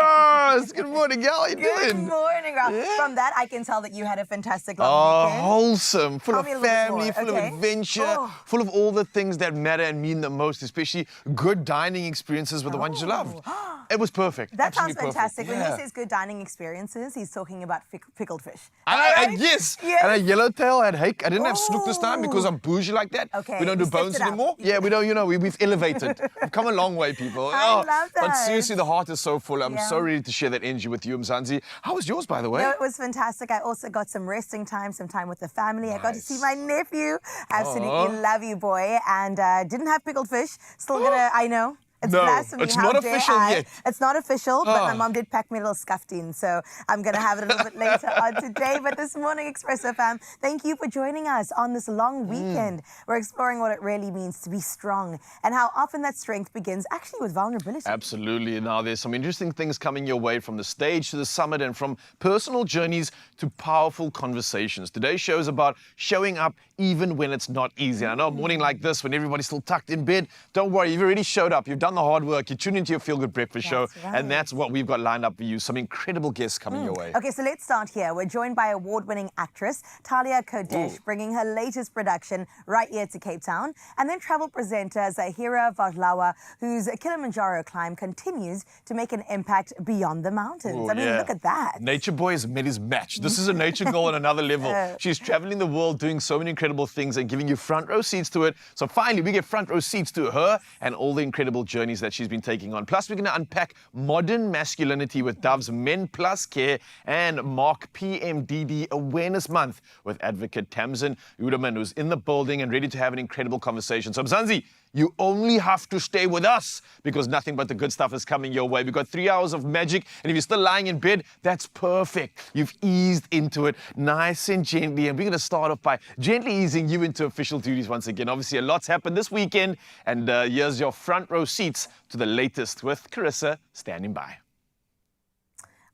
Yes! Good morning, girl. How you doing? Good morning, Rob. Yeah. From that, I can tell that you had a fantastic long weekend. Wholesome, full Tell of me a little bit family, more, full of okay? adventure, Oh. full of all the things that matter and mean the most, especially good dining experiences with the ones you love. It was perfect. That sounds Absolutely fantastic. perfect. When Yeah. he says good dining experiences, he's talking about pickled fish. Yes. Yes. And a yellowtail had hake. I didn't have snook this time because I'm bougie like that. Okay, We don't we do stepped bones it up. anymore. Yeah, we don't, we've elevated. We've come a long way, people. I love But that. seriously, the heart is so full. I'm Yeah. so ready to share that energy with you, Mzansi. How was yours, by the way? No, it was fantastic. I also got some resting time, some time with the family. I got to see my nephew. Absolutely love you, boy. And didn't have pickled fish. Still gonna, I know. It's No, blasphemy. it's How not dare official I? yet. It's not official, but my mom did pack me a little scuffed in, so I'm going to have it a little bit later on today. But this morning, Expresso fam, thank you for joining us on this long weekend. We're exploring what it really means to be strong and how often that strength begins actually with vulnerability. Absolutely. Now, there's some interesting things coming your way from the stage to the summit and from personal journeys to powerful conversations. Today's show is about showing up even when it's not easy. I know a morning like this when everybody's still tucked in bed, don't worry, you've already showed up. You've done the hard work. You tune into your Feel Good Breakfast show, and that's what we've got lined up for you. Some incredible guests coming your way. Okay, so let's start here. We're joined by award-winning actress Talia Kodesh, bringing her latest production right here to Cape Town, and then travel presenter Zahira Vadlawa, whose Kilimanjaro climb continues to make an impact beyond the mountains. Look at that. Nature boy has met his match. This is a nature girl on another level. She's traveling the world doing so many incredible things and giving you front row seats to it. So finally, we get front row seats to her and all the incredible journeys that she's been taking on. Plus, we're going to unpack modern masculinity with Dove's Men Plus Care and mark PMDD Awareness Month with advocate Tamsin Uderman, who's in the building and ready to have an incredible conversation. So, Mzansi, you only have to stay with us because nothing but the good stuff is coming your way. We've got 3 hours of magic, and if you're still lying in bed, that's perfect. You've eased into it nice and gently, and we're going to start off by gently easing you into official duties once again. Obviously, a lot's happened this weekend, and here's your front row seats to the latest with Carissa standing by.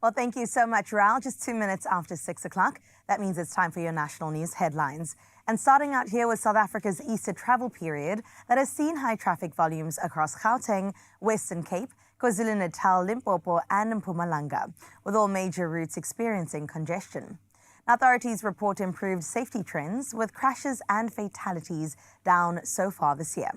Well, thank you so much, Raul. Just 2 minutes after 6 o'clock. That means it's time for your national news headlines. And starting out here with South Africa's Easter travel period that has seen high traffic volumes across Gauteng, Western Cape, KwaZulu-Natal, Limpopo and Mpumalanga, with all major routes experiencing congestion. Authorities report improved safety trends with crashes and fatalities down so far this year,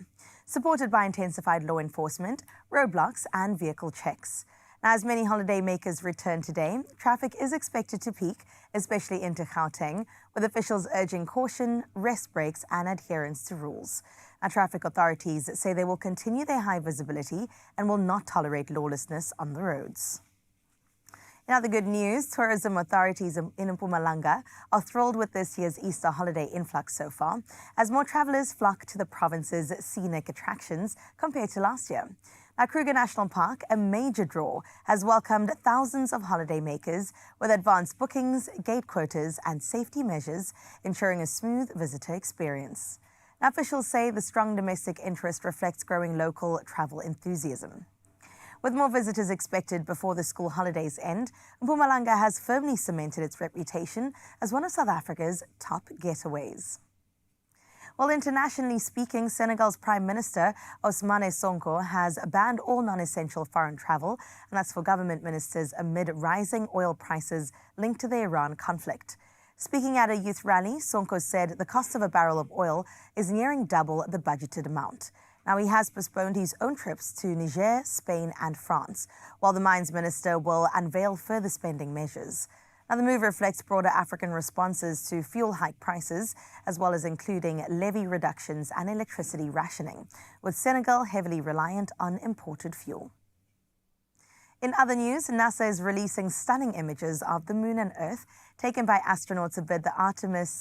supported by intensified law enforcement, roadblocks and vehicle checks. Now, as many holiday makers return today, traffic is expected to peak, especially into Gauteng, with officials urging caution, rest breaks and adherence to rules. Now, traffic authorities say they will continue their high visibility and will not tolerate lawlessness on the roads. In other good news, tourism authorities in Mpumalanga are thrilled with this year's Easter holiday influx so far, as more travellers flock to the province's scenic attractions compared to last year. Now, Kruger National Park, a major draw, has welcomed thousands of holidaymakers with advanced bookings, gate quotas and safety measures, ensuring a smooth visitor experience. Now, officials say the strong domestic interest reflects growing local travel enthusiasm. With more visitors expected before the school holidays end, Mpumalanga has firmly cemented its reputation as one of South Africa's top getaways. Well, internationally speaking, Senegal's Prime Minister, Ousmane Sonko, has banned all non-essential foreign travel, and that's for government ministers amid rising oil prices linked to the Iran conflict. Speaking at a youth rally, Sonko said the cost of a barrel of oil is nearing double the budgeted amount. Now, he has postponed his own trips to Niger, Spain and France, while the mines minister will unveil further spending measures. Now, the move reflects broader African responses to fuel hike prices, as well as including levy reductions and electricity rationing, with Senegal heavily reliant on imported fuel. In other news, NASA is releasing stunning images of the Moon and Earth taken by astronauts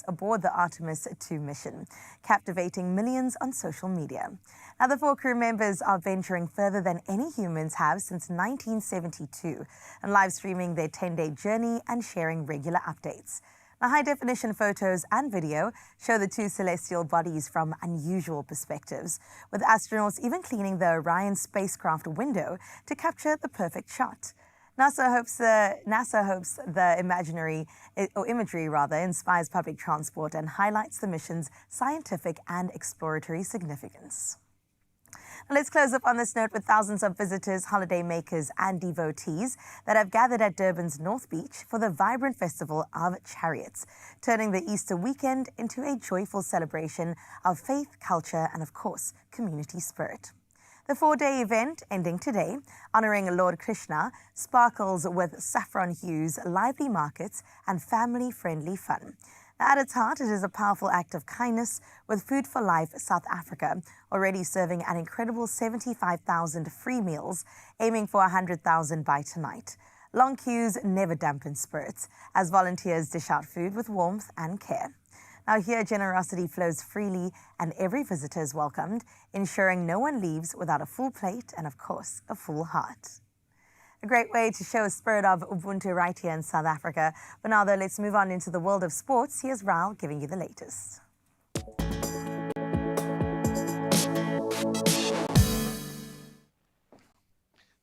aboard the Artemis 2 mission, captivating millions on social media. Now, the 4 crew members are venturing further than any humans have since 1972 and live streaming their 10-day journey and sharing regular updates. Now, high-definition photos and video show the 2 celestial bodies from unusual perspectives, with astronauts even cleaning the Orion spacecraft window to capture the perfect shot. NASA hopes the imagery inspires public transport and highlights the mission's scientific and exploratory significance. Let's close up on this note with thousands of visitors, holiday makers and devotees that have gathered at Durban's North Beach for the vibrant festival of chariots, turning the Easter weekend into a joyful celebration of faith, culture and, of course, community spirit. The 4-day event, ending today, honouring Lord Krishna, sparkles with saffron hues, lively markets and family-friendly fun. At its heart, it is a powerful act of kindness with Food for Life South Africa already serving an incredible 75,000 free meals, aiming for 100,000 by tonight. Long queues never dampen spirits as volunteers dish out food with warmth and care. Now here, generosity flows freely and every visitor is welcomed, ensuring no one leaves without a full plate and, of course, a full heart. A great way to show a spirit of Ubuntu right here in South Africa. But now, though, let's move on into the world of sports. Here's Raul giving you the latest.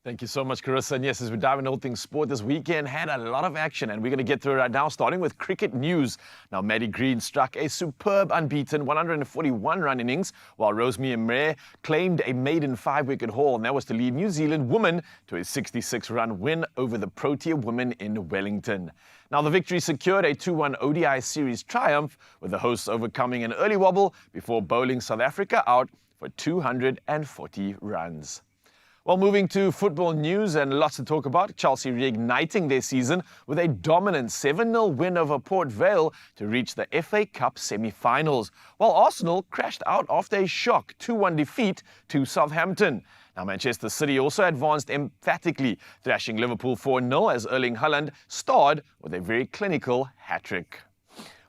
Thank you so much, Carissa. And yes, as we dive into all things sport, this weekend had a lot of action, and we're going to get through it right now, starting with cricket news. Now, Maddie Green struck a superb unbeaten 141-run innings, while Rosemary Mre claimed a maiden 5-wicket haul, and that was to lead New Zealand women to a 66-run win over the Protea women in Wellington. Now, the victory secured a 2-1 ODI series triumph, with the hosts overcoming an early wobble before bowling South Africa out for 240 runs. Well, moving to football news and lots to talk about, Chelsea reigniting their season with a dominant 7-0 win over Port Vale to reach the FA Cup semi-finals, while Arsenal crashed out after a shock 2-1 defeat to Southampton. Now, Manchester City also advanced emphatically, thrashing Liverpool 4-0 as Erling Haaland starred with a very clinical hat-trick.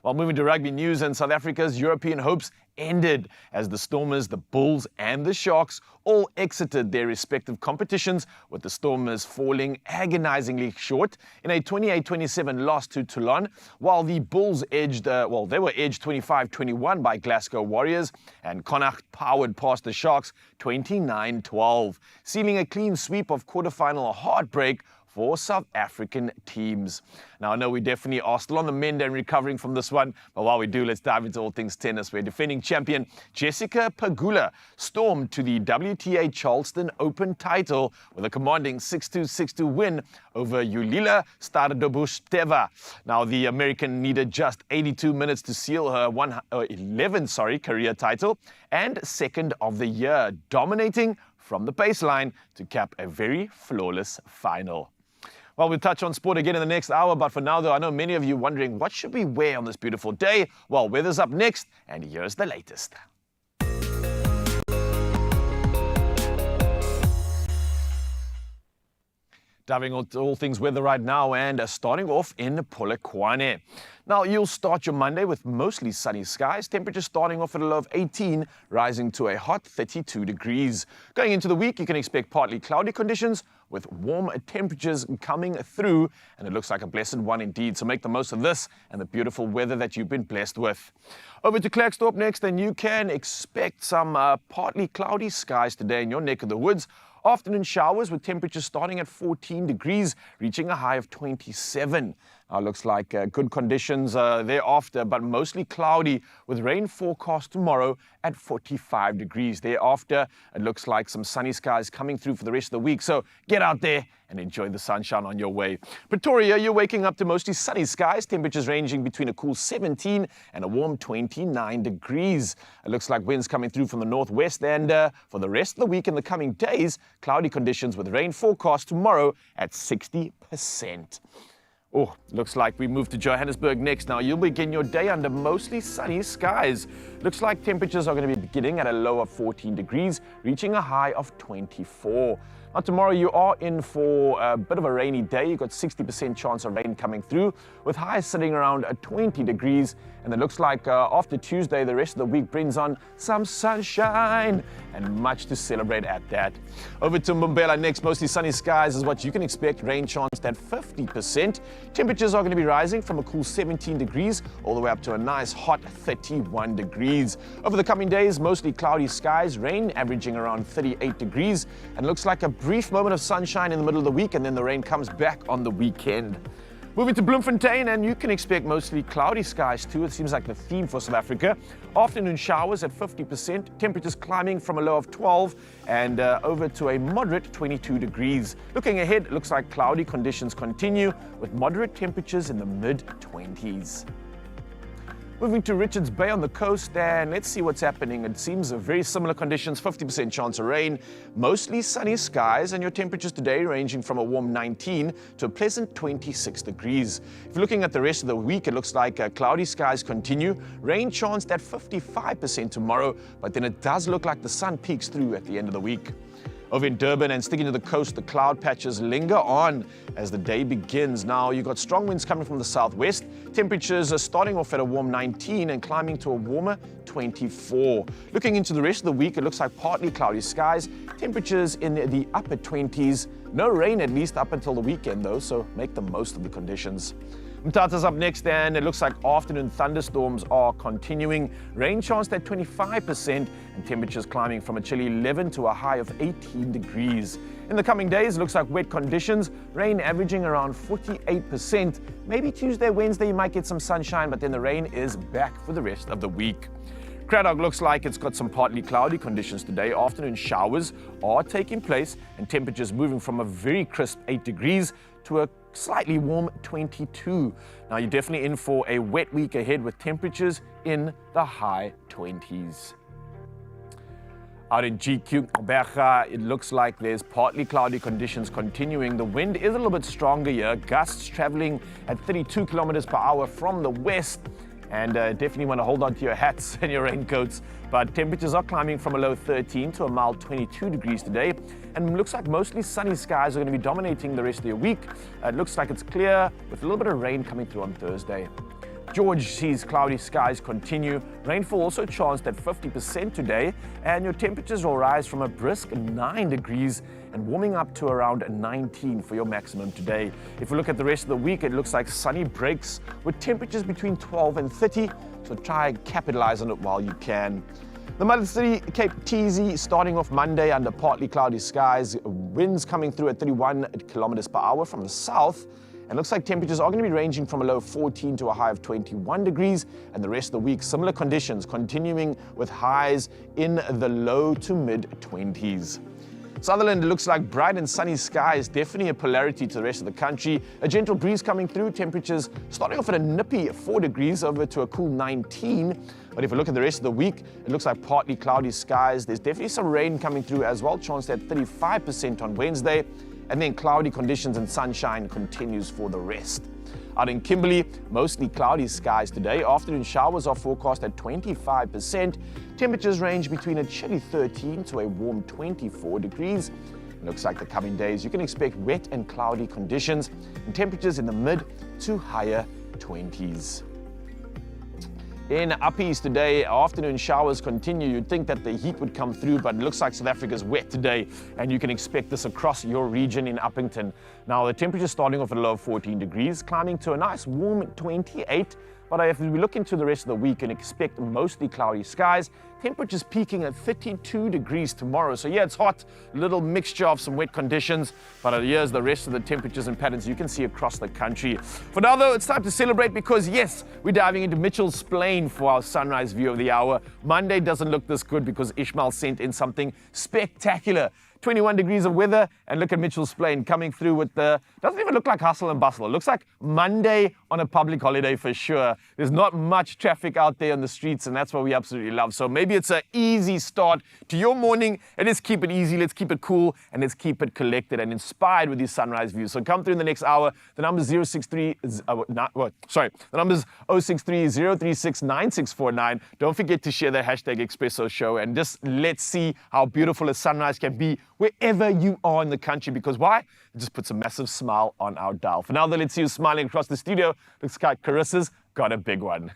While moving to rugby news, and South Africa's European hopes ended as the Stormers, the Bulls and the Sharks all exited their respective competitions, with the Stormers falling agonizingly short in a 28-27 loss to Toulon, while the Bulls were edged 25-21 by Glasgow Warriors, and Connacht powered past the Sharks 29-12, sealing a clean sweep of quarterfinal heartbreak for South African teams. Now, I know we definitely are still on the mend and recovering from this one, but while we do, let's dive into all things tennis, where defending champion Jessica Pegula stormed to the WTA Charleston Open title with a commanding 6-2, 6-2 win over Yulia Stardobusteva. Now, the American needed just 82 minutes to seal her 11th career title and second of the year, dominating from the baseline to cap a very flawless final. Well, we'll touch on sport again in the next hour, but for now, though, I know many of you wondering, what should we wear on this beautiful day? Well, weather's up next, and here's the latest. Diving into all things weather right now, and starting off in Polokwane. Now, you'll start your Monday with mostly sunny skies, temperatures starting off at a low of 18, rising to a hot 32 degrees. Going into the week, you can expect partly cloudy conditions with warm temperatures coming through, and it looks like a blessed one indeed. So make the most of this and the beautiful weather that you've been blessed with. Over to Klerksdorp next, and you can expect some partly cloudy skies today in your neck of the woods. Afternoon showers with temperatures starting at 14 degrees, reaching a high of 27. Looks like good conditions thereafter, but mostly cloudy with rain forecast tomorrow at 45 degrees. Thereafter, it looks like some sunny skies coming through for the rest of the week. So get out there and enjoy the sunshine on your way. Pretoria, you're waking up to mostly sunny skies, temperatures ranging between a cool 17 and a warm 29 degrees. It looks like winds coming through from the northwest, and for the rest of the week and the coming days, cloudy conditions with rain forecast tomorrow at 60%. Oh, looks like we move to Johannesburg next. Now, you'll begin your day under mostly sunny skies. Looks like temperatures are going to be beginning at a low of 14 degrees, reaching a high of 24. Now, tomorrow you are in for a bit of a rainy day. You've got 60% chance of rain coming through, with highs sitting around 20 degrees. And it looks like after Tuesday, the rest of the week brings on some sunshine and much to celebrate at that. Over to Mbombela next. Mostly sunny skies is what you can expect. Rain chance at 50%. Temperatures are going to be rising from a cool 17 degrees all the way up to a nice hot 31 degrees. Over the coming days, mostly cloudy skies, rain averaging around 38 degrees. And looks like a brief moment of sunshine in the middle of the week, and then the rain comes back on the weekend. Moving to Bloemfontein, and you can expect mostly cloudy skies too. It seems like the theme for South Africa. Afternoon showers at 50%, temperatures climbing from a low of 12 and over to a moderate 22 degrees. Looking ahead, it looks like cloudy conditions continue with moderate temperatures in the mid-20s. Moving to Richards Bay on the coast, and let's see what's happening. It seems very similar conditions, 50% chance of rain, mostly sunny skies, and your temperatures today ranging from a warm 19 to a pleasant 26 degrees. If you're looking at the rest of the week, it looks like cloudy skies continue, rain chance at 55% tomorrow, but then it does look like the sun peeks through at the end of the week. Over in Durban and sticking to the coast, the cloud patches linger on as the day begins. Now, you've got strong winds coming from the southwest. Temperatures are starting off at a warm 19 and climbing to a warmer 24. Looking into the rest of the week, it looks like partly cloudy skies. Temperatures in the upper 20s. No rain, at least up until the weekend, though, so make the most of the conditions. Mtata's up next, and it looks like afternoon thunderstorms are continuing. Rain chance at 25% and temperatures climbing from a chilly 11 to a high of 18 degrees. In the coming days, it looks like wet conditions, rain averaging around 48%. Maybe Tuesday, Wednesday, you might get some sunshine, but then the rain is back for the rest of the week. Cradock looks like it's got some partly cloudy conditions today. Afternoon showers are taking place and temperatures moving from a very crisp 8 degrees to a slightly warm 22. Now you're definitely in for a wet week ahead with temperatures in the high 20s. Out in GQ Gqeberha, it looks like there's partly cloudy conditions continuing. The wind is a little bit stronger here, gusts traveling at 32 kilometers per hour from the west. And definitely want to hold on to your hats and your raincoats. But temperatures are climbing from a low 13 to a mild 22 degrees today. And it looks like mostly sunny skies are going to be dominating the rest of the week. It looks like it's clear with a little bit of rain coming through on Thursday. George sees cloudy skies continue. Rainfall also chanced at 50% today, and your temperatures will rise from a brisk 9 degrees and warming up to around 19 for your maximum today. If we look at the rest of the week, it looks like sunny breaks with temperatures between 12 and 30, so try and capitalize on it while you can. The Mother City, Cape Teasy, starting off Monday under partly cloudy skies, winds coming through at 31 kilometers per hour from the south. And looks like temperatures are going to be ranging from a low of 14 to a high of 21 degrees. And the rest of the week, similar conditions, continuing with highs in the low to mid-20s. Sutherland, it looks like bright and sunny skies, definitely a polarity to the rest of the country. A gentle breeze coming through, temperatures starting off at a nippy 4 degrees over to a cool 19. But if we look at the rest of the week, it looks like partly cloudy skies. There's definitely some rain coming through as well, chanced at 35% on Wednesday. And then cloudy conditions and sunshine continues for the rest. Out in Kimberley, mostly cloudy skies today. Afternoon showers are forecast at 25%. Temperatures range between a chilly 13 to a warm 24 degrees. It looks like the coming days you can expect wet and cloudy conditions and temperatures in the mid to higher 20s. In Up East today, afternoon showers continue. You'd think that the heat would come through, but it looks like South Africa's wet today, and you can expect this across your region in Uppington. Now, the temperature starting off at a low of 14 degrees, climbing to a nice warm 28. But if we look into the rest of the week and expect mostly cloudy skies, temperatures peaking at 32 degrees tomorrow. So yeah, it's hot, a little mixture of some wet conditions, but here's the rest of the temperatures and patterns you can see across the country. For now though, it's time to celebrate because yes, we're diving into Mitchell's Plain for our sunrise view of the hour. Monday doesn't look this good because Ishmael sent in something spectacular. 21 degrees of weather, and look at Mitchell's Plain coming through with doesn't even look like hustle and bustle. It looks like Monday on a public holiday for sure. There's not much traffic out there on the streets, and that's what we absolutely love. So maybe it's an easy start to your morning, and let's keep it easy, let's keep it cool, and let's keep it collected and inspired with these sunrise views. So come through in the next hour. The number's 063, the number's 063 036 9649. Don't forget to share the hashtag Expresso Show, and just let's see how beautiful a sunrise can be wherever you are in the country, because why? It just puts a massive smile on our dial. For now, though, let's see you smiling across the studio. Looks like Carissa's got a big one.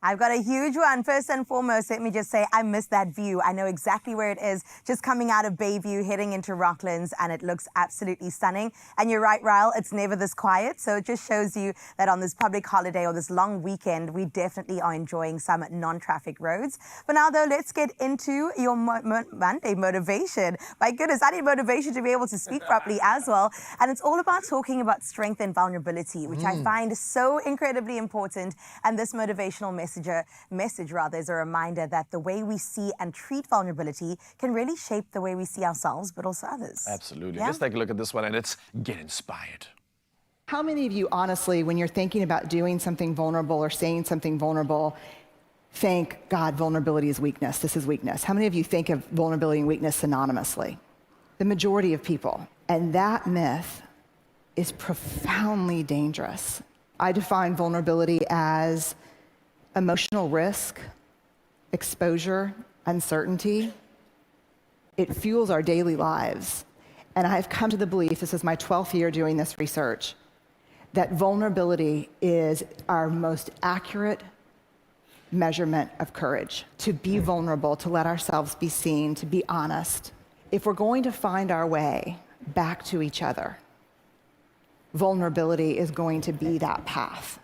I've got a huge one. First and foremost, let me just say I miss that view. I know exactly where it is, just coming out of Bayview, heading into Rocklands, and it looks absolutely stunning. And you're right, Ryle, it's never this quiet. So it just shows you that on this public holiday or this long weekend, we definitely are enjoying some non-traffic roads. For now, though, let's get into your Monday motivation. My goodness, I need motivation to be able to speak properly as well. And it's all about talking about strength and vulnerability, which I find so incredibly important. And this motivational message is a reminder that the way we see and treat vulnerability can really shape the way we see ourselves, but also others. Absolutely. Yeah? Let's take a look at this one, and it's Get Inspired. How many of you, honestly, when you're thinking about doing something vulnerable or saying something vulnerable, think, God, vulnerability is weakness, this is weakness? How many of you think of vulnerability and weakness synonymously? The majority of people. And that myth is profoundly dangerous. I define vulnerability as emotional risk, exposure, uncertainty. It fuels our daily lives. And I've come to the belief, this is my 12th year doing this research, that vulnerability is our most accurate measurement of courage. To be vulnerable, to let ourselves be seen, to be honest. If we're going to find our way back to each other, vulnerability is going to be that path.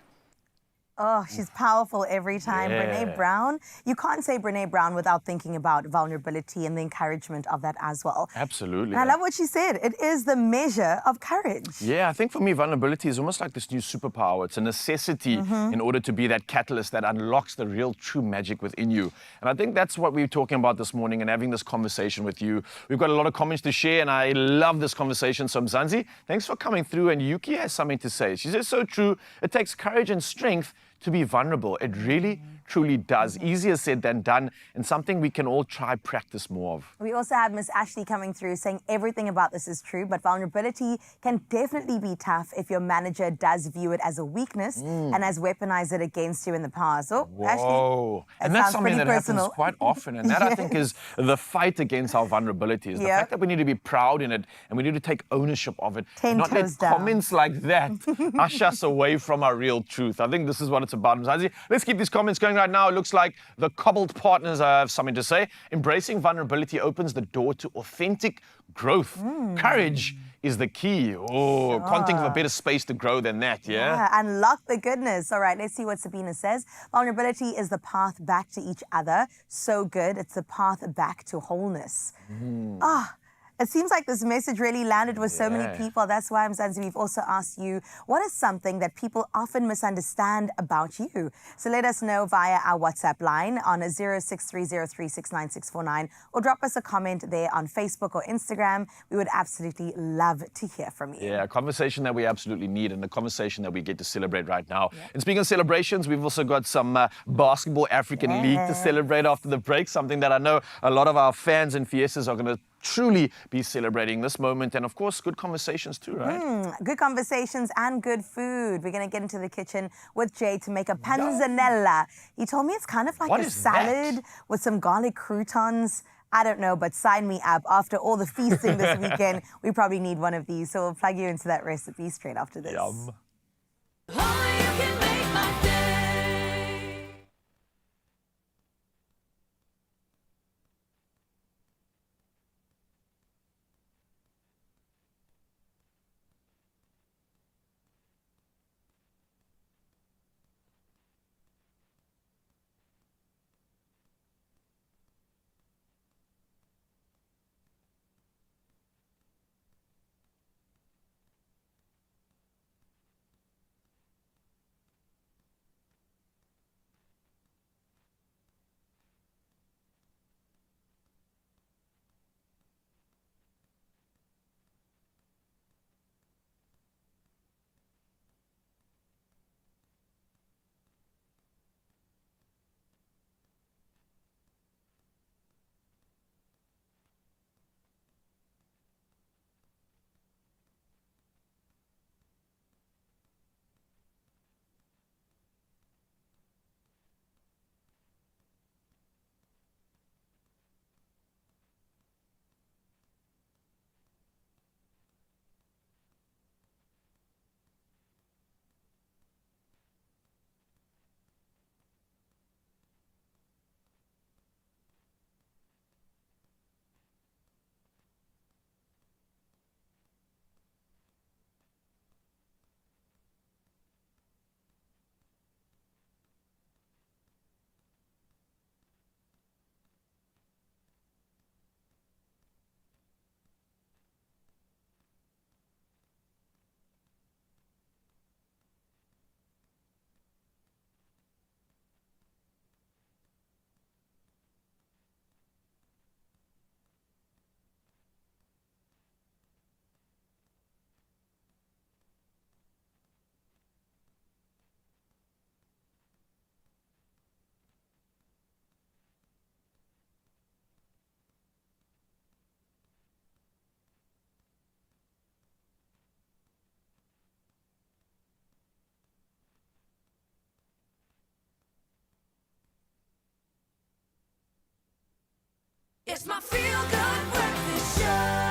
Oh, she's powerful every time. Yeah. Brene Brown. You can't say Brene Brown without thinking about vulnerability and the encouragement of that as well. Absolutely. And I love what she said. It is the measure of courage. Yeah, I think for me, vulnerability is almost like this new superpower. It's a necessity in order to be that catalyst that unlocks the real true magic within you. And I think that's what we're talking about this morning and having this conversation with you. We've got a lot of comments to share, and I love this conversation. So Mzansi, thanks for coming through. And Yuki has something to say. She says, so true. It takes courage and strength to be vulnerable. It really, truly does. Easier said than done, and something we can all try practice more of. We also have Miss Ashley coming through saying everything about this is true, but vulnerability can definitely be tough if your manager does view it as a weakness and has weaponized it against you in the past. Oh, Whoa. Ashley, And that's something that happens quite often. And that, I think, is the fight against our vulnerability. Is the fact that we need to be proud in it and we need to take ownership of it. 10 not let toes down. comments like that ush us away from our real truth. I think this is what it's about. Mzansi, let's keep these comments going right now. It looks like the Cobbled partners have something to say. Embracing vulnerability opens the door to authentic growth. Courage is the key. Oh, can't think of a better space to grow than that, yeah? Unlock the goodness. All right, let's see what Sabina says. Vulnerability is the path back to each other. So good. It's the path back to wholeness. It seems like this message really landed with so many people. That's why, Mzansi, we've also asked you, what is something that people often misunderstand about you? So let us know via our WhatsApp line on 0630369649 or drop us a comment there on Facebook or Instagram. We would absolutely love to hear from you. Yeah, a conversation that we absolutely need and a conversation that we get to celebrate right now. And speaking of celebrations, we've also got some Basketball African League to celebrate after the break, something that I know a lot of our fans and Fiestas are going to truly be celebrating this moment, and of course good conversations too, right? Good conversations and good food. We're going to get into the kitchen with Jay to make a panzanella. He told me it's kind of like What a is salad that? with some garlic croutons. I don't know, but sign me up. After all the feasting this weekend, we probably need one of these. So we'll plug you into that recipe straight after this. Yum. It's my feel-good breakfast show.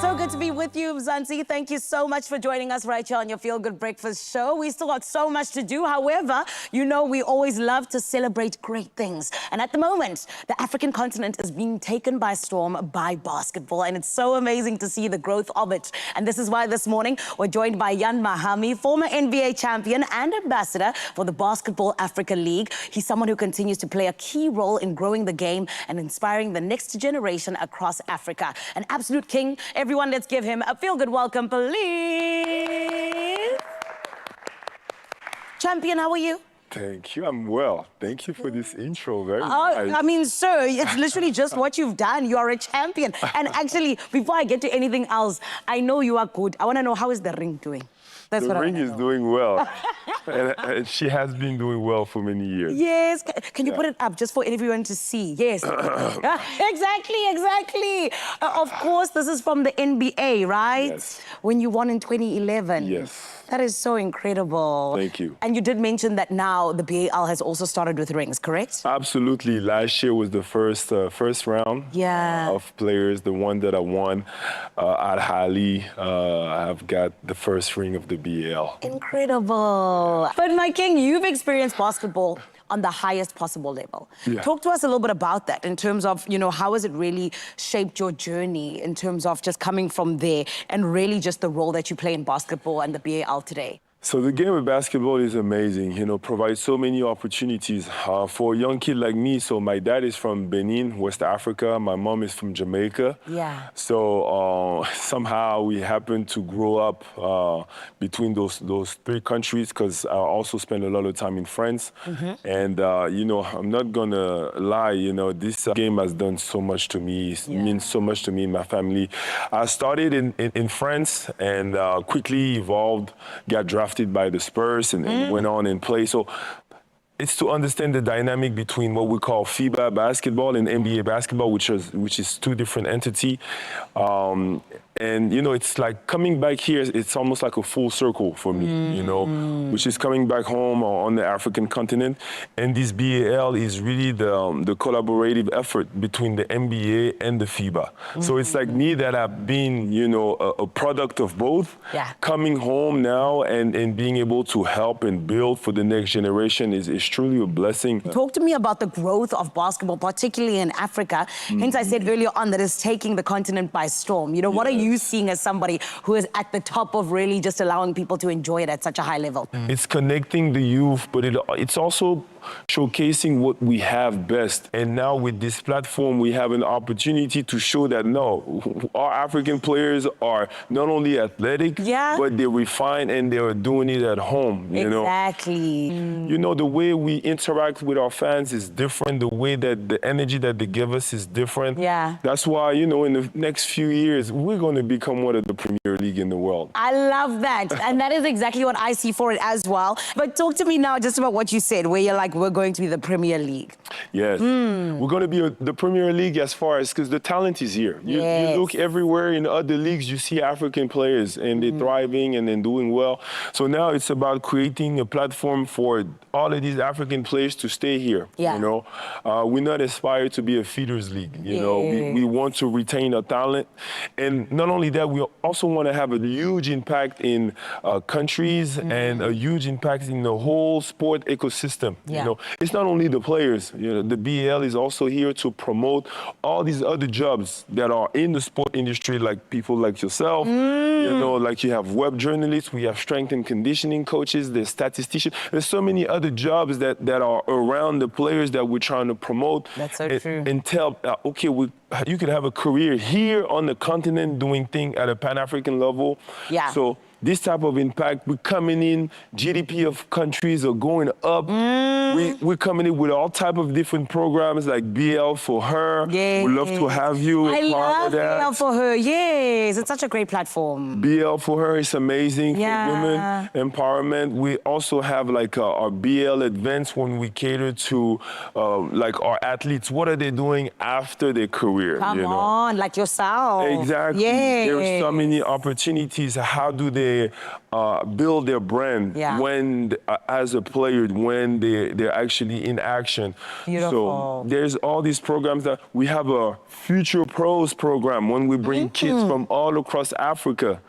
So good to be with you, Mzansi. Thank you so much for joining us right here on your Feel Good Breakfast show. We still got so much to do. However, you know we always love to celebrate great things. And at the moment, the African continent is being taken by storm by basketball. And it's so amazing to see the growth of it. And this is why this morning we're joined by Jan Mahami, former NBA champion and ambassador for the Basketball Africa League. He's someone who continues to play a key role in growing the game and inspiring the next generation across Africa. An absolute king. Everyone, let's give him a feel-good welcome, please. Champion, how are you? Thank you. I'm well. Thank you for this intro. Very nice. I mean, sir, it's literally just what you've done. You are a champion. And actually, before I get to anything else, I know you are good. I want to know, how is the ring doing? That's The what ring I is wanna know. doing well. and she has been doing well for many years. Yes. Can you put it up just for everyone to see? Yes. Exactly. Of course, this is from the NBA, right? Yes. When you won in 2011. Yes. That is so incredible. Thank you. And you did mention that now the BAL has also started with rings, correct? Absolutely. Last year was the first round of players, the one that I won at Hali. I've got the first ring of the BAL. Incredible. But my king, you've experienced basketball on the highest possible level. Yeah. Talk to us a little bit about that in terms of, you know, how has it really shaped your journey in terms of just coming from there and really just the role that you play in basketball and the BAL today? So the game of basketball is amazing, you know, provides so many opportunities for a young kid like me. So my dad is from Benin, West Africa. My mom is from Jamaica. Yeah. So somehow we happened to grow up between those three countries, because I also spent a lot of time in France. And, you know, I'm not going to lie, you know, this game has done so much to me. It means so much to me and my family. I started in France and quickly evolved, got drafted by the Spurs and went on and played. So it's to understand the dynamic between what we call FIBA basketball and NBA basketball, which is two different entities. And, you know, it's like coming back here, it's almost like a full circle for me, you know, which is coming back home on the African continent. And this BAL is really the collaborative effort between the NBA and the FIBA. So it's like me that have been, you know, a product of both, coming home now and being able to help and build for the next generation is truly a blessing. Talk to me about the growth of basketball, particularly in Africa. Hence, I said earlier on that it's taking the continent by storm. You know, what are you seeing as somebody who is at the top of really just allowing people to enjoy it at such a high level? It's connecting the youth, but it's also showcasing what we have best. And now with this platform, we have an opportunity to show that, no, our African players are not only athletic, but they're refined and they're doing it at home, you know? You know, the way we interact with our fans is different. The way that the energy that they give us is different. That's why, you know, in the next few years, we're going to become one of the premier league in the world. I love that. And that is exactly what I see for it as well. But talk to me now just about what you said, where you're like, we're going to be the Premier League. Yes. We're going to be the Premier League as far as, because the talent is here. You look everywhere in other leagues, you see African players and they're thriving and then doing well. So now it's about creating a platform for all of these African players to stay here. You know, we're not aspired to be a feeders league. You know, we want to retain our talent. And not only that, we also want to have a huge impact in countries and a huge impact in the whole sport ecosystem. You know, it's not only the players. You know, the BAL is also here to promote all these other jobs that are in the sport industry, like people like yourself. You know, like you have web journalists, we have strength and conditioning coaches, there's statisticians. There's so many other jobs that are around the players that we're trying to promote. That's so true. And tell, okay, you could have a career here on the continent doing things at a Pan-African level. So this type of impact, we're coming in, GDP of countries are going up. We're coming in with all type of different programs like BL for Her. We'd love to have you. I love BL for Her, yes. It's such a great platform. BL for Her is amazing for women empowerment. We also have like our BL events when we cater to like our athletes. What are they doing after their career? Come on, like yourself. Exactly. There are so many opportunities. How do they they build their brand Yeah. when, as a player, when they're actually in action. Beautiful. So there's all these programs that we have a Future Pros program when we bring kids from all across Africa.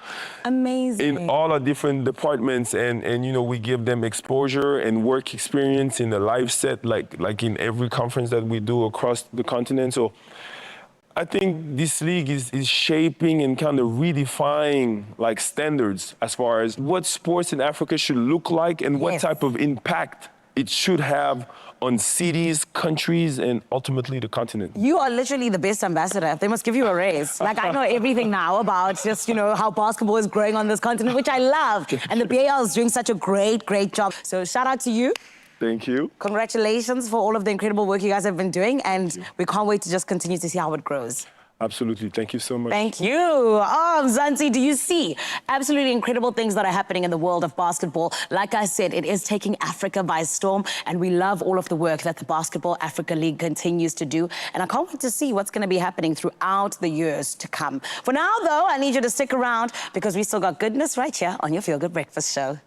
Amazing. In all our different departments, and you know, we give them exposure and work experience in a live set, like in every conference that we do across the continent. So I think this league is shaping and kind of redefining like standards as far as what sports in Africa should look like and what Yes. type of impact it should have on cities, countries, and ultimately the continent. You are literally the best ambassador. They must give you a raise. Like, I know everything now about just, you know, how basketball is growing on this continent, which I love. And the BAL is doing such a great, great job. So shout out to you. Thank you. Congratulations for all of the incredible work you guys have been doing. And we can't wait to just continue to see how it grows. Absolutely. Thank you so much. Thank you. Oh, Mzansi, do you see absolutely incredible things that are happening in the world of basketball? Like I said, it is taking Africa by storm, and we love all of the work that the Basketball Africa League continues to do. And I can't wait to see what's going to be happening throughout the years to come. For now, though, I need you to stick around because we still got goodness right here on your Feel Good Breakfast Show.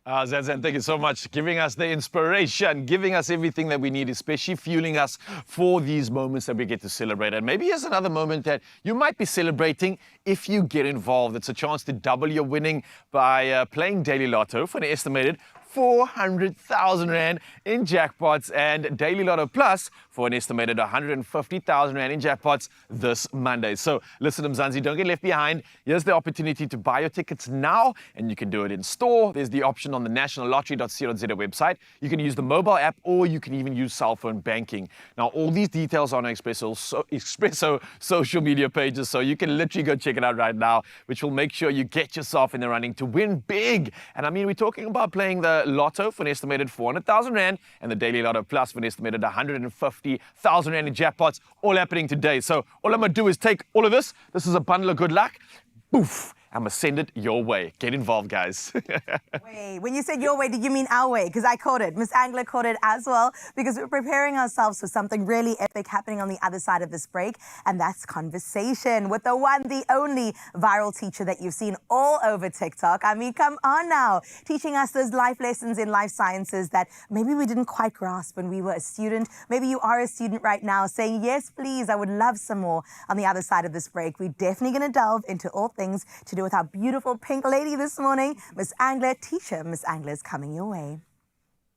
Zanzan, thank you so much. Giving us the inspiration, giving us everything that we need, especially fueling us for these moments that we get to celebrate. And maybe here's another moment that you might be celebrating if you get involved. It's a chance to double your winning by playing Daily Lotto for an estimated 400,000 Rand in jackpots, and Daily Lotto Plus for an estimated 150,000 Rand in jackpots this Monday. So listen, Mzansi, don't get left behind. Here's the opportunity to buy your tickets now, and you can do it in store. There's the option on the nationallottery.co.za website. You can use the mobile app, or you can even use cell phone banking. Now, all these details are on our Expresso social media pages, so you can literally go check it out right now, which will make sure you get yourself in the running to win big. And I mean, we're talking about playing the Lotto for an estimated 400,000 Rand and the Daily Lotto Plus for an estimated 150,000 Rand in jackpots, all happening today. So all I'm going to do is take all of this. This is a bundle of good luck. Boof. I'm going to send it your way. Get involved, guys. Wait, when you said your way, did you mean our way? Because I caught it. Miss Angela caught it as well, because we're preparing ourselves for something really epic happening on the other side of this break, and that's conversation with the one, the only viral teacher that you've seen all over TikTok. I mean, come on now. Teaching us those life lessons in life sciences that maybe we didn't quite grasp when we were a student. Maybe you are a student right now saying, yes, please, I would love some more. On the other side of this break, we're definitely going to delve into all things to do with our beautiful pink lady this morning, Miss Angler. Teacher Miss Angler is coming your way.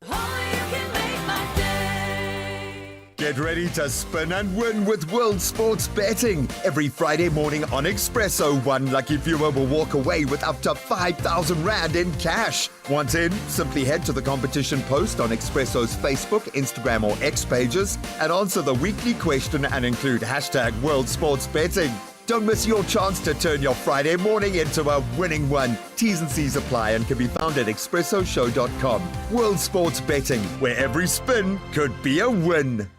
Only you can make my day. Get ready to spin and win with World Sports Betting. Every Friday morning on Expresso, one lucky viewer will walk away with up to 5,000 Rand in cash. Want in? Simply head to the competition post on Expresso's Facebook, Instagram or X pages and answer the weekly question and include hashtag World Sports Betting. Don't miss your chance to turn your Friday morning into a winning one. T's and C's apply and can be found at expressoshow.com. World Sports Betting, where every spin could be a win.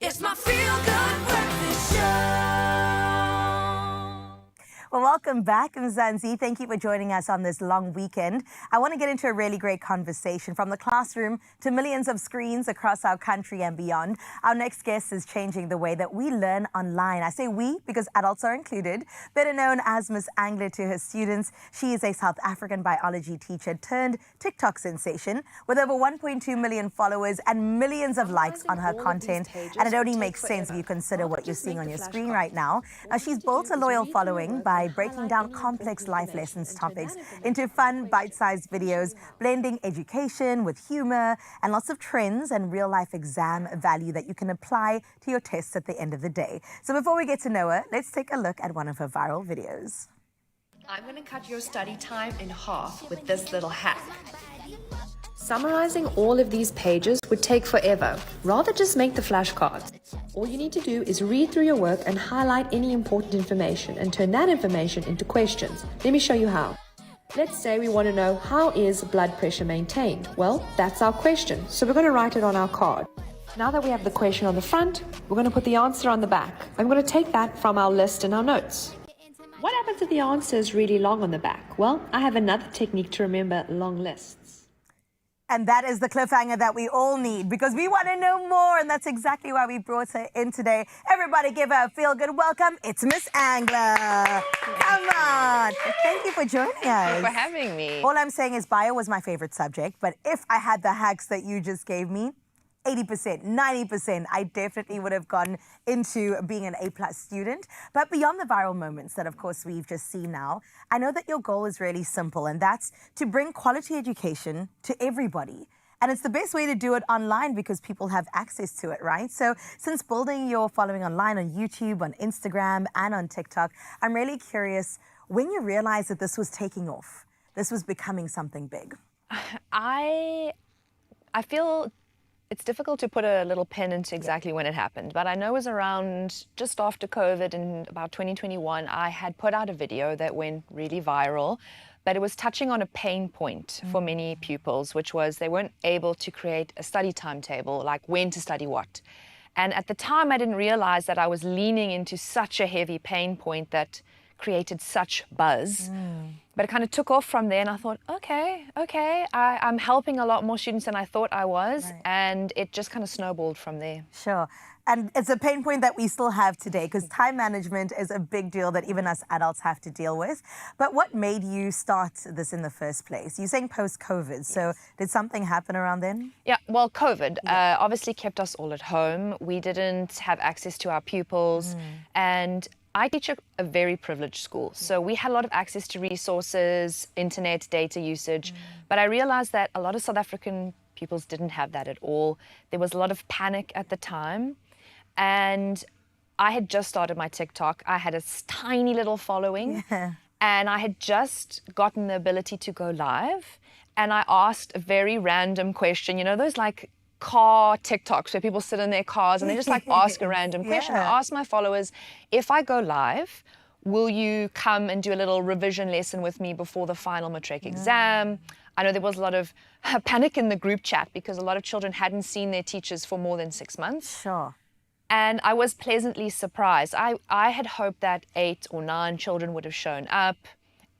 It's my feel-good breakfast show. Well, welcome back, Mzansi. Thank you for joining us on this long weekend. I want to get into a really great conversation from the classroom to millions of screens across our country and beyond. Our next guest is changing the way that we learn online. I say we because adults are included. Better known as Miss Angler to her students, she is a South African biology teacher turned TikTok sensation with over 1.2 million followers and millions of likes on her content. And it only makes sense if you consider what you're seeing on your screen right now. Now, she's built a loyal following by breaking down complex life lessons topics into fun, bite-sized videos, blending education with humor and lots of trends and real-life exam value that you can apply to your tests at the end of the day. So before we get to know her, let's take a look at one of her viral videos. I'm going to cut your study time in half with this little hack. Summarizing all of these pages would take forever. Rather just make the flashcards. All you need to do is read through your work and highlight any important information and turn that information into questions. Let me show you how. Let's say we want to know, how is blood pressure maintained? Well, that's our question, so we're going to write it on our card. Now that we have the question on the front, we're going to put the answer on the back. I'm going to take that from our list in our notes. What happens if the answer is really long on the back? Well, I have another technique to remember long lists. And that is the cliffhanger that we all need because we want to know more. And that's exactly why we brought her in today. Everybody give her a feel-good welcome. It's Miss Angler. Come on. Thank you for joining us. Thank you for having me. All I'm saying is bio was my favorite subject. But if I had the hacks that you just gave me, 80%, 90%, I definitely would have gone into being an A+ student. But beyond the viral moments that, of course, we've just seen now, I know that your goal is really simple, and that's to bring quality education to everybody. And it's the best way to do it online because people have access to it, right? So since building your following online on YouTube, on Instagram, and on TikTok, I'm really curious when you realized that this was taking off, this was becoming something big. I feel it's difficult to put a little pin into exactly when it happened, but I know it was around just after COVID in about 2021, I had put out a video that went really viral, but it was touching on a pain point for many pupils, which was they weren't able to create a study timetable, like when to study what. And at the time, I didn't realize that I was leaning into such a heavy pain point that created such buzz. But it kind of took off from there, and I thought, okay, I'm helping a lot more students than I thought I was, and it just kind of snowballed from there. Sure. And it's a pain point that we still have today because time management is a big deal that even us adults have to deal with. But what made you start this in the first place? You're saying post-COVID, so did something happen around then? Yeah, well, COVID obviously kept us all at home. We didn't have access to our pupils, and I teach a very privileged school, so we had a lot of access to resources, internet, data usage, but I realized that a lot of South African pupils didn't have that at all. There was a lot of panic at the time, and I had just started my TikTok. I had a tiny little following, and I had just gotten the ability to go live, and I asked a very random question, you know, those like car TikToks where people sit in their cars and they just like ask a random question. I asked my followers, if I go live, will you come and do a little revision lesson with me before the final matric exam? I know there was a lot of panic in the group chat because a lot of children hadn't seen their teachers for more than 6 months. Sure. And I was pleasantly surprised. I had hoped that 8 or 9 children would have shown up.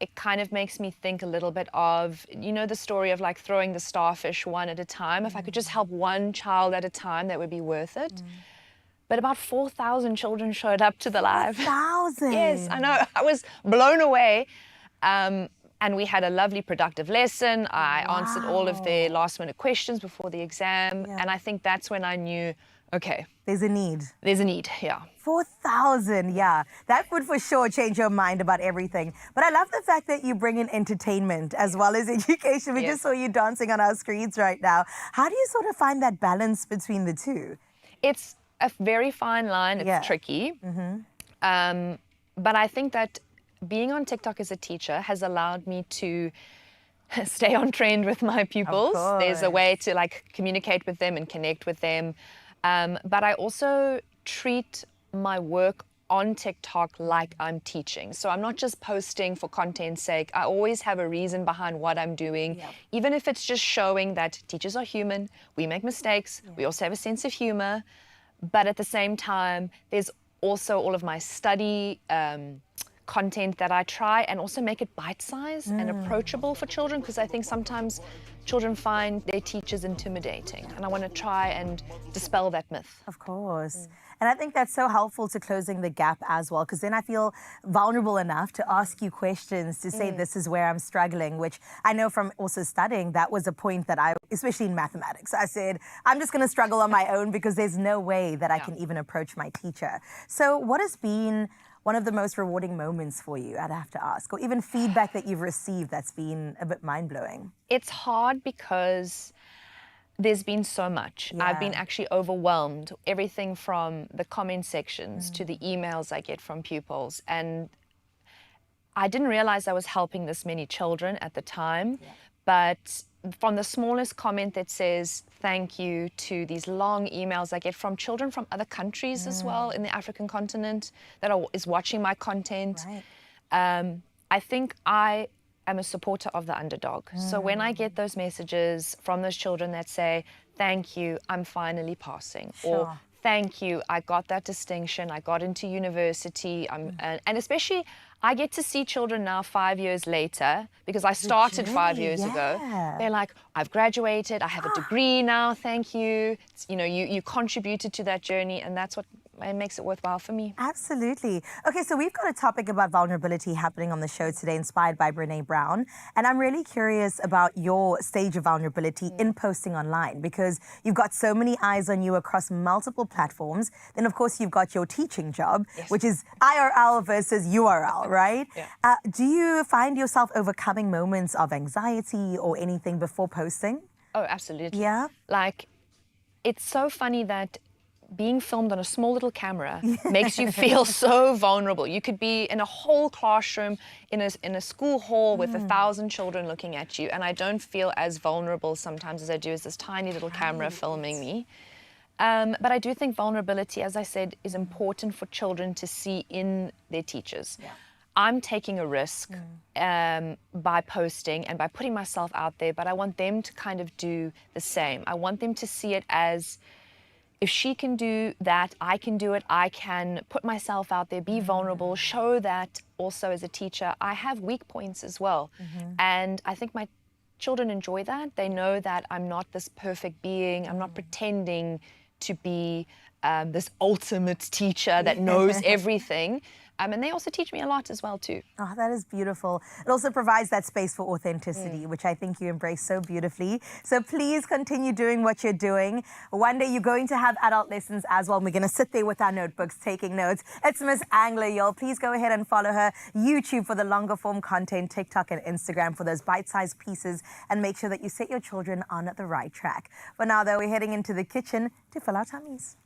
It kind of makes me think a little bit of, you know, the story of like throwing the starfish one at a time. If I could just help one child at a time, that would be worth it. But about 4,000 children showed up to the live. 4,000? Yes, I know. I was blown away. And we had a lovely, productive lesson. I answered all of their last-minute questions before the exam. And I think that's when I knew, okay. There's a need. There's a need, yeah. 4,000, yeah. That would for sure change your mind about everything. But I love the fact that you bring in entertainment as well as education. We just saw you dancing on our screens right now. How do you sort of find that balance between the two? It's a very fine line. It's tricky. But I think that being on TikTok as a teacher has allowed me to stay on trend with my pupils. There's a way to like communicate with them and connect with them. But I also treat my work on TikTok like I'm teaching. So I'm not just posting for content's sake. I always have a reason behind what I'm doing, even if it's just showing that teachers are human, we make mistakes, we also have a sense of humor. But at the same time, there's also all of my study content that I try and also make it bite-sized and approachable for children, because I think sometimes children find their teachers intimidating, and I want to try and dispel that myth. Of course. And I think that's so helpful to closing the gap as well, because then I feel vulnerable enough to ask you questions, to say this is where I'm struggling, which I know from also studying, that was a point that I, especially in mathematics, I said, I'm just going to struggle on my own because there's no way that I can even approach my teacher. So what has been one of the most rewarding moments for you, I'd have to ask, or even feedback that you've received that's been a bit mind-blowing? It's hard because there's been so much. Yeah. I've been actually overwhelmed. Everything from the comment sections to the emails I get from pupils. And I didn't realize I was helping this many children at the time. But from the smallest comment that says thank you to these long emails I get from children from other countries as well in the African continent that is watching my content. Right. I think I am a supporter of the underdog. So when I get those messages from those children that say, thank you, I'm finally passing, or thank you, I got that distinction, I got into university, and especially I get to see children now 5 years later, because I started 5 years ago. They're like, I've graduated, I have a degree now, thank you. It's, you know, you contributed to that journey, and that's what it makes it worthwhile for me. Absolutely. Okay, so we've got a topic about vulnerability happening on the show today, inspired by Brene Brown. And I'm really curious about your stage of vulnerability in posting online, because you've got so many eyes on you across multiple platforms. Then, of course, you've got your teaching job, which is IRL versus URL, right? Do you find yourself overcoming moments of anxiety or anything before posting? Oh, absolutely. Yeah? Like, it's so funny that being filmed on a small little camera makes you feel so vulnerable. You could be in a whole classroom in a school hall with 1,000 children looking at you, and I don't feel as vulnerable sometimes as I do as this tiny little camera filming me. But I do think vulnerability, as I said, is important for children to see in their teachers. I'm taking a risk by posting and by putting myself out there, but I want them to kind of do the same. I want them to see it as, if she can do that, I can do it. I can put myself out there, be vulnerable, show that also as a teacher, I have weak points as well. And I think my children enjoy that. They know that I'm not this perfect being. I'm not pretending to be this ultimate teacher that knows everything. And they also teach me a lot as well, too. Oh, that is beautiful. It also provides that space for authenticity, which I think you embrace so beautifully. So please continue doing what you're doing. One day you're going to have adult lessons as well. And we're going to sit there with our notebooks taking notes. It's Miss Angler, y'all. Please go ahead and follow her. YouTube for the longer form content, TikTok and Instagram for those bite-sized pieces. And make sure that you set your children on the right track. For now, though, we're heading into the kitchen to fill our tummies.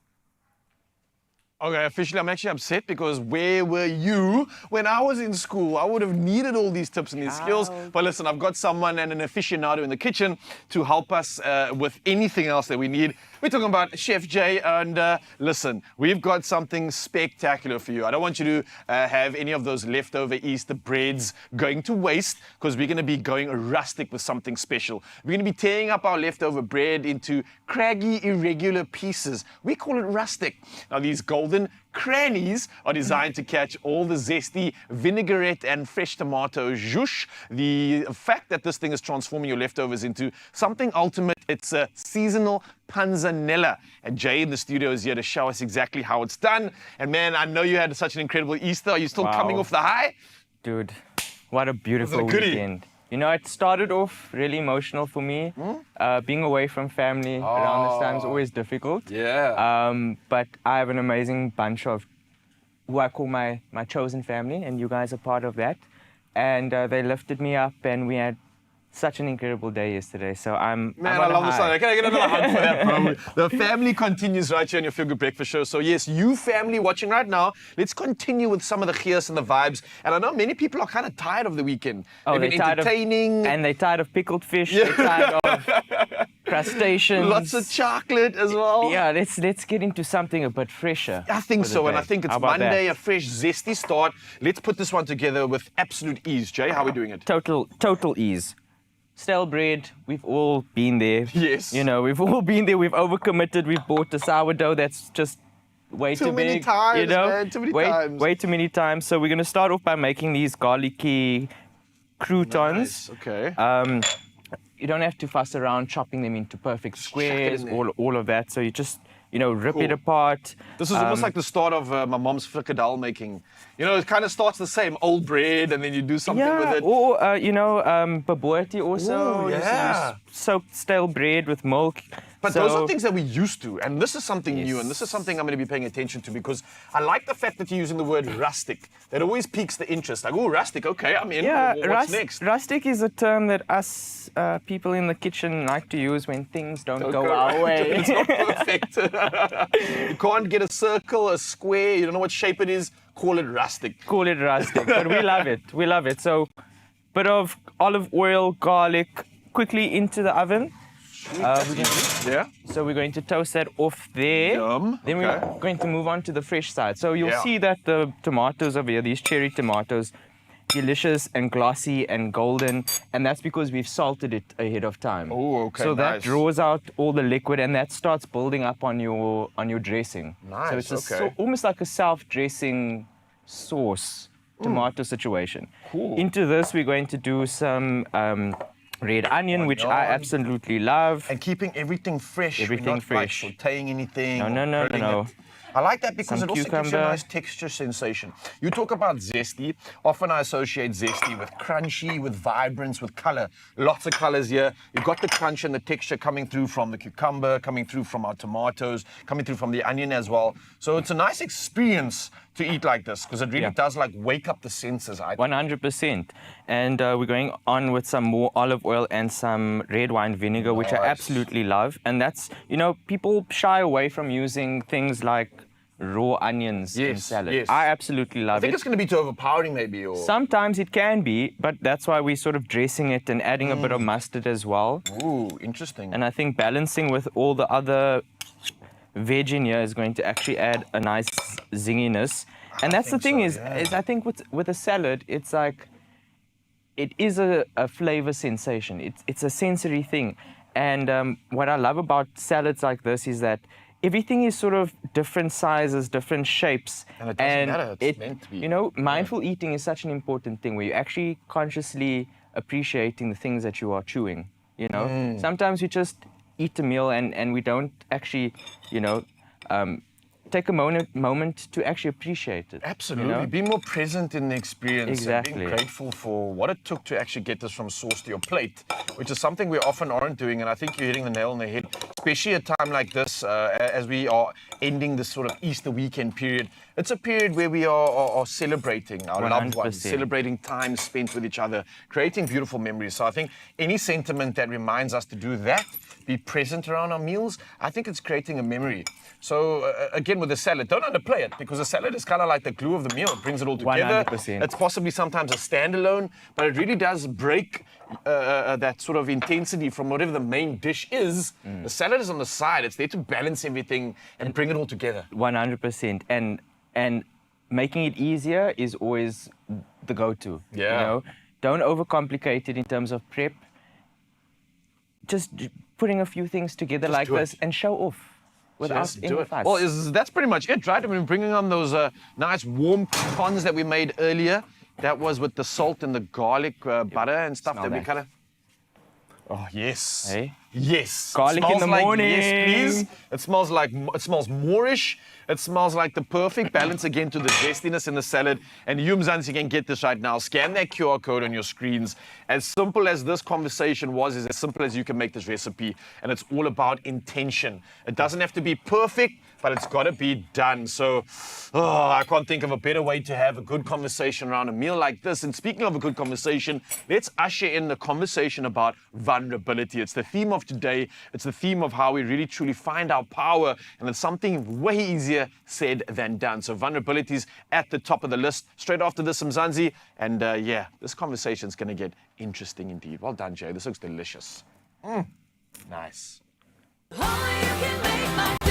Okay, officially, I'm actually upset because where were you when I was in school? I would have needed all these tips and these skills. But listen, I've got someone and an aficionado in the kitchen to help us with anything else that we need. We're talking about Chef Jay, and listen, we've got something spectacular for you. I don't want you to have any of those leftover Easter breads going to waste, because we're going to be going rustic with something special. We're going to be tearing up our leftover bread into craggy, irregular pieces. We call it rustic. Now, these golden crannies are designed to catch all the zesty vinaigrette and fresh tomato zhoosh. The fact that this thing is transforming your leftovers into something ultimate, it's a seasonal panzanella. And Jay in the studio is here to show us exactly how it's done. And man, I know you had such an incredible Easter. Are you still coming off the high? Dude, what a beautiful weekend. You know, it started off really emotional for me. Being away from family around this time is always difficult. But I have an amazing bunch of who I call my chosen family, and you guys are part of that. And they lifted me up, and we had such an incredible day yesterday. So I'm I love the song. Can I get another hug for that, bro? The family continues right here on your Feel Good Breakfast Show. So yes, you family watching right now, let's continue with some of the cheers and the vibes. And I know many people are kind of tired of the weekend. Oh, they're entertaining. And they're tired of pickled fish. They're tired of crustaceans. Lots of chocolate as well. Yeah, let's get into something a bit fresher. I think so, and I think it's Monday, that? a fresh, zesty start. Let's put this one together with absolute ease. Jay, how are we doing it? Total ease. stale bread, we've all been there. Yes. You know, we've all been there. We've overcommitted. We've bought a sourdough that's just way too many big. times, you know? man, too many times. Way too many times. So we're going to start off by making these garlicky croutons. Nice. Okay. You don't have to fuss around chopping them into perfect chuck it squares, in there. all of that. So you just, rip it Cool. apart. This is almost like the start of my mom's frikadel making. You know, it kind of starts the same, old bread, and then you do something with Yeah, it. or, baboti also. Ooh, yeah. You soak stale bread with milk. But So- those are things that we used to, and this is something new, and this is something I'm going to be paying attention to because I like the fact that you're using the word rustic. That always piques the interest. Like, oh, rustic, okay, I'm in. Yeah, What's next? rustic is a term that us people in the kitchen like to use when things don't go our way. It's not perfect. You can't get a circle, a square, you don't know what shape it is, call it rustic. Call it rustic, but we love it. We love it. So, bit of olive oil, garlic, quickly into the oven. Yeah? So we're going to toast that off there. Yum, Then okay. we're going to move on to the fresh side. So you'll Yeah. see that the tomatoes over here, these cherry tomatoes, delicious and glossy and golden, and that's because we've salted it ahead of time. Oh, okay, So that nice. draws out all the liquid, and that starts building up on your dressing. Nice, So it's okay. almost like a self-dressing sauce tomato situation. Cool. Into this, we're going to do some red onion, which I absolutely love. And keeping everything fresh. We're Everything not, fresh. Like, sauteing anything. No, or no, no, grilling no. it. I like that because Some it also gives you a cucumber. nice texture sensation. You talk about zesty. Often I associate zesty with crunchy, with vibrance, with color. Lots of colors here. You've got the crunch and the texture coming through from the cucumber, coming through from our tomatoes, coming through from the onion as well. So it's a nice experience to eat like this because it really does like wake up the senses. 100%. And we're going on with some more olive oil and some red wine vinegar, which I Nice. absolutely love. And that's, people shy away from using things like raw onions in Yes, salad. yes. I absolutely love I think it. it's going to be too overpowering maybe. Or... Sometimes it can be, but that's why we're sort of dressing it and adding a bit of mustard as well. Ooh, interesting. And I think balancing with all the other veg in here is going to actually add a nice zinginess. And that's the thing is I think with a salad, it's like, it is a flavor sensation. It's a sensory thing. And what I love about salads like this is that everything is sort of different sizes, different shapes. And it doesn't matter, it's meant to be. Mindful eating is such an important thing where you're actually consciously appreciating the things that you are chewing. Sometimes we just eat a meal and we don't actually, take a moment to actually appreciate it. Absolutely. Be more present in the experience. Exactly. And being grateful for what it took to actually get this from source to your plate, which is something we often aren't doing. And I think you're hitting the nail on the head, especially at a time like this, as we are ending this sort of Easter weekend period. It's a period where we are celebrating our loved ones, 100%. celebrating time spent with each other, creating beautiful memories. So I think any sentiment that reminds us to do that, be present around our meals, I think it's creating a memory. So again, with the salad, don't underplay it because the salad is kind of like the glue of the meal. It brings it all together. 100%. It's possibly sometimes a standalone, but it really does break that sort of intensity from whatever the main dish is. The salad is on the side. It's there to balance everything and bring it all together. 100%. And making it easier is always the go-to. Yeah. Don't overcomplicate it in terms of prep. Just putting a few things together like do it. this and show off without Just do any it. fuss. Well, that's pretty much it, right? I mean, bringing on those nice warm croutons that we made earlier. That was with the salt and the garlic butter and stuff Smell that we that. kind of... Oh, yes. Hey? Yes. Garlic in Smells the like, morning. Yes, please. It smells Moorish. It smells like the perfect balance again to the zestiness in the salad. And you, Mzansi, can get this right now. Scan that QR code on your screens. As simple as this conversation was, is as simple as you can make this recipe. And it's all about intention. It doesn't have to be perfect, but it's got to be done. So, I can't think of a better way to have a good conversation around a meal like this. And speaking of a good conversation, let's usher in the conversation about vulnerability. It's the theme of today. It's the theme of how we really truly find our power. And it's something way easier said than done. So vulnerability is at the top of the list. Straight after this, Mzansi. And this conversation is going to get interesting indeed. Well done, Jay. This looks delicious. Nice. Oh, you can make my day.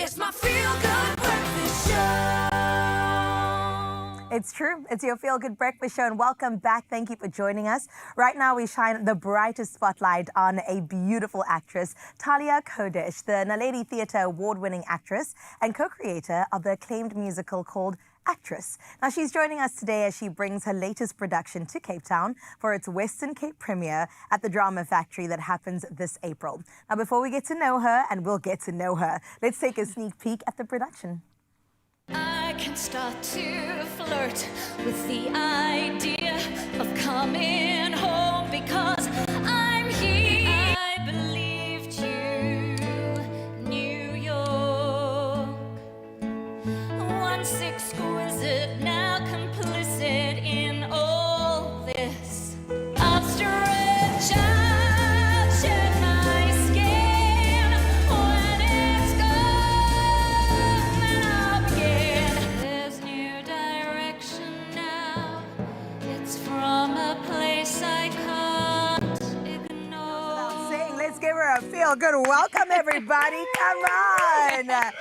It's my feel-good breakfast show. It's true. It's your Feel Good Breakfast Show, and welcome back. Thank you for joining us. Right now, we shine the brightest spotlight on a beautiful actress, Talia Kodesh, the Naledi Theatre award-winning actress and co-creator of the acclaimed musical called Actress. Now, she's joining us today as she brings her latest production to Cape Town for its Western Cape premiere at the Drama Factory that happens this April. Now, before we get to know her, and we'll get to know her, let's take a sneak peek at the production. I can start to flirt with the idea of coming home because I'm here. I believed you, New York. Once exquisite, now complicit in all this. I'll stretch out, shed my skin. When it's gone, then I'll begin. There's new direction now. It's from a place I can't ignore. Saying, let's give her a feel good welcome, everybody. Come on.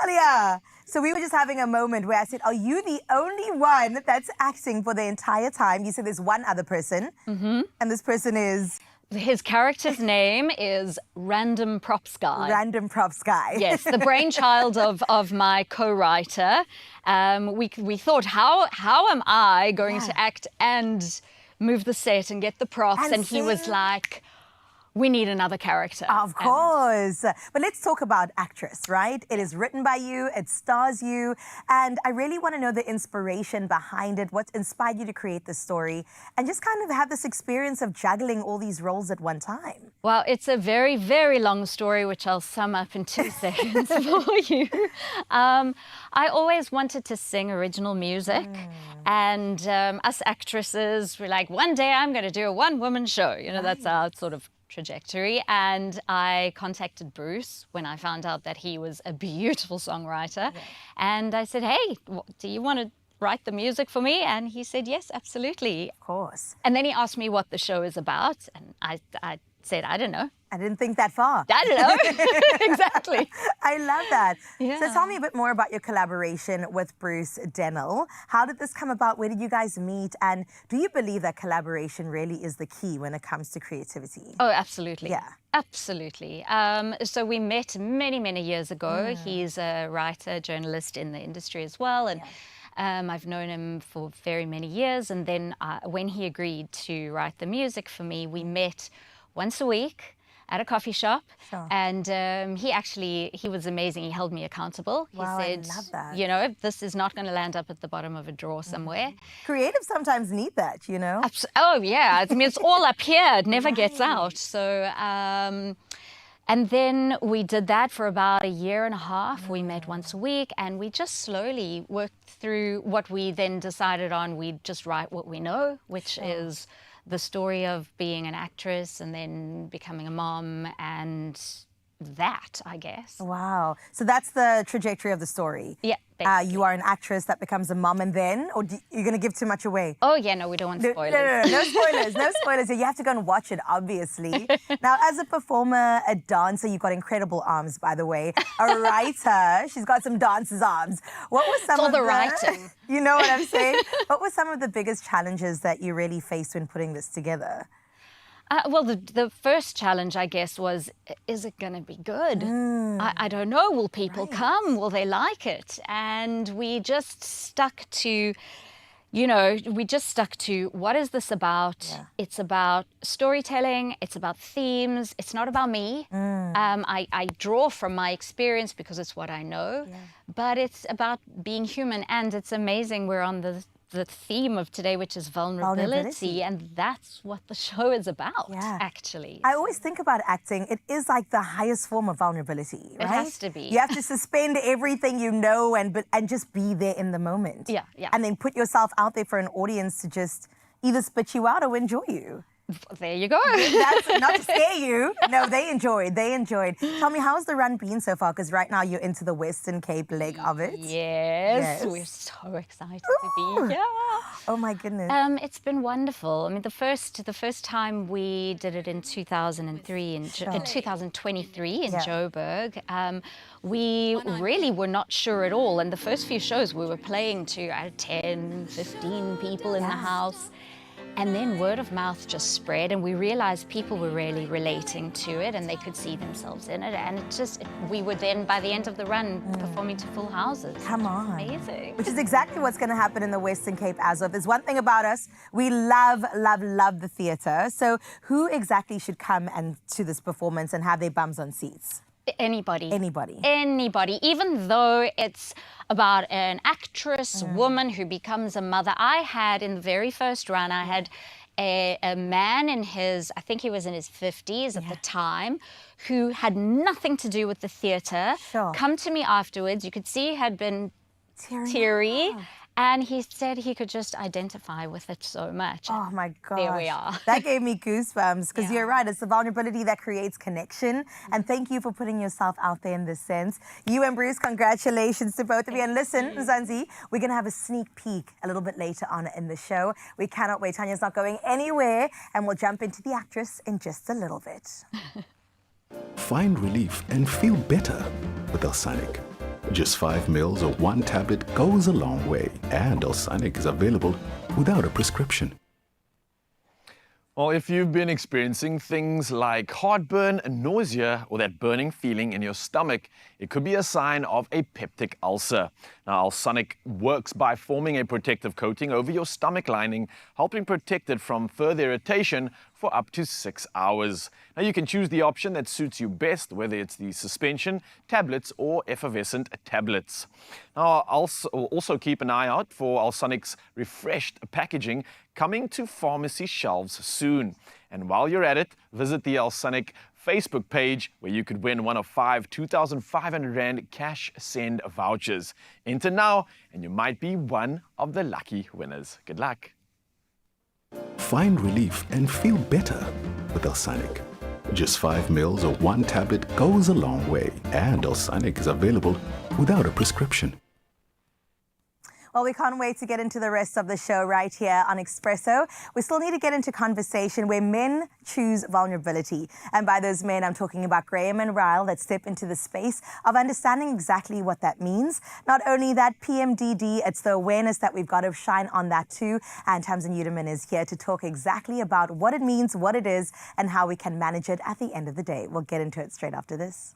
Talia. So we were just having a moment where I said, are you the only one that's acting for the entire time? You said there's one other person. And this person is? His character's name is Random Props Guy. Random Props Guy. Yes, the brainchild of my co-writer. We thought, how am I going to act and move the set and get the props? And he was like, we need another character. Of course. But let's talk about Actress, right? It is written by you, it stars you, and I really want to know the inspiration behind it, what inspired you to create this story, and just kind of have this experience of juggling all these roles at one time. Well, it's a very, very long story, which I'll sum up in 2 seconds for you. I always wanted to sing original music, and us actresses were like, one day I'm going to do a one-woman show. You know, that's our sort of trajectory. And I contacted Bruce when I found out that he was a beautiful songwriter. And I said, hey, do you want to write the music for me? And he said, yes, absolutely. Of course. And then he asked me what the show is about. And I said, I don't know. I didn't think that far. I don't know. Exactly. I love that. Yeah. So tell me a bit more about your collaboration with Bruce Dennell. How did this come about? Where did you guys meet? And do you believe that collaboration really is the key when it comes to creativity? Oh, absolutely. Yeah. Absolutely. So we met many, many years ago. He's a writer, journalist in the industry as well. And I've known him for very many years. And then when he agreed to write the music for me, we met once a week at a coffee shop. And he was amazing. He held me accountable. He said, I love that. you know, this is not going to land up at the bottom of a drawer somewhere. Creatives sometimes need that, you know? Oh, yeah. I mean, it's all up here. It never gets out. So, and then we did that for about 1.5 years. We met once a week, and we just slowly worked through what we then decided on. We'd just write what we know, which is the story of being an actress and then becoming a mom and that, I guess. Wow. So that's the trajectory of the story. Yeah. You are an actress that becomes a mom, and then, or you're going to give too much away? Oh, yeah, no, we don't want spoilers. No spoilers, no spoilers. You have to go and watch it, obviously. Now, as a performer, a dancer, you've got incredible arms, by the way. A writer, she's got some dancer's arms. What was some It's all of the writing. You know what I'm saying? What were some of the biggest challenges that you really faced when putting this together? Well, the first challenge, I guess, was, is it going to be good? I don't know. Will people come? Will they like it? And we just stuck to, what is this about? Yeah. It's about storytelling. It's about themes. It's not about me. I draw from my experience because it's what I know. Yeah. But it's about being human. And it's amazing we're on the theme of today, which is vulnerability, and that's what the show is about, actually. I always think about acting, it is like the highest form of vulnerability, right? It has to be. You have to suspend everything you know and just be there in the moment. Yeah, yeah. And then put yourself out there for an audience to just either spit you out or enjoy you. There you go. That's not to scare you. No, they enjoyed. They enjoyed. Tell me, how's the run been so far? Because right now you're into the Western Cape leg of it. Yes. We're so excited to be here. Oh my goodness. It's been wonderful. I mean, the first time we did it in 2003, in 2023 in Joburg, we really were not sure at all. And the first few shows we were playing to 10, 15 people in the house. And then word of mouth just spread, and we realized people were really relating to it and they could see themselves in it. And we were then, by the end of the run, performing to full houses. Come on. Amazing. Which is exactly what's going to happen in the Western Cape as of. There's one thing about us, we love, love, love the theatre. So who exactly should come to this performance and have their bums on seats? Anybody. Anybody. Anybody. Even though it's about an actress, woman who becomes a mother. I had, in the very first run, I had a man in his, I think he was in his 50s at the time, who had nothing to do with the theatre, come to me afterwards. You could see he had been teary. And he said he could just identify with it so much. Oh my gosh. There we are. That gave me goosebumps because you're right. It's the vulnerability that creates connection. And thank you for putting yourself out there in this sense. You and Bruce, congratulations to both of you. And listen, Zanzi, we're going to have a sneak peek a little bit later on in the show. We cannot wait. Tanya's not going anywhere. And we'll jump into the actress in just a little bit. Find relief and feel better with Alsanic. Just 5 mils or 1 tablet goes a long way, and Alsanic is available without a prescription. Well, if you've been experiencing things like heartburn, nausea, or that burning feeling in your stomach, it could be a sign of a peptic ulcer. Now, Alsanic works by forming a protective coating over your stomach lining, helping protect it from further irritation for up to 6 hours. Now, you can choose the option that suits you best, whether it's the suspension, tablets, or effervescent tablets. Now, also keep an eye out for Alsanic's refreshed packaging coming to pharmacy shelves soon. And while you're at it, visit the Alsanic Facebook page where you could win one of 5 2,500 Rand cash send vouchers. Enter now and you might be one of the lucky winners. Good luck. Find relief and feel better with Alsanic. Just 5 mils or 1 tablet goes a long way, and Alsanic is available without a prescription. Well, we can't wait to get into the rest of the show right here on Expresso. We still need to get into conversation where men choose vulnerability. And by those men, I'm talking about Graham and Ryle that step into the space of understanding exactly what that means. Not only that, PMDD, it's the awareness that we've got to shine on that too. And Tamsin Uderman is here to talk exactly about what it means, what it is, and how we can manage it at the end of the day. We'll get into it straight after this.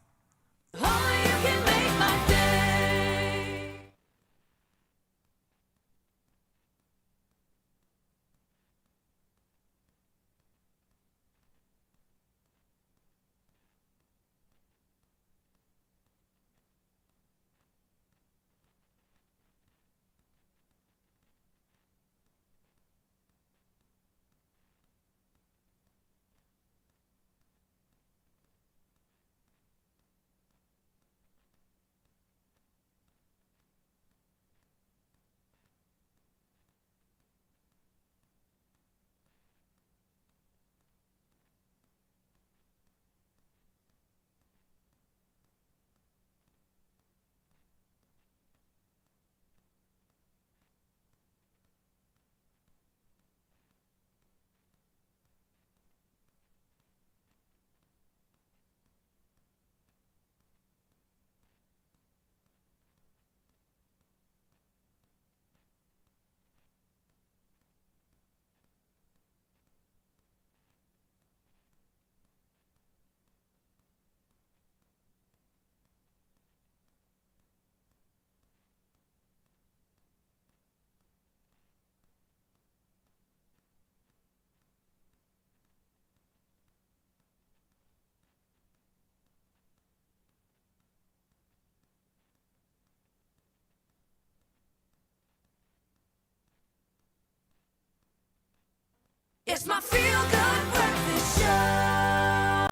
It's my feel-good breakfast show.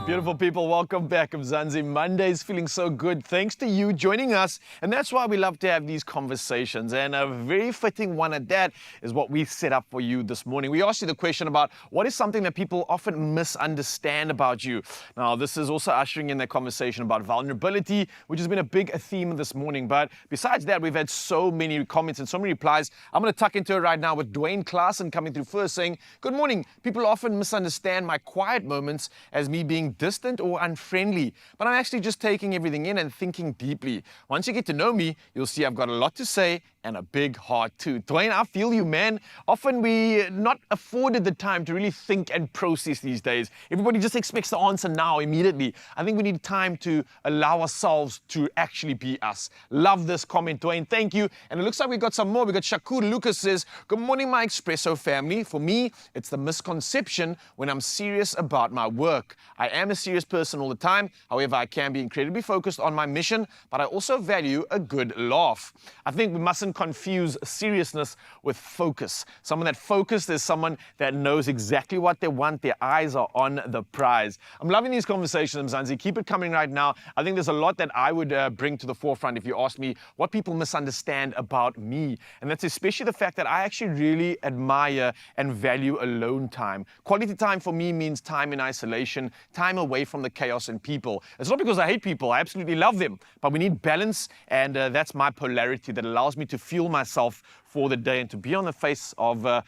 Beautiful people, welcome back. Mzansi. Monday's feeling so good thanks to you joining us. And that's why we love to have these conversations. And a very fitting one at that is what we set up for you this morning. We asked you the question about what is something that people often misunderstand about you. Now, this is also ushering in the conversation about vulnerability, which has been a big theme this morning. But besides that, we've had so many comments and so many replies. I'm going to tuck into it right now with Dwayne Klaassen coming through first saying, "Good morning. People often misunderstand my quiet moments as me being distant or unfriendly, but I'm actually just taking everything in and thinking deeply. Once you get to know me, you'll see I've got a lot to say and a big heart too." Dwayne, I feel you, man. Often we're not afforded the time to really think and process these days. Everybody just expects the answer now, immediately. I think we need time to allow ourselves to actually be us. Love this comment, Dwayne. Thank you. And it looks like we got some more. We got Shakur Lucas says, "Good morning, my Expresso family. For me, it's the misconception when I'm serious about my work. I am a serious person all the time. However, I can be incredibly focused on my mission, but I also value a good laugh." I think we mustn't confuse seriousness with focus. Someone that focused is someone that knows exactly what they want. Their eyes are on the prize. I'm loving these conversations, Mzansi. Keep it coming right now. I think there's a lot that I would bring to the forefront if you ask me what people misunderstand about me. And that's especially the fact that I actually really admire and value alone time. Quality time for me means time in isolation, time away from the chaos and people. It's not because I hate people. I absolutely love them. But we need balance, and that's my polarity that allows me to fuel myself for the day and to be on the face of a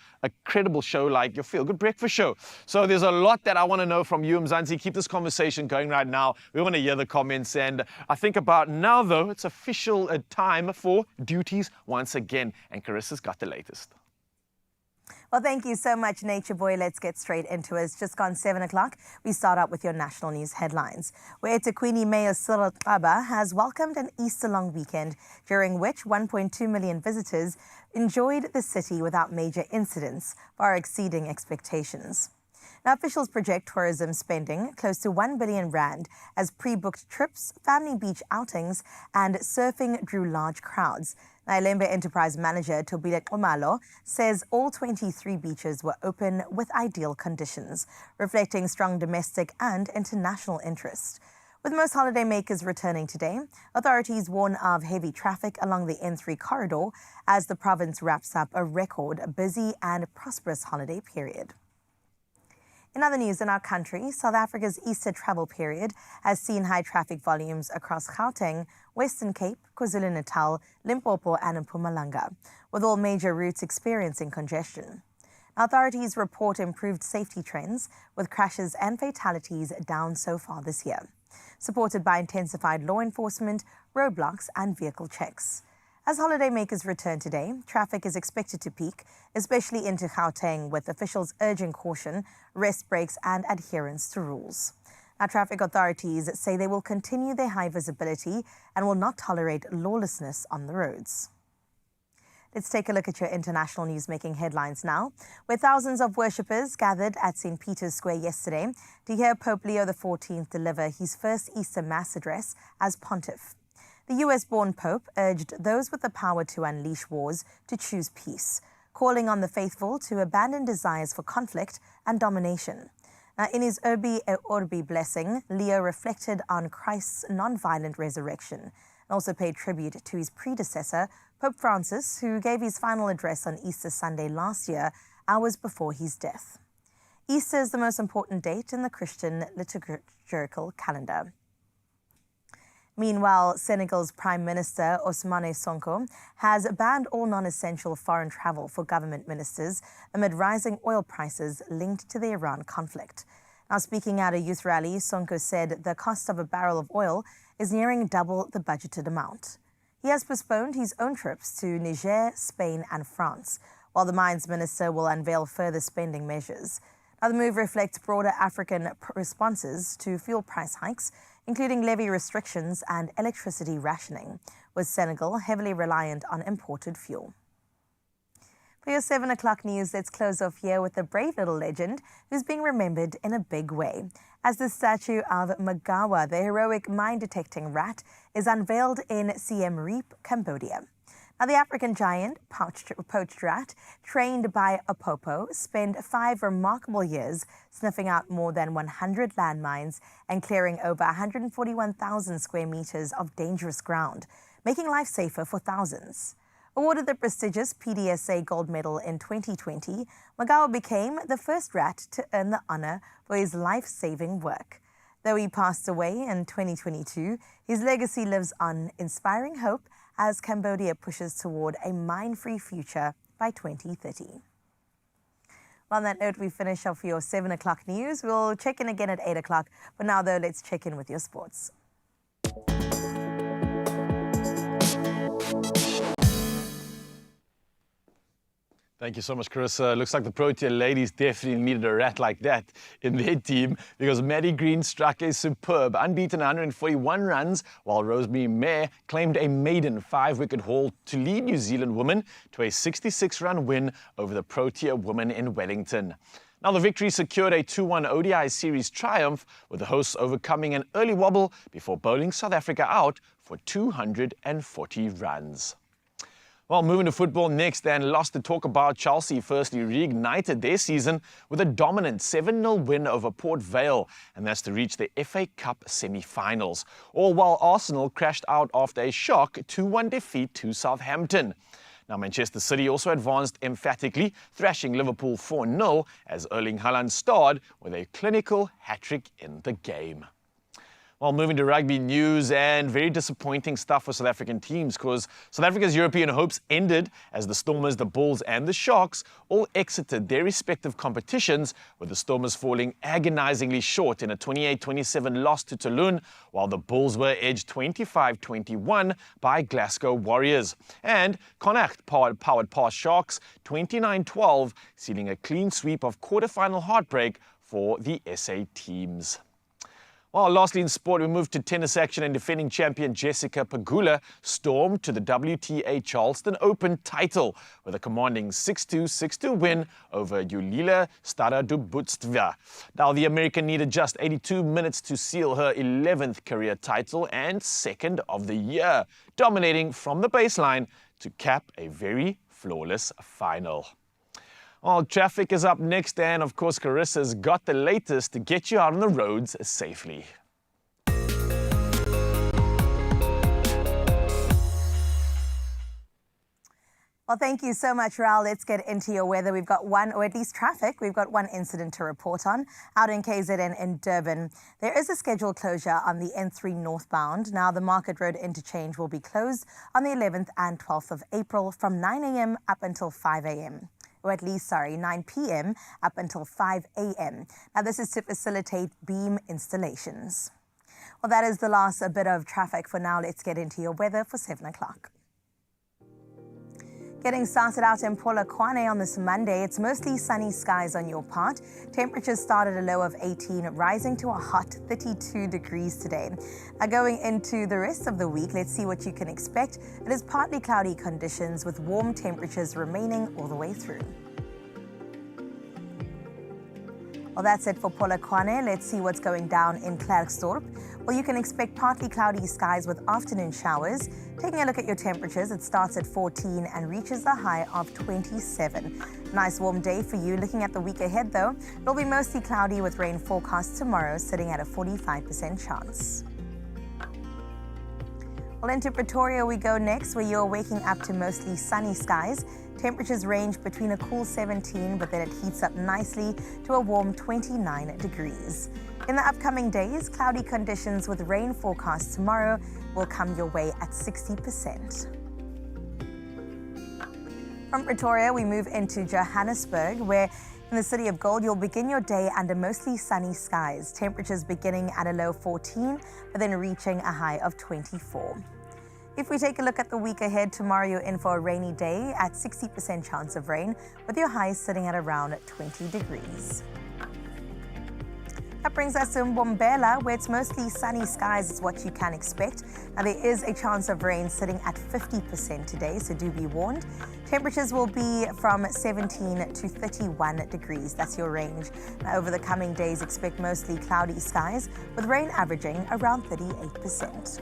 credible show like your Feel Good Breakfast Show. So there's a lot that I want to know from you, Mzansi. Keep this conversation going right now. We want to hear the comments. And I think about now, though, it's official time for duties once again. And Carissa's got the latest. Well, thank you so much, Nature Boy. Let's get straight into it. It's just gone 7 o'clock. We start out with your national news headlines, where eThekwini Mayor Cyril Xaba has welcomed an Easter long weekend, during which 1.2 million visitors enjoyed the city without major incidents, far exceeding expectations. Now, officials project tourism spending close to 1 billion rand as pre-booked trips, family beach outings and surfing drew large crowds. Ilembe Enterprise Manager Tobile Omalo says all 23 beaches were open with ideal conditions, reflecting strong domestic and international interest. With most holidaymakers returning today, authorities warn of heavy traffic along the N3 corridor as the province wraps up a record busy and prosperous holiday period. In other news in our country, South Africa's Easter travel period has seen high traffic volumes across Gauteng, Western Cape, KwaZulu-Natal, Limpopo and Mpumalanga, with all major routes experiencing congestion. Authorities report improved safety trends, with crashes and fatalities down so far this year, supported by intensified law enforcement, roadblocks and vehicle checks. As holidaymakers return today, traffic is expected to peak, especially into Gauteng, with officials urging caution, rest breaks and adherence to rules. Now, traffic authorities say they will continue their high visibility and will not tolerate lawlessness on the roads. Let's take a look at your international news making headlines now, where thousands of worshippers gathered at St. Peter's Square yesterday to hear Pope Leo XIV deliver his first Easter Mass address as pontiff. The US-born Pope urged those with the power to unleash wars to choose peace, calling on the faithful to abandon desires for conflict and domination. In his Urbi et Orbi blessing, Leo reflected on Christ's non-violent resurrection and also paid tribute to his predecessor, Pope Francis, who gave his final address on Easter Sunday last year, hours before his death. Easter is the most important date in the Christian liturgical calendar. Meanwhile, Senegal's Prime Minister Ousmane Sonko has banned all non-essential foreign travel for government ministers amid rising oil prices linked to the Iran conflict. Now, speaking at a youth rally, Sonko said the cost of a barrel of oil is nearing double the budgeted amount. He has postponed his own trips to Niger, Spain and France, while the mines minister will unveil further spending measures. Now, the move reflects broader African responses to fuel price hikes, including levy restrictions and electricity rationing, with Senegal heavily reliant on imported fuel. For your 7 o'clock news, let's close off here with a brave little legend who's being remembered in a big way, as the statue of Magawa, the heroic mine-detecting rat, is unveiled in Siem Reap, Cambodia. Now, the African giant, poached rat, trained by a popo, spent 5 remarkable years sniffing out more than 100 landmines and clearing over 141,000 square meters of dangerous ground, making life safer for thousands. Awarded the prestigious PDSA gold medal in 2020, Magawa became the first rat to earn the honor for his life-saving work. Though he passed away in 2022, his legacy lives on, inspiring hope as Cambodia pushes toward a mine-free future by 2030. On that note, we finish off your 7 o'clock news. We'll check in again at 8 o'clock. But now, though, let's check in with your sports. Thank you so much, Carissa. Looks like the Protea ladies definitely needed a rat like that in their team because Maddie Green struck a superb unbeaten 141 runs, while Rosemary Mayer claimed a maiden 5-wicket haul to lead New Zealand women to a 66-run win over the Protea women in Wellington. Now, the victory secured a 2-1 ODI series triumph, with the hosts overcoming an early wobble before bowling South Africa out for 240 runs. Well, moving to football next, and lost to talk about. Chelsea firstly reignited their season with a dominant 7-0 win over Port Vale, and that's to reach the FA Cup semi-finals. All while Arsenal crashed out after a shock 2-1 defeat to Southampton. Now, Manchester City also advanced emphatically, thrashing Liverpool 4-0 as Erling Haaland starred with a clinical hat-trick in the game. Well, moving to rugby news, and very disappointing stuff for South African teams because South Africa's European hopes ended as the Stormers, the Bulls and the Sharks all exited their respective competitions, with the Stormers falling agonizingly short in a 28-27 loss to Toulon, while the Bulls were edged 25-21 by Glasgow Warriors. And Connacht powered past Sharks 29-12, sealing a clean sweep of quarterfinal heartbreak for the SA teams. Well, lastly in sport, we move to tennis action, and defending champion Jessica Pegula stormed to the WTA Charleston Open title with a commanding 6-2, 6-2 win over Yulia Starodubutstva. Now, the American needed just 82 minutes to seal her 11th career title and 2nd of the year, dominating from the baseline to cap a very flawless final. Well, traffic is up next, and of course, Carissa's got the latest to get you out on the roads safely. Well, thank you so much, Raul. Let's get into your weather. We've got one, or at least traffic, we've got one incident to report on out in KZN in Durban. There is a scheduled closure on the N3 northbound. Now, the Market Road interchange will be closed on the 11th and 12th of April from 9 a.m. up until 5 a.m. Or at least, 9 p.m. up until 5 a.m. Now, this is to facilitate beam installations. Well, that is the last bit of traffic for now. Let's get into your weather for 7 o'clock. Getting started out in Polokwane on this Monday, it's mostly sunny skies on your part. Temperatures start at a low of 18, rising to a hot 32 degrees today. Now, going into the rest of the week, let's see what you can expect. It is partly cloudy conditions with warm temperatures remaining all the way through. Well, that's it for Polokwane. Let's see what's going down in Klerksdorp. Well, you can expect partly cloudy skies with afternoon showers. Taking a look at your temperatures, it starts at 14 and reaches a high of 27. Nice warm day for you. Looking at the week ahead, though, it'll be mostly cloudy with rain forecast tomorrow, sitting at a 45% chance. Well, into Pretoria we go next, where you're waking up to mostly sunny skies. Temperatures range between a cool 17, but then it heats up nicely to a warm 29 degrees. In the upcoming days, cloudy conditions with rain forecast tomorrow will come your way at 60%. From Pretoria, we move into Johannesburg, where in the City of Gold, you'll begin your day under mostly sunny skies. Temperatures beginning at a low 14, but then reaching a high of 24. If we take a look at the week ahead, tomorrow you're in for a rainy day at 60% chance of rain, with your highs sitting at around 20 degrees. That brings us to Mbombela, where it's mostly sunny skies is what you can expect. Now, there is a chance of rain sitting at 50% today, so do be warned. Temperatures will be from 17 to 31 degrees. That's your range. Now, over the coming days, expect mostly cloudy skies, with rain averaging around 38%.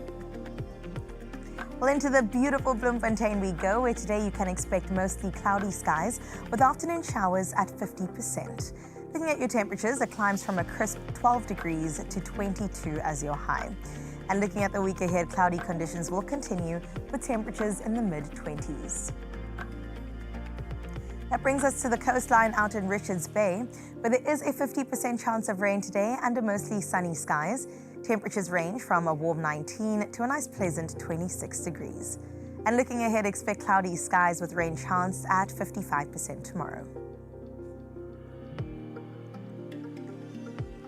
Well, into the beautiful Bloemfontein we go, where today you can expect mostly cloudy skies with afternoon showers at 50%. Looking at your temperatures, it climbs from a crisp 12 degrees to 22 as your high. And looking at the week ahead, cloudy conditions will continue with temperatures in the mid-20s. That brings us to the coastline out in Richards Bay, where there is a 50% chance of rain today under mostly sunny skies. Temperatures range from a warm 19 to a nice pleasant 26 degrees. And looking ahead, expect cloudy skies with rain chance at 55% tomorrow.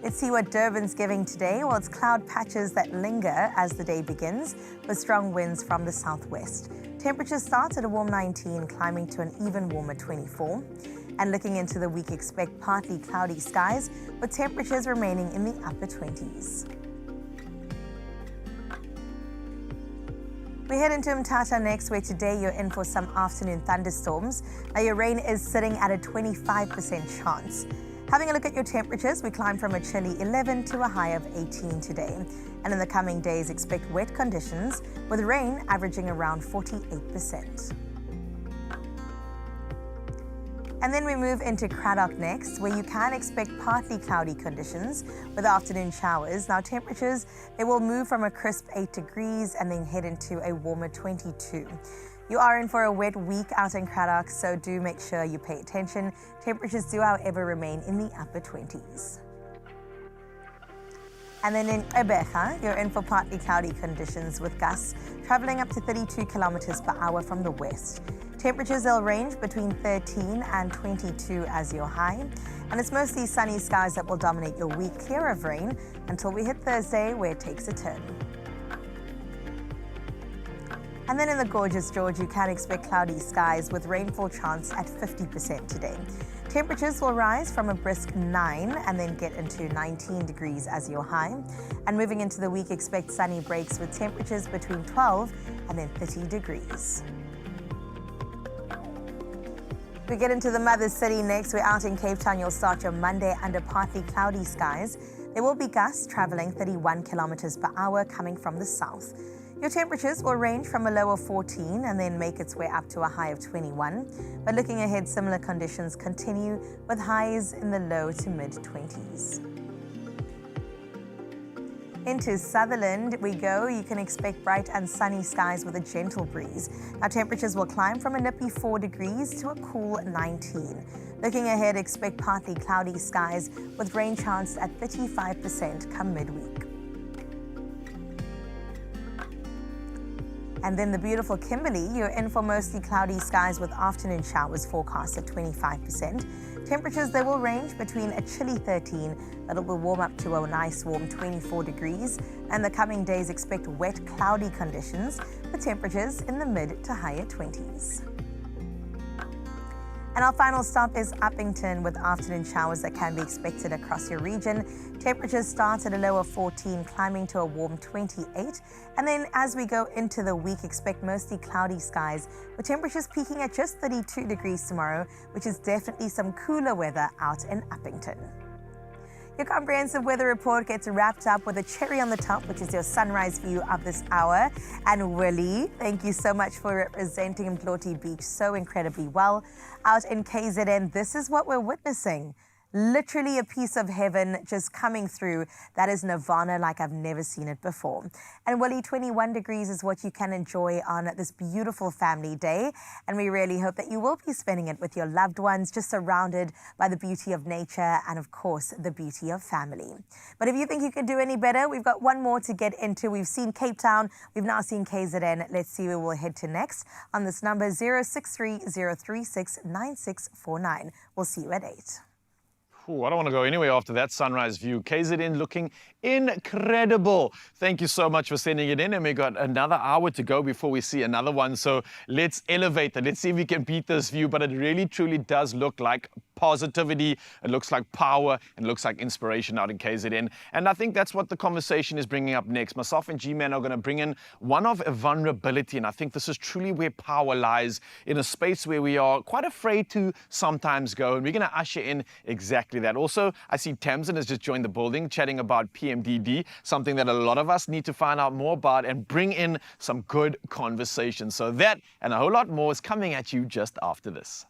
Let's see what Durban's giving today. Well, it's cloud patches that linger as the day begins with strong winds from the southwest. Temperatures start at a warm 19, climbing to an even warmer 24. And looking into the week, expect partly cloudy skies with temperatures remaining in the upper 20s. We head into Mthatha next, where today you're in for some afternoon thunderstorms. Now your rain is sitting at a 25% chance. Having a look at your temperatures, we climb from a chilly 11 to a high of 18 today. And in the coming days, expect wet conditions with rain averaging around 48%. And then we move into Cradock next, where you can expect partly cloudy conditions with afternoon showers. Now temperatures, they will move from a crisp 8 degrees and then head into a warmer 22. You are in for a wet week out in Cradock, so do make sure you pay attention. Temperatures do, however, remain in the upper 20s. And then in Ebeja, you're in for partly cloudy conditions with gusts traveling up to 32 kilometers per hour from the west. Temperatures will range between 13 and 22 as your high. And it's mostly sunny skies that will dominate your week, clear of rain until we hit Thursday, where it takes a turn. And then in the gorgeous George, you can expect cloudy skies with rainfall chance at 50% today. Temperatures will rise from a brisk 9 and then get into 19 degrees as your high. And moving into the week, expect sunny breaks with temperatures between 12 and then 30 degrees. We get into the mother city next. We're out in Cape Town. You'll start your Monday under partly cloudy skies. There will be gusts traveling 31 kilometers per hour coming from the south. Your temperatures will range from a low of 14 and then make its way up to a high of 21. But looking ahead, similar conditions continue with highs in the low to mid-20s. Into Sutherland we go. You can expect bright and sunny skies with a gentle breeze. Our temperatures will climb from a nippy 4 degrees to a cool 19. Looking ahead, expect partly cloudy skies with rain chance at 35% come midweek. And then the beautiful Kimberley, you're in for mostly cloudy skies with afternoon showers forecast at 25%. Temperatures, they will range between a chilly 13, but it will warm up to a nice warm 24 degrees. And the coming days expect wet, cloudy conditions with temperatures in the mid to higher 20s. And our final stop is Uppington with afternoon showers that can be expected across your region. Temperatures start at a low of 14, climbing to a warm 28. And then as we go into the week, expect mostly cloudy skies with temperatures peaking at just 32 degrees tomorrow, which is definitely some cooler weather out in Uppington. Your comprehensive weather report gets wrapped up with a cherry on the top, which is your sunrise view of this hour. And Willie, thank you so much for representing Mploti Beach so incredibly well. Out in KZN, this is what we're witnessing. Literally a piece of heaven just coming through. That is nirvana like I've never seen it before. And Willie, 21 degrees is what you can enjoy on this beautiful family day. And we really hope that you will be spending it with your loved ones, just surrounded by the beauty of nature and, of course, the beauty of family. But if you think you can do any better, we've got one more to get into. We've seen Cape Town. We've now seen KZN. Let's see where we'll head to next on this number 063-036-9649. We'll see you at 8. Ooh, I don't want to go anywhere after that sunrise view. KZN looking incredible. Thank you so much for sending it in. And we got another hour to go before we see another one. So let's elevate that. Let's see if we can beat this view. But it really, truly does look like positivity, it looks like power, and it looks like inspiration out in KZN. And I think that's what the conversation is bringing up next. Myself and G-Man are going to bring in one of a vulnerability, and I think this is truly where power lies, in a space where we are quite afraid to sometimes go, and we're going to usher in exactly that. Also, I see Tamsin has just joined the building, chatting about PMDD, something that a lot of us need to find out more about and bring in some good conversation. So that and a whole lot more is coming at you just after this.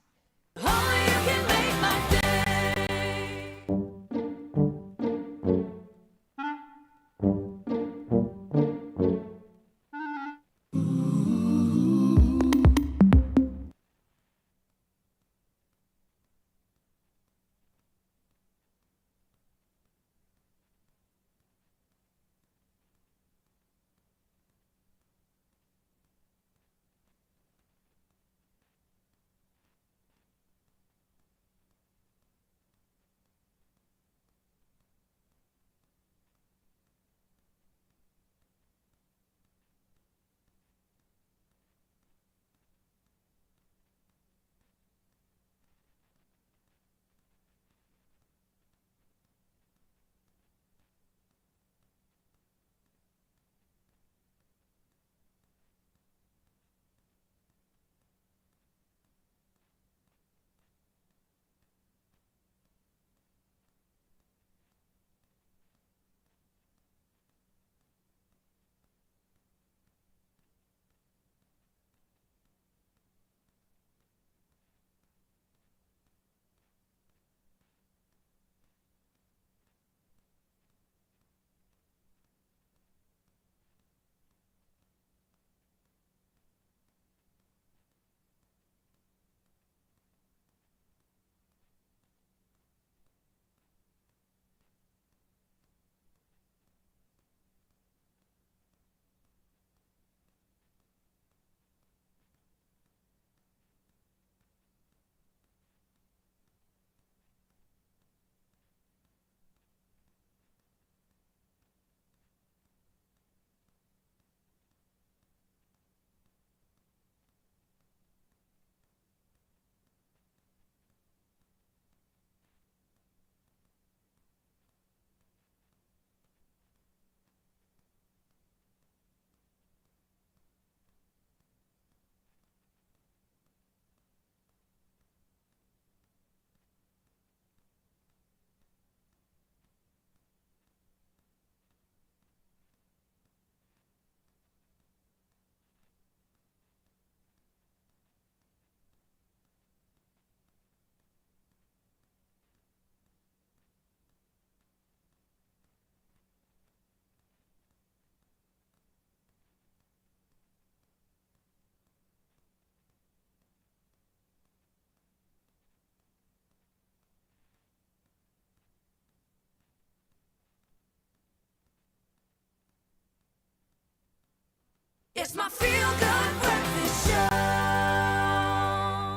It's my feel-good breakfast show.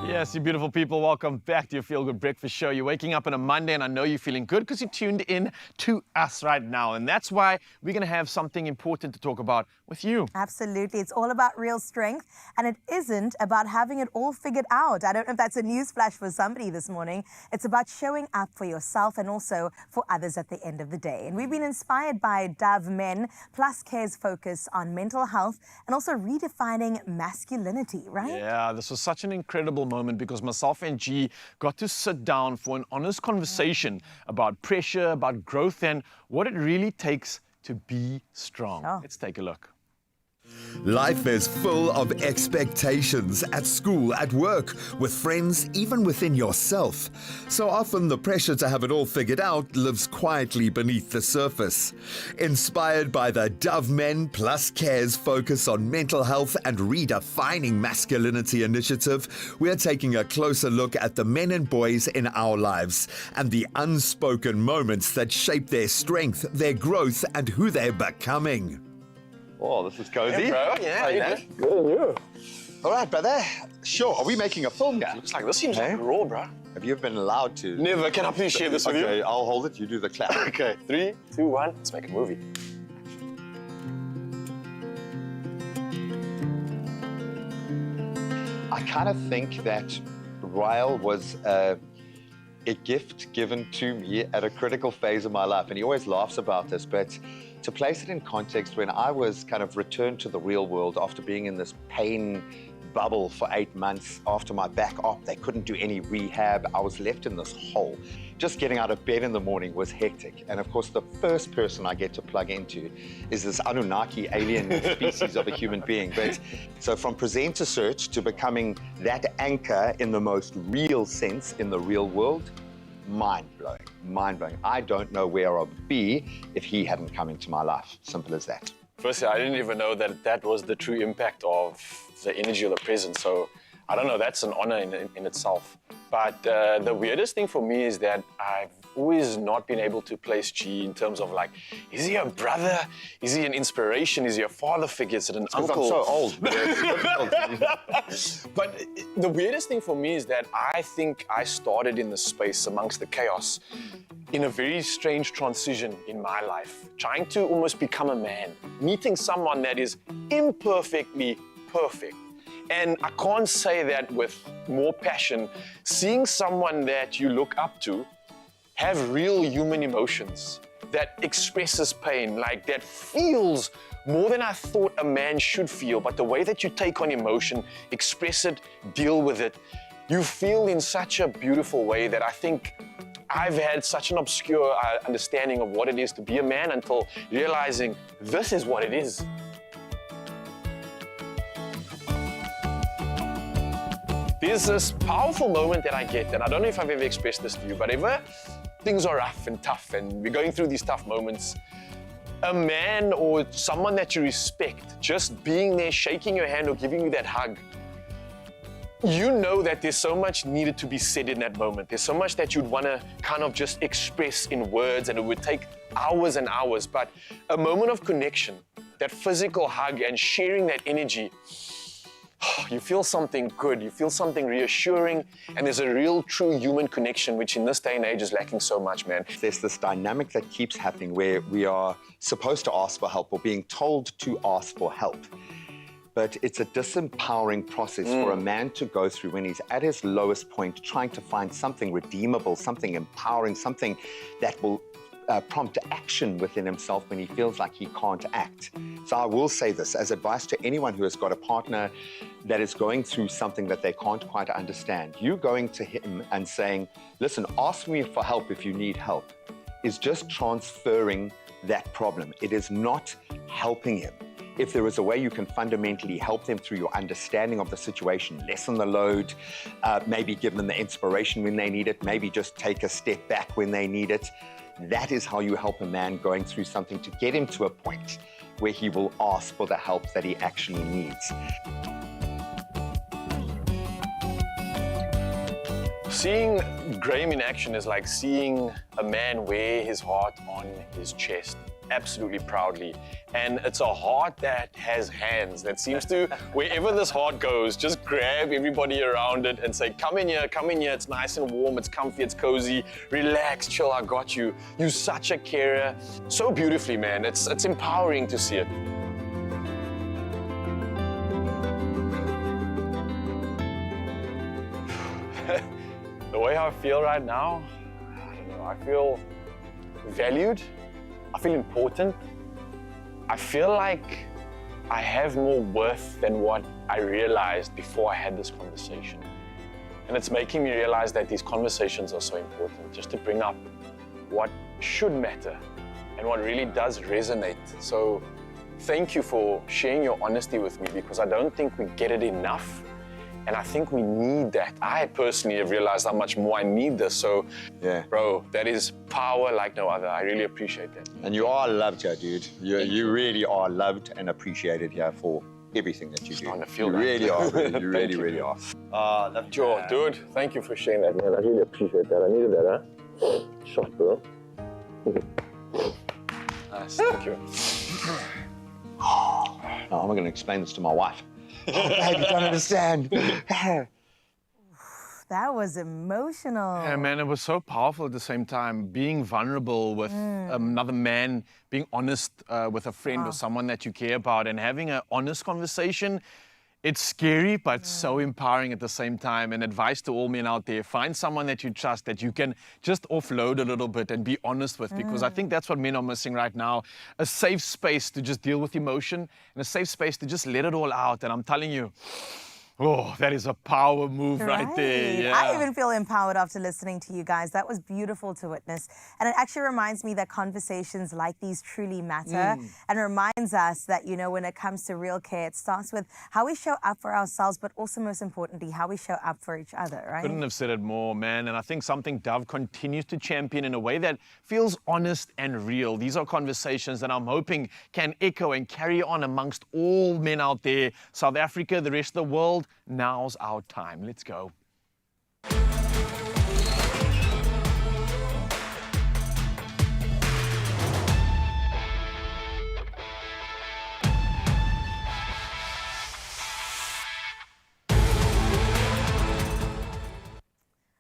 Yes, you beautiful people, welcome back to your Feel Good Breakfast Show. You're waking up on a Monday and I know you're feeling good because you tuned in to us right now. And that's why we're going to have something important to talk about with you. Absolutely. It's all about real strength, and it isn't about having it all figured out. I don't know if that's a news flash for somebody this morning. It's about showing up for yourself and also for others at the end of the day. And we've been inspired by Dove Men, Plus Care's focus on mental health and also redefining masculinity, right? Yeah, this was such an incredible moment because myself and G got to sit down for an honest conversation about pressure, about growth, and what it really takes to be strong. Sure. Let's take a look. Life is full of expectations at school, at work, with friends, even within yourself. So often the pressure to have it all figured out lives quietly beneath the surface. Inspired by the Dove Men Plus Care's focus on mental health and redefining masculinity initiative, we're taking a closer look at the men and boys in our lives and the unspoken moments that shape their strength, their growth, and who they're becoming. Oh, this is cozy. Hey, bro. Yeah, Hey, you man. good? Good, and you? All right, brother. Sure. Are we making a film here? Looks like this seems Hey? like raw, bro. Have you ever been allowed to? Never. Can I please share this with you? Okay, I'll hold it. You do the clap. Okay, 3, 2, 1. Let's make a movie. I kind of think that Ryle was a a gift given to me at a critical phase of my life. And he always laughs about this, but to place it in context, when I was kind of returned to the real world after being in this pain bubble for 8 months after my back op, they couldn't do any rehab. I was left in this hole. Just getting out of bed in the morning was hectic. And of course, the first person I get to plug into is this Anunnaki alien species of a human being. But so from presenter search to becoming that anchor in the most real sense in the real world, mind-blowing, mind-blowing. I don't know where I'd be if he hadn't come into my life. Simple as that. Firstly, I didn't even know that that was the true impact of the energy of the presence. So I don't know, that's an honor in itself. But the weirdest thing for me is that I've always not been able to place G in terms of like, is he a brother? Is he an inspiration? Is he a father figure? Is it an uncle? I'm so old. But the weirdest thing for me is that I think I started in the space amongst the chaos in a very strange transition in my life, trying to almost become a man, meeting someone that is imperfectly perfect. And I can't say that with more passion, seeing someone that you look up to have real human emotions, that expresses pain, like that feels more than I thought a man should feel, but the way that you take on emotion, express it, deal with it, you feel in such a beautiful way that I think I've had such an obscure understanding of what it is to be a man until realizing this is what it is. There's this powerful moment that I get, and I don't know if I've ever expressed this to you, but ever things are rough and tough and we're going through these tough moments, a man or someone that you respect, just being there, shaking your hand or giving you that hug, you know that there's so much needed to be said in that moment. There's so much that you'd want to kind of just express in words, and it would take hours and hours, but a moment of connection, that physical hug and sharing that energy, you feel something good, you feel something reassuring, and there's a real, true human connection, which in this day and age is lacking so much, man. There's this dynamic that keeps happening where we are supposed to ask for help or being told to ask for help. But it's a disempowering process for a man to go through when he's at his lowest point, trying to find something redeemable, something empowering, something that will prompt action within himself when he feels like he can't act. So I will say this as advice to anyone who has got a partner that is going through something that they can't quite understand. You going to him and saying, listen, ask me for help if you need help, is just transferring that problem. It is not helping him. If there is a way you can fundamentally help them through your understanding of the situation, lessen the load, maybe give them the inspiration when they need it, maybe just take a step back when they need it, that is how you help a man going through something to get him to a point where he will ask for the help that he actually needs. Seeing Graham in action is like seeing a man wear his heart on his chest, absolutely proudly. And it's a heart that has hands, that seems to, wherever this heart goes, just grab everybody around it and say, come in here, it's nice and warm, it's comfy, it's cozy, relax, chill, I got you. You're such a carer. So beautifully, man. It's empowering to see it. The way I feel right now, I don't know, I feel valued, I feel important. I feel like I have more worth than what I realized before I had this conversation. And it's making me realize that these conversations are so important, just to bring up what should matter and what really does resonate. So thank you for sharing your honesty with me, because I don't think we get it enough. And I think we need that. I personally have realized how much more I need this. So, yeah, bro, that is power like no other. I really appreciate that. And you are loved here, dude. You really are loved and appreciated here for everything that you do. I feel you that. Really are. You really, really are. Love you, dude. Thank you for sharing that, man. I really appreciate that. I needed that, huh? Shot, bro. Nice. Thank you. Now, I'm going to explain this to my wife. Oh, babe, you don't understand. That was emotional. Yeah, man, it was so powerful at the same time. Being vulnerable with another man, being honest with a friend or someone that you care about, and having an honest conversation It's scary, but so empowering at the same time. And advice to all men out there, find someone that you trust, that you can just offload a little bit and be honest with, because I think that's what men are missing right now. A safe space to just deal with emotion and a safe space to just let it all out. And I'm telling you, oh, that is a power move right there. Yeah. I even feel empowered after listening to you guys. That was beautiful to witness. And it actually reminds me that conversations like these truly matter and reminds us that, you know, when it comes to real care, it starts with how we show up for ourselves, but also most importantly, how we show up for each other, right? Couldn't have said it more, man. And I think something Dove continues to champion in a way that feels honest and real. These are conversations that I'm hoping can echo and carry on amongst all men out there. South Africa, the rest of the world, now's our time. Let's go.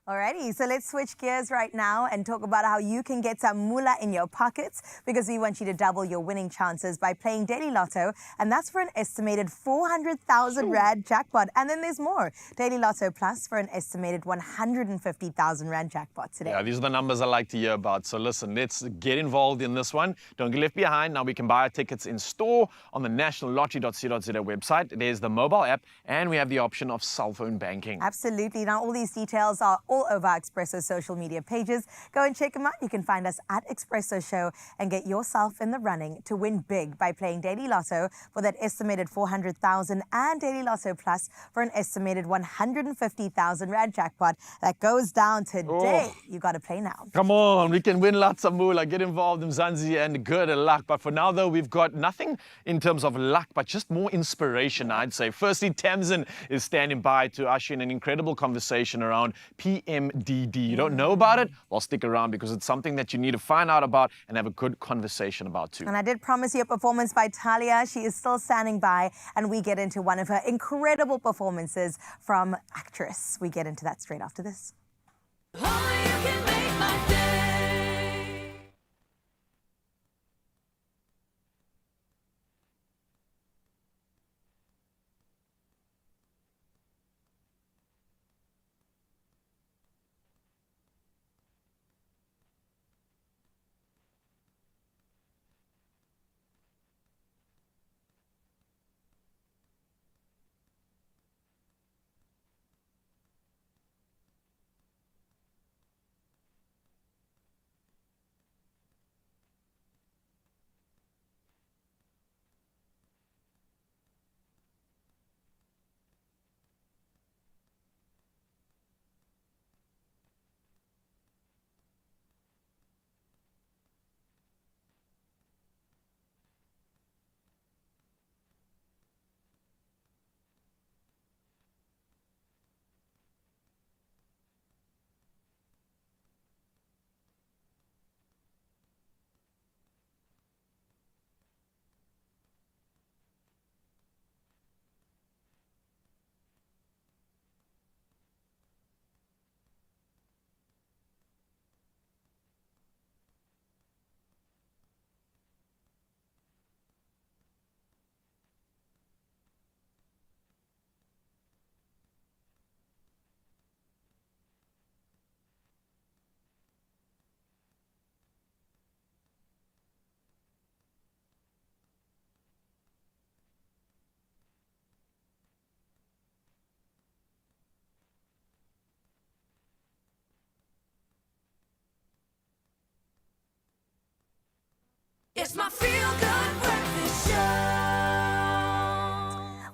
Alrighty, so let's switch gears right now and talk about how you can get some moolah in your pockets, because we want you to double your winning chances by playing Daily Lotto, and that's for an estimated 400,000 Rand jackpot. And then there's more. Daily Lotto Plus for an estimated 150,000 Rand jackpot today. Yeah, these are the numbers I like to hear about. So listen, let's get involved in this one. Don't get left behind. Now we can buy our tickets in store on the nationallottery.co.za website. There's the mobile app, and we have the option of cell phone banking. Absolutely. Now, all these details are all over our Expresso social media pages. Go and check them out. You can find us at Expresso Show and get yourself in the running to win big by playing Daily Lotto for that estimated 400,000 and Daily Lotto Plus for an estimated 150,000 Rand jackpot that goes down today. You got to play now. Come on, we can win lots of moolah. Get involved in Mzansi and good luck. But for now, though, we've got nothing in terms of luck, but just more inspiration, I'd say. Firstly, Tamsin is standing by to usher in an incredible conversation around PMDD. You don't know about it? Well, stick around, because it's something that you need to find out about and have a good conversation about too. And I did promise you a performance by Talia. She is still standing by, and we get into one of her incredible performances from actress. We get into that straight after this. It's my feel-good breakfast show.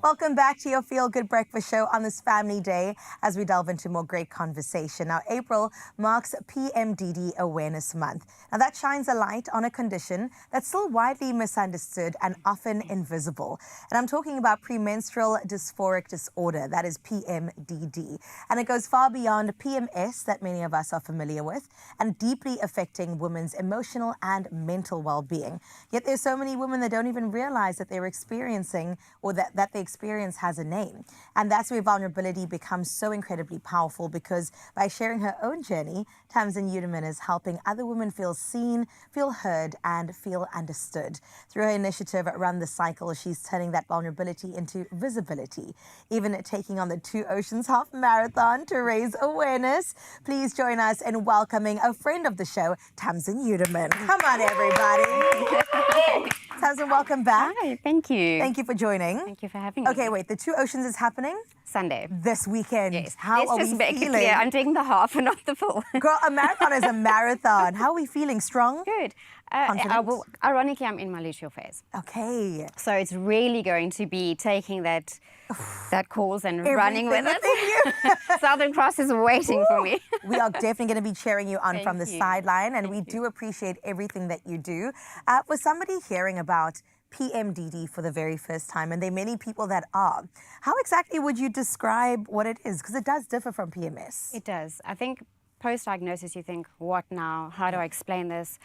Welcome back to your Feel Good Breakfast Show on this Family Day as we delve into more great conversation. Now, April marks PMDD Awareness Month. Now, that shines a light on a condition that's still widely misunderstood and often invisible. And I'm talking about premenstrual dysphoric disorder, that is PMDD. And it goes far beyond PMS that many of us are familiar with, and deeply affecting women's emotional and mental well-being. Yet there's so many women that don't even realize that they're experiencing, or that they experience experience has a name. And that's where vulnerability becomes so incredibly powerful, because by sharing her own journey, Tamsin Udeman is helping other women feel seen, feel heard, and feel understood. Through her initiative, Run the Cycle, she's turning that vulnerability into visibility, even taking on the 2 Oceans Half Marathon to raise awareness. Please join us in welcoming a friend of the show, Tamsin Udeman. Come on, everybody. Tamsin, welcome back. Hi, thank you. Thank you for joining. Thank you for having me. Okay, wait, the 2 Oceans is happening? Sunday. This weekend. Yes. How Let's are just we make it feeling? clear, I'm taking the half and not the full. Girl, a marathon is a marathon. How are we feeling? Strong? Good. Confident? Ironically, I'm in my luteal phase. Okay. So it's really going to be taking that course and running with Everything it. Southern Cross is waiting for me. We are definitely going to be cheering you on Thank from the you. sideline, and we do appreciate everything that you do. For somebody hearing about PMDD for the very first time, and there are many people that are, how exactly would you describe what it is? Because it does differ from PMS. It does. I think post-diagnosis, you think, what now? How do I explain this?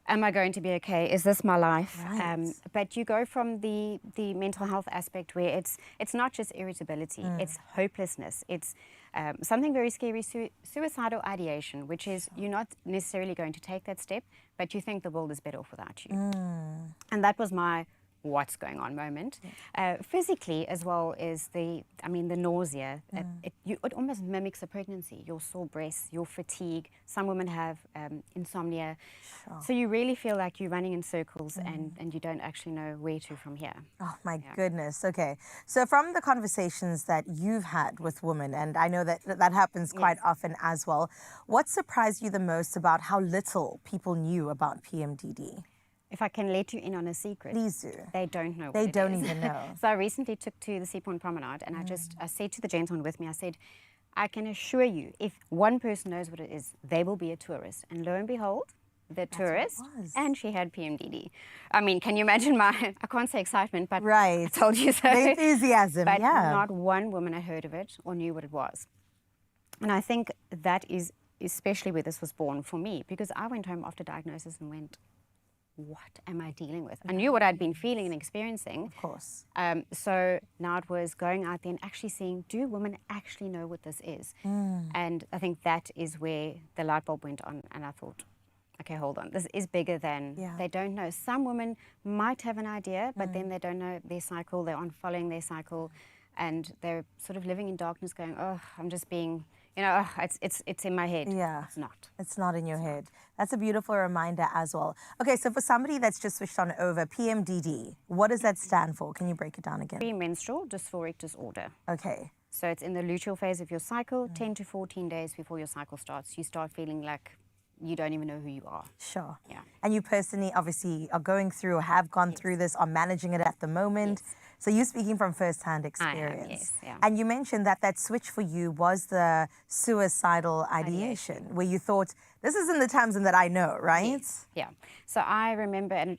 Am I going to be okay? Is this my life? Right. But you go from the mental health aspect where it's not just irritability, it's hopelessness, it's something very scary, suicidal ideation, which is you're not necessarily going to take that step, but you think the world is better off without you. And that was my what's going on moment. Physically as well is the nausea. It almost mimics a pregnancy. Your sore breasts, your fatigue. Some women have insomnia. Sure. So you really feel like you're running in circles and you don't actually know where to from here. Oh my goodness. Okay. So from the conversations that you've had with women, and I know that happens quite often as well, what surprised you the most about how little people knew about PMDD? If I can let you in on a secret. Please do. They don't know what They it don't is. even know. So I recently took to the Seapoint Promenade and I said to the gentleman with me, I said, I can assure you, if one person knows what it is, they will be a tourist. And lo and behold, the tourist, and she had PMDD. I mean, can you imagine I can't say excitement, but I told you so. The enthusiasm, but yeah. not one woman had heard of it or knew what it was. And I think that is especially where this was born for me, because I went home after diagnosis and went, what am I dealing with? I knew what I'd been feeling and experiencing. Of course. So now it was going out there and actually seeing, do women actually know what this is? And I think that is where the light bulb went on, and I thought, okay, hold on, this is bigger than, they don't know. Some women might have an idea, but then they don't know their cycle, they aren't following their cycle, and they're sort of living in darkness going, oh, I'm just being, it's in my head. Yeah. It's not. It's not in your head. That's a beautiful reminder as well. Okay, so for somebody that's just switched on over, PMDD, what does that stand for? Can you break it down again? Premenstrual dysphoric disorder. Okay. So it's in the luteal phase of your cycle, 10 to 14 days before your cycle starts. You start feeling like you don't even know who you are. Sure. Yeah. And you personally, obviously, are going through or have gone through this, are managing it at the moment. Yes. So you're speaking from first-hand experience. And you mentioned that switch for you was the suicidal ideation, where you thought, this isn't the Tamsin that I know, right? Yes. Yeah. So I remember, and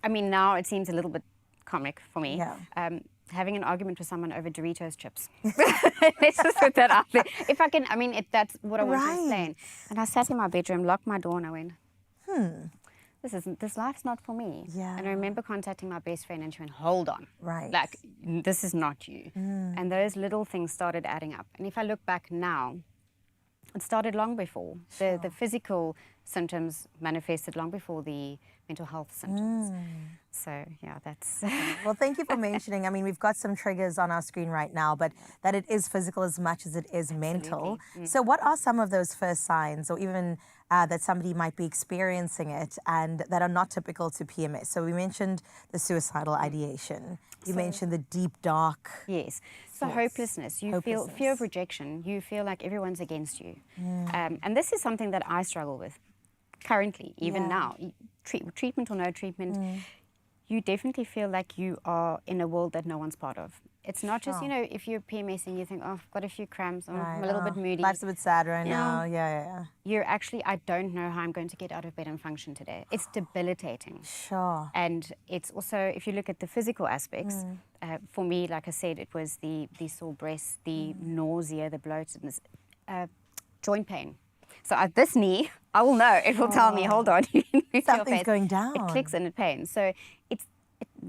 now it seems a little bit comic for me. Yeah. Having an argument with someone over Doritos chips. Let's just put that out there. If I can, that's what I want to explain. And I sat in my bedroom, locked my door, and I went, this life's not for me. Yeah. And I remember contacting my best friend, and she went, hold on. Right. Like, this is not you. And those little things started adding up. And if I look back now, it started long before. The physical symptoms manifested long before the mental health symptoms. So, yeah, that's... Well, thank you for mentioning. I mean, we've got some triggers on our screen right now, but that it is physical as much as it is mental. So what are some of those first signs, or even that somebody might be experiencing it and that are not typical to PMS? So we mentioned the suicidal ideation. You mentioned the deep, dark... Yes. So hopelessness. You feel fear of rejection. You feel like everyone's against you. And this is something that I struggle with currently, even now. Treatment or no treatment, you definitely feel like you are in a world that no one's part of. It's not just, if you're PMS and you think, oh, I've got a few cramps, I'm a little bit moody. Life's a bit sad right now. Yeah. You're actually, I don't know how I'm going to get out of bed and function today. It's debilitating. Sure. And it's also, if you look at the physical aspects, for me, like I said, it was the sore breasts, the nausea, the bloatedness, joint pain. So at this knee, I will know. It will tell me, hold on, you need to move your Something's face. going down. It clicks and it pains. So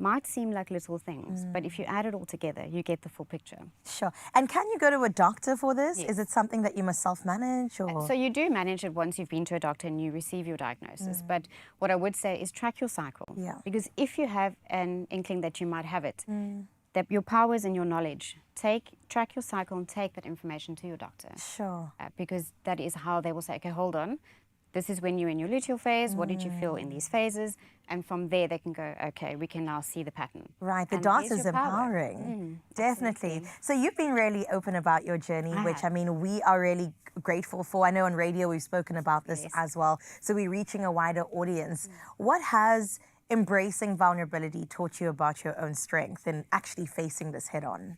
might seem like little things, but if you add it all together, you get the full picture. Sure. And can you go to a doctor for this? Yes. Is it something that you must self-manage? Or? So you do manage it once you've been to a doctor and you receive your diagnosis. But what I would say is track your cycle. Yeah. Because if you have an inkling that you might have it, that your powers and your knowledge, track your cycle and take that information to your doctor. Sure. Because that is how they will say, okay, hold on. This is when you're in your luteal phase. What did you feel in these phases? And from there, they can go, okay, we can now see the pattern. Right, the And dance there's is your power. empowering. Definitely. So you've been really open about your journey, which I mean, we are really grateful for. I know on radio we've spoken about this as well. So we're reaching a wider audience. What has embracing vulnerability taught you about your own strength and actually facing this head on?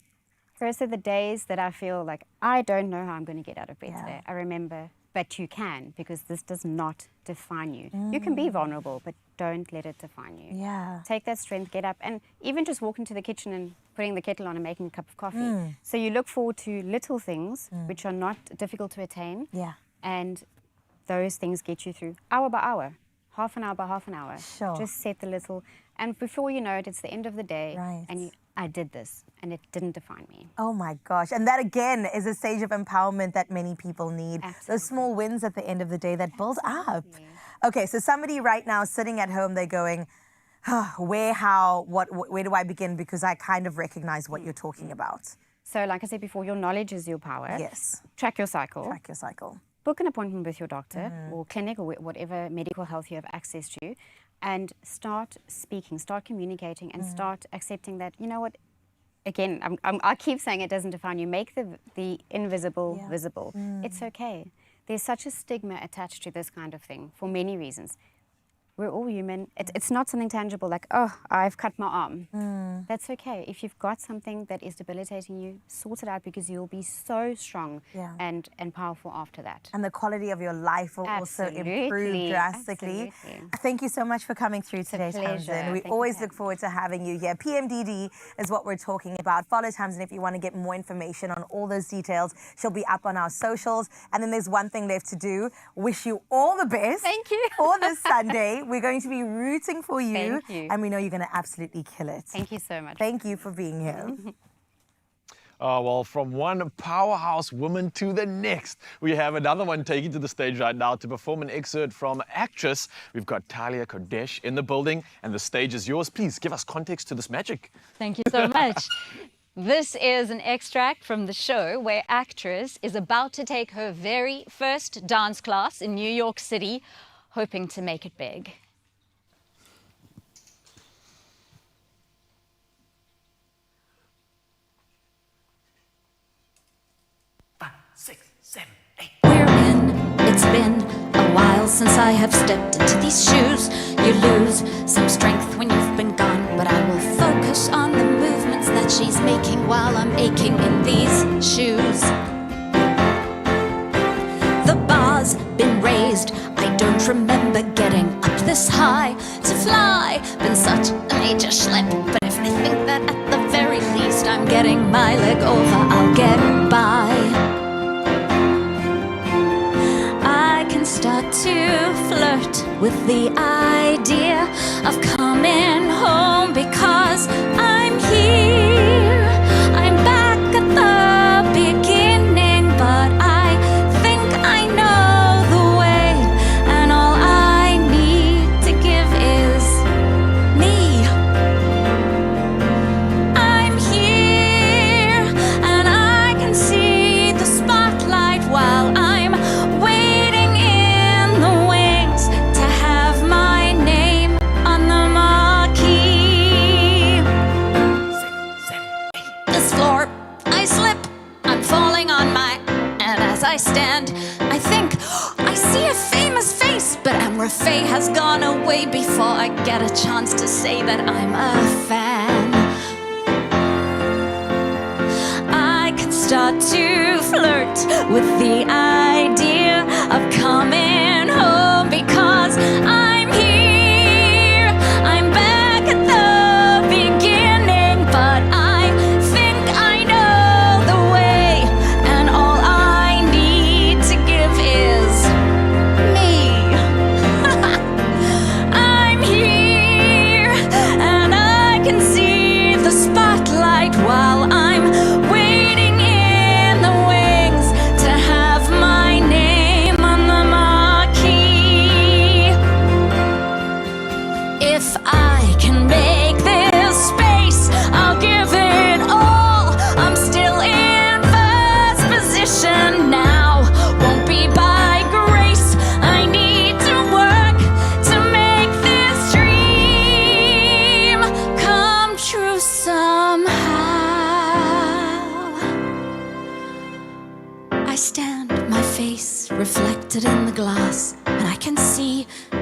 First of the days that I feel like I don't know how I'm going to get out of bed today, I remember, but you can, because this does not define you. You can be vulnerable, but don't let it define you. Yeah. Take that strength, get up, and even just walk into the kitchen and putting the kettle on and making a cup of coffee. So you look forward to little things which are not difficult to attain. Yeah. And those things get you through hour by hour, half an hour by half an hour. Sure. Just set the little, and before you know it, it's the end of the day, and I did this, and it didn't define me. Oh my gosh. And that again is a stage of empowerment that many people need. Those small wins at the end of the day that build up. Okay, so somebody right now sitting at home, they're going, where do I begin? Because I kind of recognize what you're talking about. So like I said before, your knowledge is your power. Yes. Track your cycle. Track your cycle. Book an appointment with your doctor or clinic or whatever medical health you have access to, and start speaking, start communicating, and start accepting that, you know what, again, I keep saying it doesn't define you. Make the invisible visible. It's okay. There's such a stigma attached to this kind of thing for many reasons. We're all human. It's not something tangible like, oh, I've cut my arm. That's okay. If you've got something that is debilitating you, sort it out, because you'll be so strong and powerful after that. And the quality of your life will also improve drastically. Thank you so much for coming through today, Tamsin. We always look forward to having you here. PMDD is what we're talking about. Follow Tamsin if you want to get more information on all those details. She'll be up on our socials. And then there's one thing left to do. Wish you all the best. Thank you. For this Sunday. We're going to be rooting for you. Thank you. And we know you're going to absolutely kill it. Thank you so much. Thank you for being here. Well, from one powerhouse woman to the next, we have another one taken to the stage right now to perform an excerpt from Actress. We've got Talia Kodesh in the building, and the stage is yours. Please give us context to this magic. Thank you so much. This is an extract from the show where Actress is about to take her very first dance class in New York City, hoping to make it big. 5, 6, 7, 8. We're in. It's been a while since I have stepped into these shoes. You lose some strength when you've been gone, but I will focus on the movements that she's making while I'm aching in these shoes. The bar's been raised. I don't remember getting up this high to fly. Been such a major schlep, but if I think that at the very least I'm getting my leg over, I'll get by. I can start to flirt with the idea of coming home because I'm here. I'm back at the beginning, but I think I know the way, and all I need to give is me. I'm here, and I can see the spotlight while I'm waiting in the wings to have my name on the marquee. 6, 7, 8. This floor, I slip, I'm falling on my, and as I stand, I think I see a famous face, but Amra Faye has gone away before I get a chance to say that I'm a fan. I can start to flirt with the idea of coming home because I'm here. I'm back at the beginning, but I think I know the way, and all I need to give is me. I'm here, and I can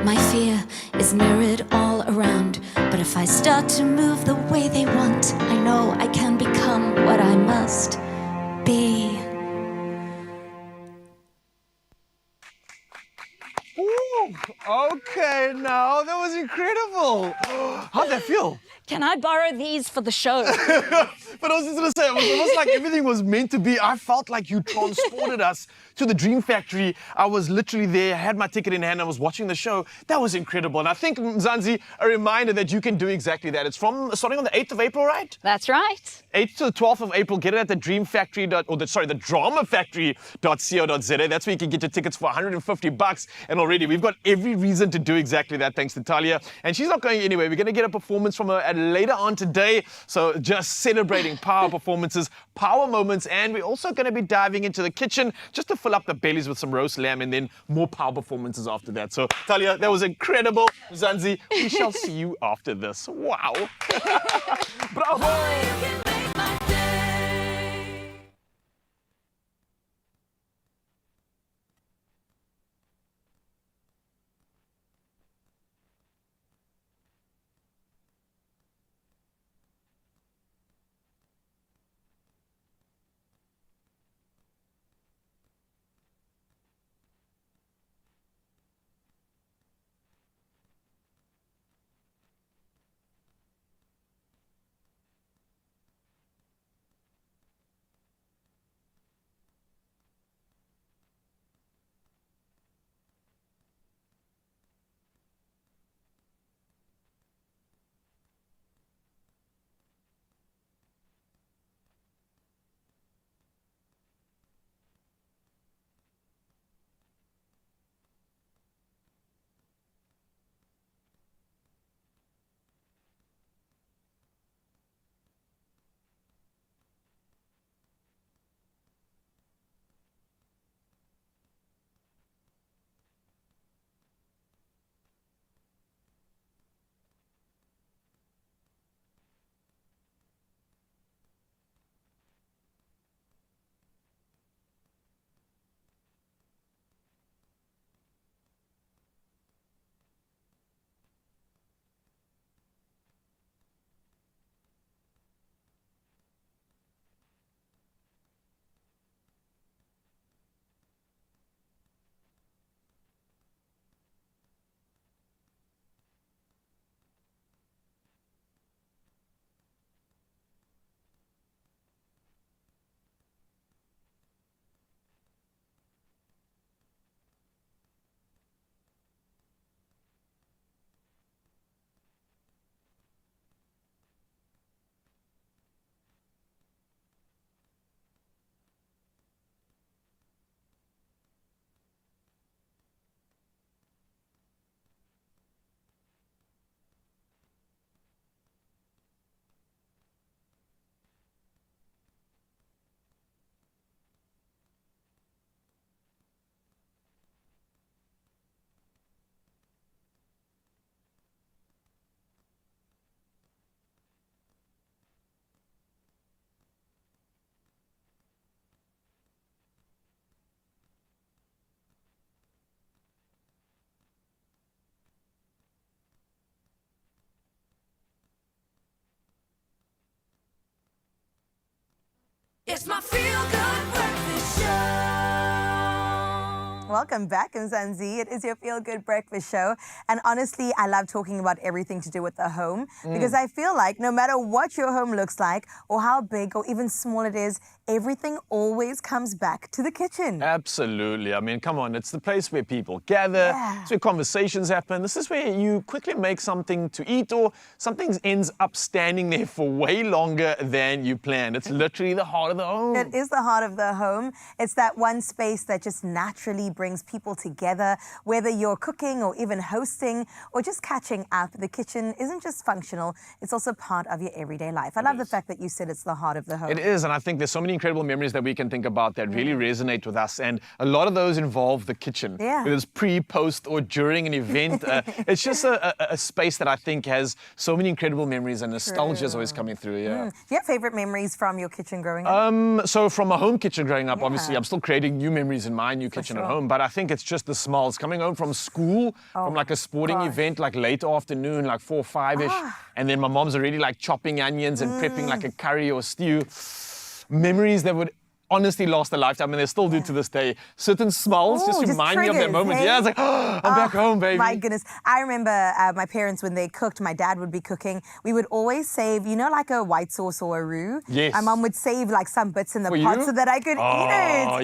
My fear is mirrored all around, but if I start to move the way they want, I know I can become what I must be. Ooh, okay, now that was incredible. How'd that feel? Can I borrow these for the show? But I was just gonna say, it was almost like everything was meant to be. I felt like you transported us to the Dream Factory. I was literally there, I had my ticket in hand, I was watching the show. That was incredible. And I think, Mzansi, a reminder that you can do exactly that. It's starting on the 8th of April, right? That's right. 8th to the 12th of April. Get it at the Dream Factory, the dramafactory.co.za. That's where you can get your tickets for $150. And already we've got every reason to do exactly that, thanks to Talia. And she's not going anywhere. We're going to get a performance from her later on today. So just celebrating power performances, power moments, and we're also going to be diving into the kitchen just to fill up the bellies with some roast lamb and then more power performances after that. So Talia, that was incredible. Mzansi, we shall see you after this. Wow. Bravo. It's my feel-good breakfast show. Welcome back, Mzansi. It is your feel-good breakfast show. And honestly, I love talking about everything to do with the home because I feel like no matter what your home looks like or how big or even small it is, everything always comes back to the kitchen. Absolutely. I mean, come on, it's the place where people gather, it's where conversations happen. This is where you quickly make something to eat or something ends up standing there for way longer than you planned. It's literally the heart of the home. It is the heart of the home. It's that one space that just naturally brings people together, whether you're cooking or even hosting or just catching up. The kitchen isn't just functional, it's also part of your everyday life. I love the fact that you said it's the heart of the home. It is, and I think there's so many incredible memories that we can think about that really resonate with us, and a lot of those involve the kitchen. Whether it's pre, post, or during an event. It's just a space that I think has so many incredible memories, and nostalgia is always coming through. Do you have favorite memories from your kitchen growing up? So from a home kitchen growing up, obviously I'm still creating new memories in my new kitchen at home, but I think it's just the smells. Coming home from school, from like a sporting event, like late afternoon, like 4 or 5-ish, and then my mom's already like chopping onions and prepping like a curry or stew. Memories that would honestly last a lifetime, and they still do to this day. Certain smells just remind me of that moment. Hey? Yeah, it's like, I'm back home, baby. My goodness. I remember my parents, when they cooked, my dad would be cooking, we would always save, you know, like a white sauce or a roux? Yes. My mom would save like some bits in the For pot you? so that I could eat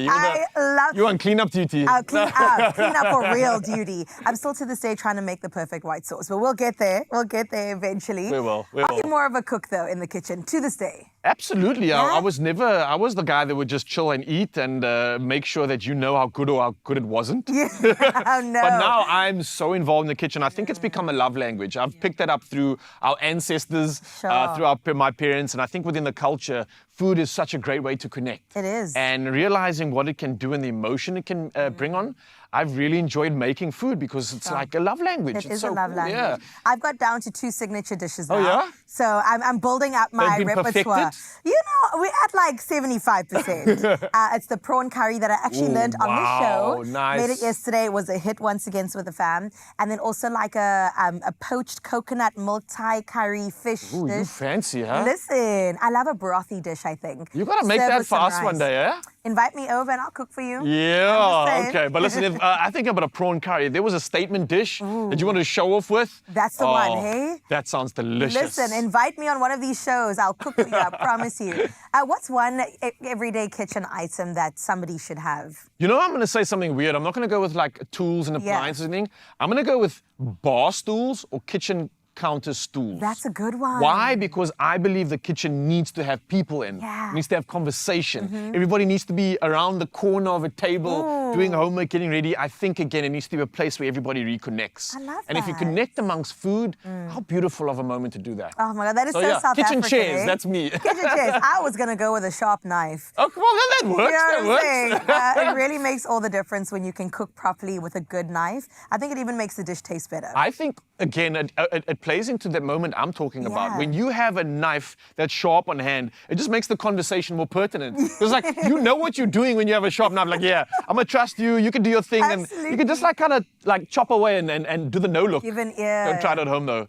it. I love You're on cleanup duty. clean up for real duty. I'm still to this day trying to make the perfect white sauce, but we'll get there. We'll get there eventually. We will. Are you more of a cook though in the kitchen to this day? Absolutely. Yeah? I was the guy that would just chill and eat and make sure that you know how good it wasn't. Yeah. Oh, no. But now I'm so involved in the kitchen. I think it's become a love language. I've picked that up through our ancestors, through my parents, and I think within the culture, food is such a great way to connect. It is. And realizing what it can do and the emotion it can bring on, I've really enjoyed making food because it's like a love language. It it's is so a love cool. language. Yeah. I've got down to 2 signature dishes now. Oh, yeah? So I'm building up my They've been repertoire. perfected? You know, we're at like 75%. It's the prawn curry that I actually learned on the show. Nice. Made it yesterday. It was a hit once again with the fam. And then also like a poached coconut milk Thai curry fish Ooh, dish. you fancy, huh? Listen, I love a brothy dish, I think. You gotta make Served that with some for us rice. one day, eh? Invite me over and I'll cook for you. Yeah, okay. But listen, if, I think about a prawn curry. If there was a statement dish that you wanted to show off with. That's the one, hey? That sounds delicious. Listen, invite me on one of these shows. I'll cook for you, I promise you. What's one everyday kitchen item that somebody should have? You know, I'm going to say something weird. I'm not going to go with like tools and appliances and anything. I'm going to go with bar stools or kitchen counter stools. That's a good one. Why? Because I believe the kitchen needs to have people in. Yeah. It needs to have conversation. Everybody needs to be around the corner of a table doing homework, getting ready. I think, again, it needs to be a place where everybody reconnects. I love and if you that. connect amongst food, how beautiful of a moment to do that. Oh my God, that is so yeah, South kitchen African, chairs, eh? that's me. Kitchen chairs. I was going to go with a sharp knife. Oh, well, that works. You know what I'm that saying? works. It really makes all the difference when you can cook properly with a good knife. I think it even makes the dish taste better. I think, again, it plays into that moment I'm talking about. Yeah. When you have a knife that's sharp on hand, it just makes the conversation more pertinent. It's like, you know what you're doing when you have a sharp knife. Like, yeah, I'm going to trust you. You can do your thing. Absolutely. And you can just like kind of like chop away and do the no look. Give an ear. Don't try it at home, though.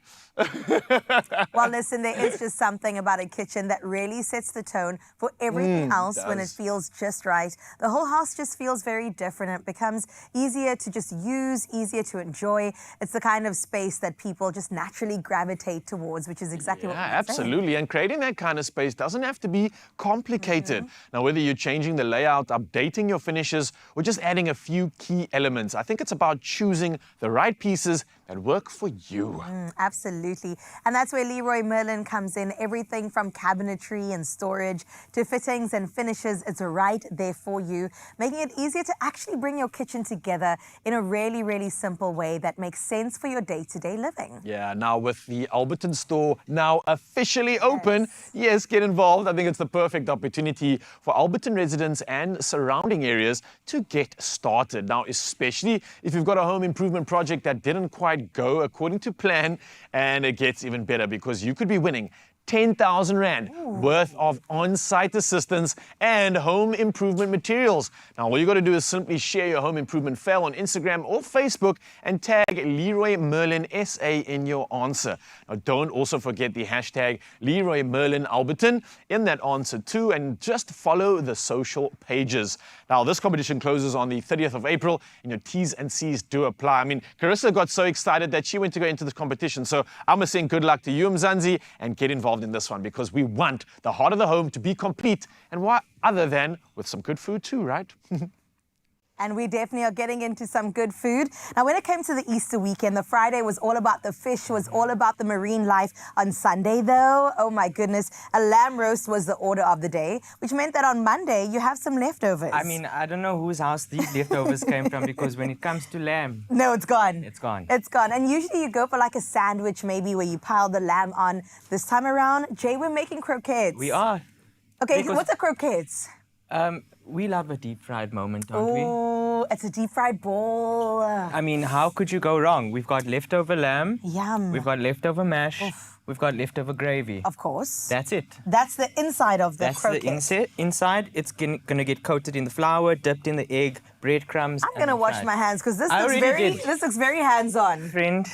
Well, listen, there is just something about a kitchen that really sets the tone for everything else when it feels just right. The whole house just feels very different. It becomes easier to just use, easier to enjoy. It's the kind of space that people just naturally gravitate towards, which is exactly what we're saying. Absolutely. And creating that kind of space doesn't have to be complicated. Now, whether you're changing the layout, updating your finishes, or just adding a few key elements, I think it's about choosing the right pieces that work for you. Absolutely. And that's where Leroy Merlin comes in. Everything from cabinetry and storage to fittings and finishes, it's right there for you, making it easier to actually bring your kitchen together in a really, really simple way that makes sense for your day-to-day living. Yeah, now with the Alberton store now officially open, yes, get involved. I think it's the perfect opportunity for Alberton residents and surrounding areas to get started. Now, especially if you've got a home improvement project that didn't quite go according to plan, and it gets even better because you could be winning 10,000 Rand worth of on-site assistance and home improvement materials. Now, all you got to do is simply share your home improvement fail on Instagram or Facebook and tag Leroy Merlin SA in your answer. Now, don't also forget the hashtag Leroy Merlin Alberton in that answer too, and just follow the social pages. Now, this competition closes on the 30th of April, and your T's and C's do apply. I mean, Carissa got so excited that she went to go into this competition, so I'm going to sing good luck to you, Mzansi, and get involved in this one because we want the heart of the home to be complete, and what other than with some good food too, right? And we definitely are getting into some good food. Now, when it came to the Easter weekend, the Friday was all about the fish, was all about the marine life. On Sunday, though, oh my goodness, a lamb roast was the order of the day, which meant that on Monday, you have some leftovers. I mean, I don't know whose house these leftovers came from because when it comes to lamb... No, it's gone. It's gone. It's gone. And usually you go for like a sandwich maybe where you pile the lamb on. This time around, Jay, we're making croquettes. We are. Okay, Because- what's a croquettes? we love a deep fried moment, don't we? Oh, it's a deep fried ball. I mean, how could you go wrong? We've got leftover lamb. Yum. We've got leftover mash. Oof. We've got leftover gravy. Of course. That's it. That's the inside of the croquette. That's the inside. It's going to get coated in the flour, dipped in the egg, breadcrumbs. I'm going to wash my hands because this looks very hands-on. Friend.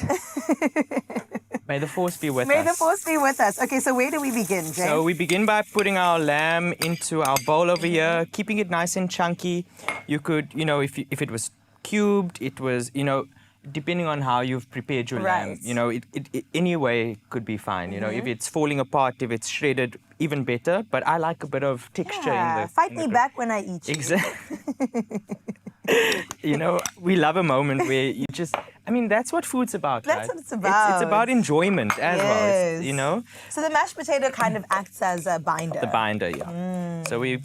May the force be with us. May the force be with us. Okay, so where do we begin, Jay? So we begin by putting our lamb into our bowl over here, keeping it nice and chunky. You could, if it was cubed, it was, depending on how you've prepared your lamb, it any way could be fine. If it's falling apart, if it's shredded, even better. But I like a bit of texture in the. Fight me back when I eat you. Exactly. We love a moment where you just. I mean, that's what food's about, That's right? what it's about. It's about enjoyment as well. So the mashed potato kind of acts as a binder. The binder, yeah. So we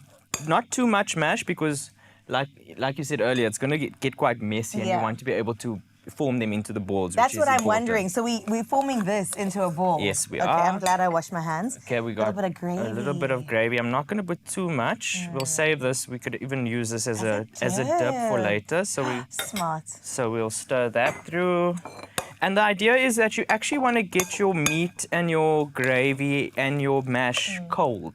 not too much mash because, like you said earlier, it's going to get quite messy, and you want to be able to form them into the balls. That's which what is I'm important. wondering. So we're forming this into a ball. Yes, we are. are. Okay, I'm glad I washed my hands. Okay, we got a little bit of gravy. a little bit of gravy. I'm not going to put too much. We'll save this. We could even use this as a dip for later. So Smart. So we'll stir that through. And the idea is that you actually want to get your meat and your gravy and your mash cold.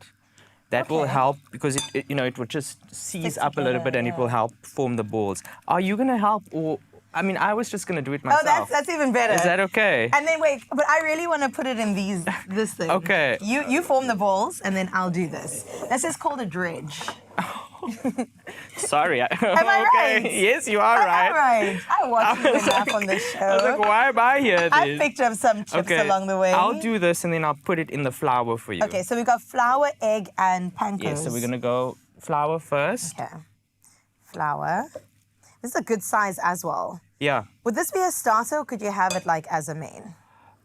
That will help because it will just seize up a little bit and it will help form the balls. Are you going to help or? I mean, I was just going to do it myself. Oh, that's even better. Is that okay? And then wait, but I really want to put it in this thing. Okay. You form the balls and then I'll do this. This is called a dredge. Sorry. Am I right? Yes, you are right. I'm right. I watched you enough on this show. I was like, why am I here then? I picked up some chips along the way. I'll do this and then I'll put it in the flour for you. Okay, so we've got flour, egg, and pancakes. Yes, so we're going to go flour first. Okay. Flour. This is a good size as well. Yeah. Would this be a starter or could you have it like as a main?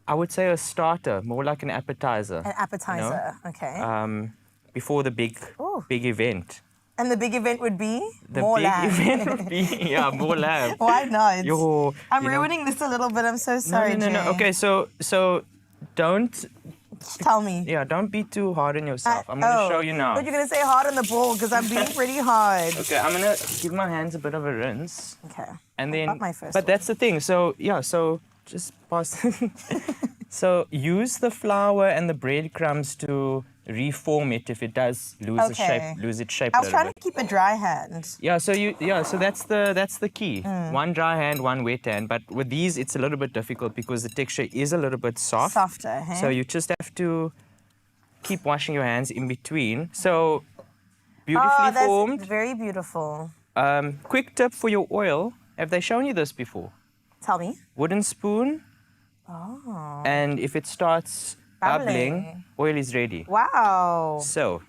I would say a starter, more like an appetizer. An appetizer, okay. Before the big event. And the big event would be? The more big lamb. event would be, more lamb. Why not? Yo, I'm ruining this a little bit. I'm so sorry, No. Jay. Okay, so don't... Tell me. Yeah, don't be too hard on yourself. I'm going to show you now. But you're going to say hard on the ball because I'm being pretty hard. Okay, I'm going to give my hands a bit of a rinse. Okay. And then, got my first but that's the thing. So, so just pass. So use the flour and the breadcrumbs to reform it if it does lose its shape I a was little trying bit. to keep a dry hand. So that's the key. One dry hand, one wet hand. But with these, it's a little bit difficult because the texture is a little bit soft. Softer, hey? So you just have to keep washing your hands in between. So beautifully formed. Very beautiful. Quick tip for your oil. Have they shown you this before? Tell me. Wooden spoon. Oh. And if it starts bubbling, oil is ready. Wow. So,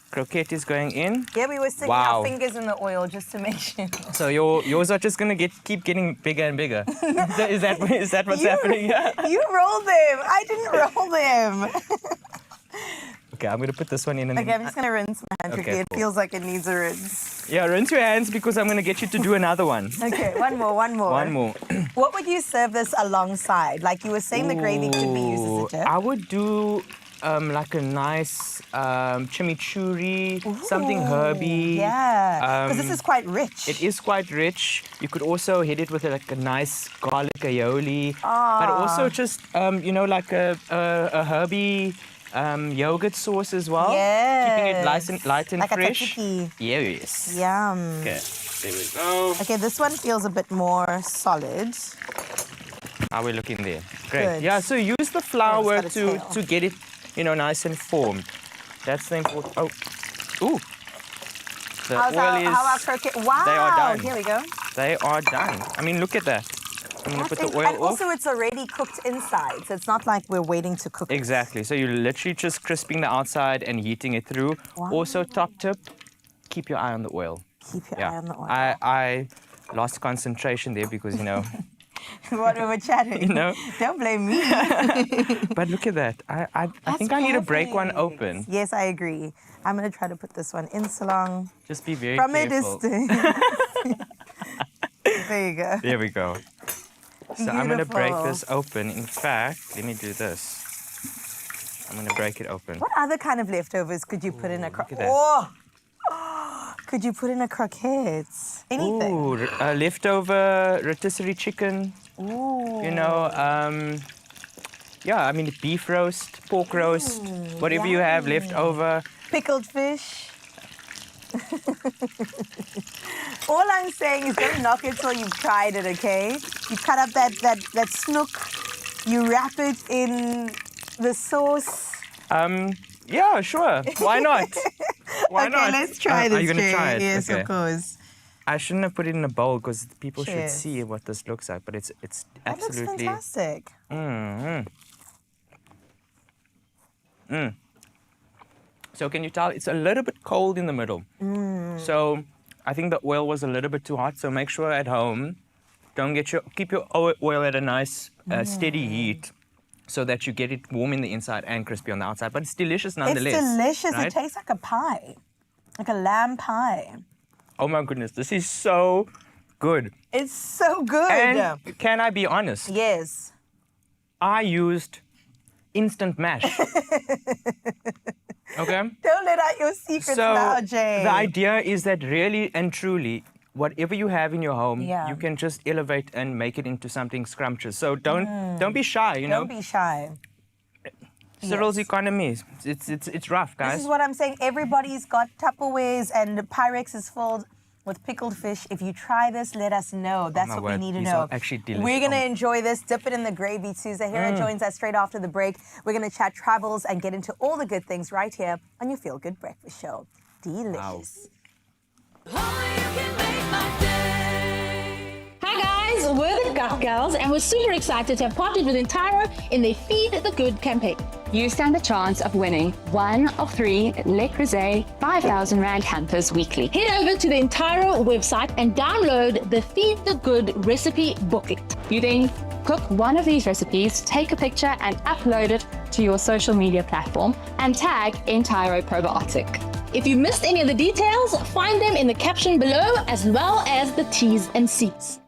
croquette is going in. Yeah, we were sticking our fingers in the oil just to make sure. So yours are just gonna keep getting bigger and bigger. Is that what's happening? You rolled them. I didn't roll them. Okay, I'm gonna put this one in. And I'm just gonna rinse my hands quickly. It feels like it needs a rinse. Yeah, rinse your hands because I'm gonna get you to do another one. Okay, one more. One more. What would you serve this alongside? Like you were saying, the gravy could be used as a dip. I would do like a nice chimichurri, something herby. Yeah, because this is quite rich. It is quite rich. You could also hit it with like a nice garlic aioli, but also just like a herby yogurt sauce as well. Yes. Keeping it light and like fresh. A tzatziki. Yes. Yum. Okay, there we go. Okay, this one feels a bit more solid. How are we looking there? Great. Good. Yeah, so use the flour to get it, nice and formed. That's the important. Oh, ooh. The oil is. How our croquette? Wow. They are done. Here we go. They are done. I mean, look at that. I'm gonna put the oil and off. also, it's already cooked inside, so it's not like we're waiting to cook it. Exactly. So you're literally just crisping the outside and heating it through. Wow. Also, top tip: keep your eye on the oil. Keep your eye on the oil. I lost concentration there because What we were chatting. Don't blame me. But look at that. I think I need to break one open. Yes, I agree. I'm going to try to put this one in salon. Just be very From careful. a distance. There you go. There we go. So I'm going to break this open. In fact, let me do this. I'm going to break it open. What other kind of leftovers could you put in a croquette? Look at that. could you put in a croquettes? Anything. Ooh, leftover rotisserie chicken. Ooh. You know, yeah, I mean, beef roast, pork roast, whatever you have left over. Pickled fish. All I'm saying is don't knock it till you've tried it, okay? You cut up that snook, you wrap it in the sauce. Yeah, sure. Why not? Why okay, not? Let's try this. Are you going to try it? Yes, okay. of course. I shouldn't have put it in a bowl because people should Cheers. see what this looks like, but it's That absolutely... looks fantastic. So can you tell it's a little bit cold in the middle? So I think the oil was a little bit too hot. So make sure at home, keep your oil at a nice steady heat, so that you get it warm in the inside and crispy on the outside. But it's delicious nonetheless. It's delicious. Right? It tastes like a pie, like a lamb pie. Oh my goodness, this is so good. It's so good. And can I be honest? Yes. I used instant mash. Okay? Don't let out your secrets now, Jay. The idea is that really and truly, whatever you have in your home, you can just elevate and make it into something scrumptious. So don't be shy, you know? Don't be shy. Cyril's economy, it's rough, guys. This is what I'm saying. Everybody's got Tupperwares and the Pyrex is filled with pickled fish. If you try this, let us know. That's what we need to know. Actually delicious. We're going to enjoy this. Dip it in the gravy too. Zahira joins us straight after the break. We're going to chat travels and get into all the good things right here on your Feel Good Breakfast Show. Delicious. Hi guys, we're the Gut Girls and we're super excited to have partnered with Entiro in their Feed the Good campaign. You stand a chance of winning one of 3 Le Creuset 5,000 Rand hampers weekly. Head over to the Entiro website and download the Feed the Good recipe booklet. You then cook one of these recipes, take a picture and upload it to your social media platform and tag Entiro Probiotic. If you missed any of the details, find them in the caption below as well as the T's and C's.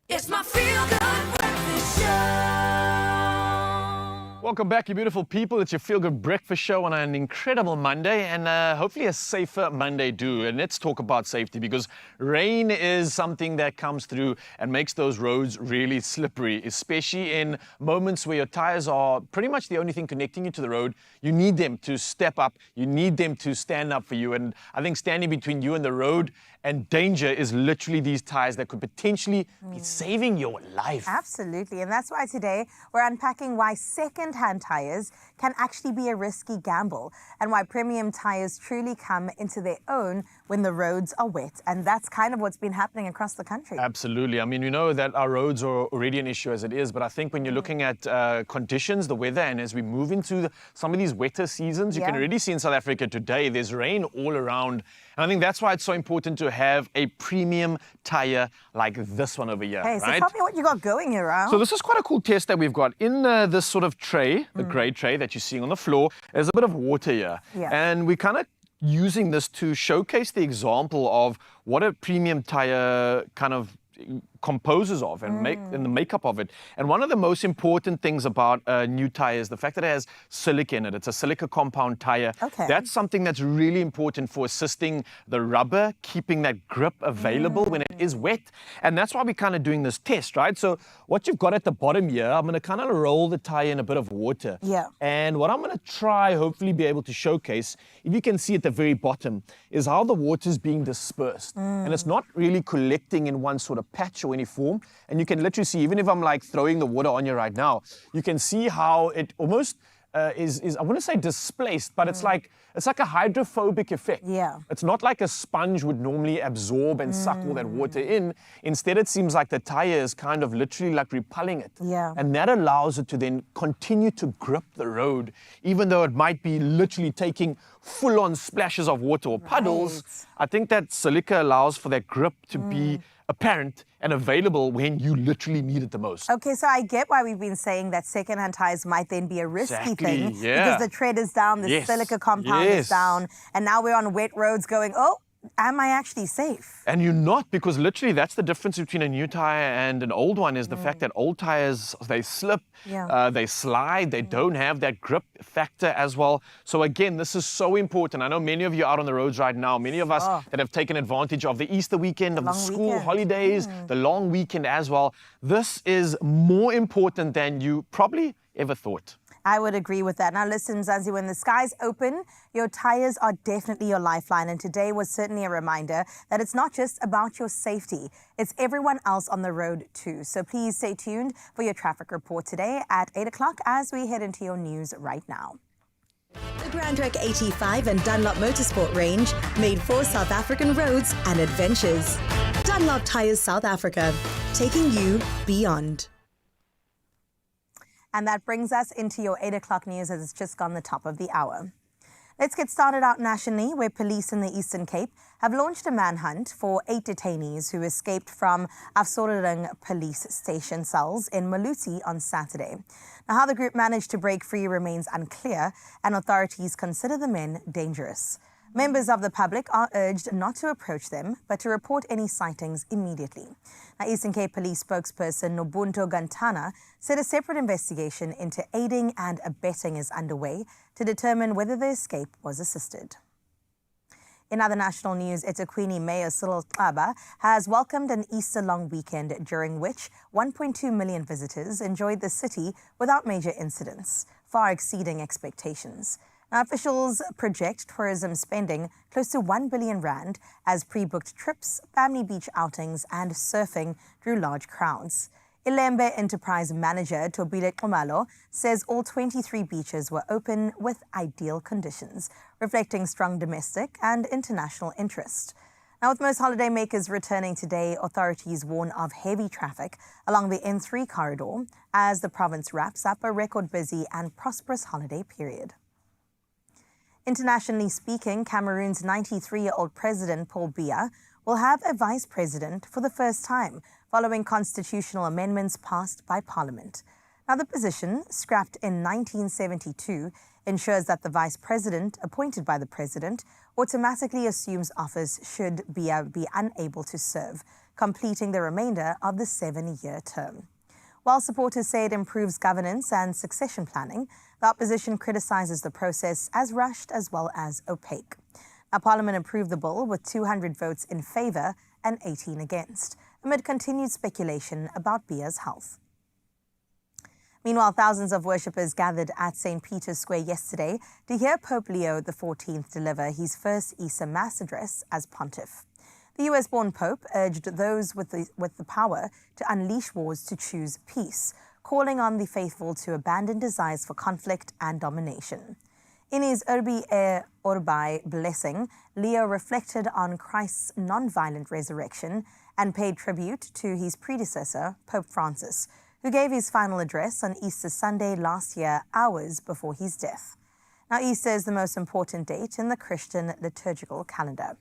It's my Feel Good Breakfast Show. Welcome back, you beautiful people. It's your Feel Good Breakfast Show on an incredible Monday and hopefully a safer Monday too. And let's talk about safety because rain is something that comes through and makes those roads really slippery, especially in moments where your tires are pretty much the only thing connecting you to the road. You need them to step up. You need them to stand up for you. And I think standing between you and the road and danger is literally these tires that could potentially be saving your life. Absolutely. And that's why today we're unpacking why second-hand tires can actually be a risky gamble and why premium tires truly come into their own when the roads are wet. And that's kind of what's been happening across the country. Absolutely. I mean, we know that our roads are already an issue as it is, but I think when you're looking at conditions, the weather, and as we move into some of these wetter seasons, you can already see in South Africa today, there's rain all around. And I think that's why it's so important to have a premium tire like this one over here. Hey, so right? tell me what you got going here, Raul. So this is quite a cool test that we've got. In this sort of tray, the grey tray that you're seeing on the floor, there's a bit of water here. Yeah. And we kind of using this to showcase the example of what a premium tire kind of composes of and the makeup of it. And one of the most important things about a new tire is the fact that it has silica in it. It's a silica compound tire. Okay. That's something that's really important for assisting the rubber, keeping that grip available when it is wet. And that's why we're kind of doing this test, right? So what you've got at the bottom here, I'm going to kind of roll the tire in a bit of water. Yeah. And what I'm going to try, hopefully be able to showcase, if you can see at the very bottom, is how the water is being dispersed. And it's not really collecting in one sort of patch or any form. And you can literally see, even if I'm like throwing the water on you right now, you can see how it almost is I want to say displaced, but it's like a hydrophobic effect. Yeah. It's not like a sponge would normally absorb and suck all that water in. Instead, it seems like the tire is kind of literally like repelling it. Yeah. And that allows it to then continue to grip the road, even though it might be literally taking full-on splashes of water or puddles. Right. I think that silica allows for that grip to be apparent and available when you literally need it the most. Okay, so I get why we've been saying that second-hand tires might then be a risky thing yeah. because the tread is down, the silica compound is down, and now we're on wet roads going, oh, am I actually safe? And you're not, because literally that's the difference between a new tire and an old one is the fact that old tires, they slip, they slide, they don't have that grip factor as well. So again, this is so important. I know many of you out on the roads right now, many of us that have taken advantage of the Easter weekend, of the school holidays, the long weekend as well. This is more important than you probably ever thought. I would agree with that. Now listen, Zanzi, when the skies open, your tires are definitely your lifeline. And today was certainly a reminder that it's not just about your safety, it's everyone else on the road too. So please stay tuned for your traffic report today at 8 o'clock as we head into your news right now. The Grand Trek 85 and Dunlop Motorsport range, made for South African roads and adventures. Dunlop Tires South Africa, taking you beyond. And that brings us into your 8 o'clock news as it's just gone the top of the hour. Let's get started out nationally, where police in the Eastern Cape have launched a manhunt for 8 detainees who escaped from Afsoreding police station cells in Malusi on Saturday. Now, how the group managed to break free remains unclear, and authorities consider the men dangerous. Members of the public are urged not to approach them, but to report any sightings immediately. Now, Eastern Cape Police spokesperson Nobunto Gantana said a separate investigation into aiding and abetting is underway to determine whether the escape was assisted. In other national news, eThekwini Mayor Cyril Xaba has welcomed an Easter long weekend during which 1.2 million visitors enjoyed the city without major incidents, far exceeding expectations. Now, officials project tourism spending close to 1 billion rand as pre-booked trips, family beach outings and surfing drew large crowds. Ilembe Enterprise Manager Tobile Xumalo says all 23 beaches were open with ideal conditions, reflecting strong domestic and international interest. Now, with most holidaymakers returning today, authorities warn of heavy traffic along the N3 corridor as the province wraps up a record busy and prosperous holiday period. Internationally speaking, Cameroon's 93-year-old president, Paul Biya, will have a vice president for the first time following constitutional amendments passed by Parliament. Now, the position, scrapped in 1972, ensures that the vice president, appointed by the president, automatically assumes office should Biya be unable to serve, completing the remainder of the 7-year term. While supporters say it improves governance and succession planning, the opposition criticises the process as rushed as well as opaque. Now, Parliament approved the bill with 200 votes in favour and 18 against, amid continued speculation about Bia's health. Meanwhile, thousands of worshippers gathered at St. Peter's Square yesterday to hear Pope Leo XIV deliver his first Easter Mass address as pontiff. The US-born Pope urged those with the power to unleash wars to choose peace, calling on the faithful to abandon desires for conflict and domination. In his Urbi et Orbi blessing, Leo reflected on Christ's non-violent resurrection and paid tribute to his predecessor, Pope Francis, who gave his final address on Easter Sunday last year, hours before his death. Now, Easter is the most important date in the Christian liturgical calendar.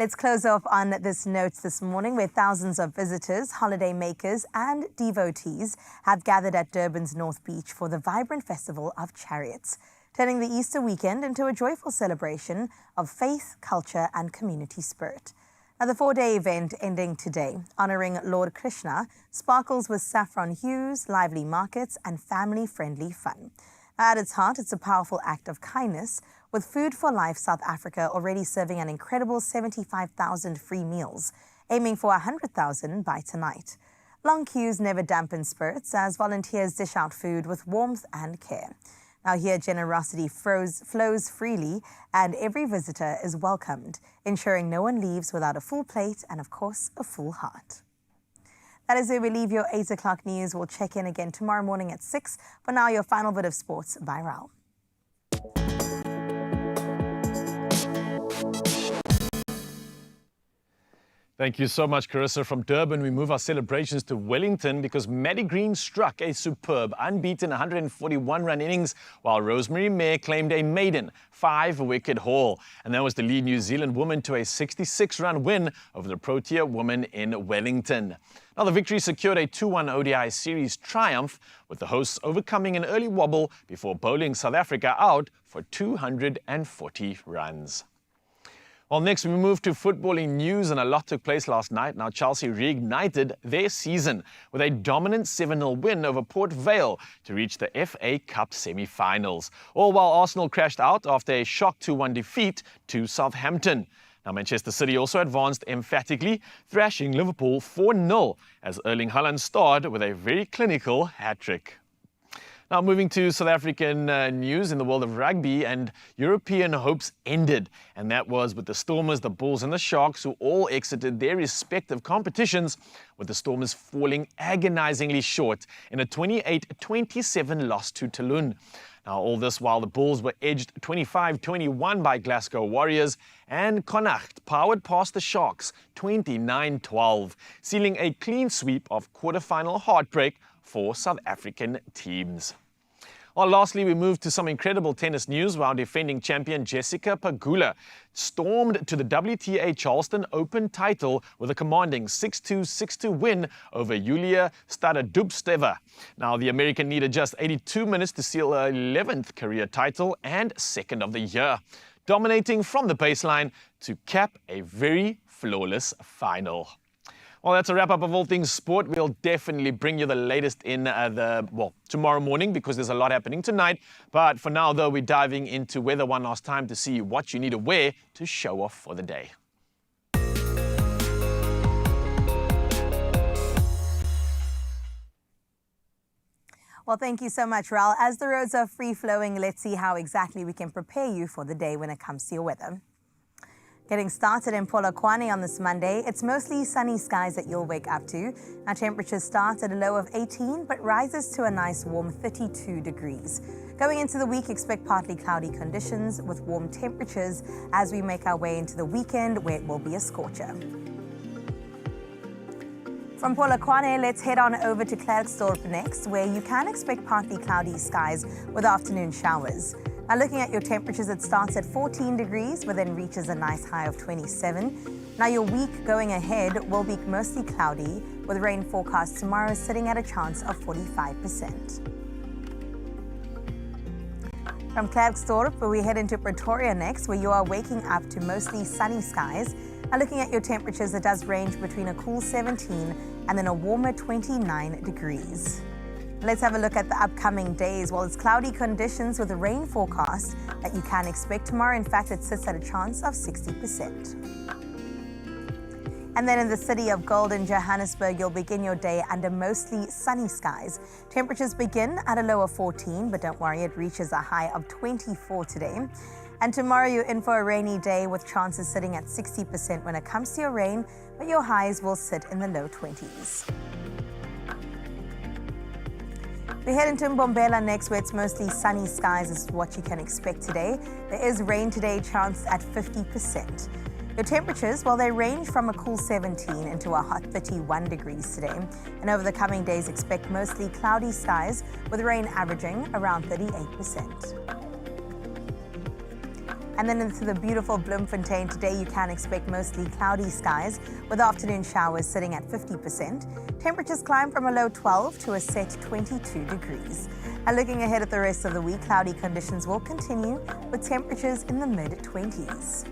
Let's close off on this note this morning, where thousands of visitors, holiday makers and devotees have gathered at Durban's North Beach for the vibrant Festival of Chariots, turning the Easter weekend into a joyful celebration of faith, culture and community spirit. Now, the 4-day event ending today, honouring Lord Krishna, sparkles with saffron hues, lively markets and family-friendly fun. Now, at its heart, it's a powerful act of kindness, with Food for Life South Africa already serving an incredible 75,000 free meals, aiming for 100,000 by tonight. Long queues never dampen spirits as volunteers dish out food with warmth and care. Now, here generosity flows freely and every visitor is welcomed, ensuring no one leaves without a full plate and, of course, a full heart. That is where we leave your 8 o'clock news. We'll check in again tomorrow morning at 6. For now, your final bit of sports by Raul. Thank you so much, Carissa. From Durban, we move our celebrations to Wellington because Maddie Green struck a superb, unbeaten 141-run innings, while Rosemary Mayer claimed a maiden 5-wicket haul. And that was the lead New Zealand woman to a 66-run win over the Protea woman in Wellington. Now, the victory secured a 2-1 ODI series triumph, with the hosts overcoming an early wobble before bowling South Africa out for 240 runs. Well, next we move to footballing news, and a lot took place last night. Now, Chelsea reignited their season with a dominant 7-0 win over Port Vale to reach the FA Cup semi-finals. All while Arsenal crashed out after a shock 2-1 defeat to Southampton. Now, Manchester City also advanced emphatically, thrashing Liverpool 4-0 as Erling Haaland starred with a very clinical hat-trick. Now, moving to South African news in the world of rugby, and European hopes ended. And that was with the Stormers, the Bulls and the Sharks, who all exited their respective competitions, with the Stormers falling agonizingly short in a 28-27 loss to Toulon. Now, all this while the Bulls were edged 25-21 by Glasgow Warriors, and Connacht powered past the Sharks 29-12, sealing a clean sweep of quarterfinal heartbreak for South African teams. Well, lastly, we move to some incredible tennis news, while defending champion Jessica Pegula stormed to the WTA Charleston Open title with a commanding 6-2, 6-2 win over Yulia Stadadubsteva. Now, the American needed just 82 minutes to seal her 11th career title and second of the year, dominating from the baseline to cap a very flawless final. Well, that's a wrap-up of all things sport. We'll definitely bring you the latest in tomorrow morning, because there's a lot happening tonight. But for now, though, we're diving into weather one last time to see what you need to wear to show off for the day. Well, thank you so much, Raul. As the roads are free-flowing, let's see how exactly we can prepare you for the day when it comes to your weather. Getting started in Polokwane on this Monday, it's mostly sunny skies that you'll wake up to. Our temperatures start at a low of 18, but rises to a nice warm 32 degrees. Going into the week, expect partly cloudy conditions with warm temperatures as we make our way into the weekend, where it will be a scorcher. From Polokwane, let's head on over to Klerksdorp next, where you can expect partly cloudy skies with afternoon showers. Now, looking at your temperatures, it starts at 14 degrees, but then reaches a nice high of 27. Now, your week going ahead will be mostly cloudy, with rain forecast tomorrow sitting at a chance of 45%. From Klerksdorp, we head into Pretoria next, where you are waking up to mostly sunny skies. Now looking at your temperatures, it does range between a cool 17 and then a warmer 29 degrees. Let's have a look at the upcoming days. Well, it's cloudy conditions with a rain forecast that you can expect tomorrow. In fact, it sits at a chance of 60%. And then in the city of gold in Johannesburg, you'll begin your day under mostly sunny skies. Temperatures begin at a low of 14, but don't worry, it reaches a high of 24 today. And tomorrow you're in for a rainy day with chances sitting at 60% when it comes to your rain, but your highs will sit in the low 20s. We head into Mbombela next, where it's mostly sunny skies is what you can expect today. There is rain today, chance at 50%. Your temperatures, well, they range from a cool 17 into a hot 31 degrees today. And over the coming days, expect mostly cloudy skies with rain averaging around 38%. And then into the beautiful Bloemfontein today, you can expect mostly cloudy skies with afternoon showers sitting at 50%. Temperatures climb from a low 12 to a set 22 degrees. And looking ahead at the rest of the week, cloudy conditions will continue with temperatures in the mid-20s.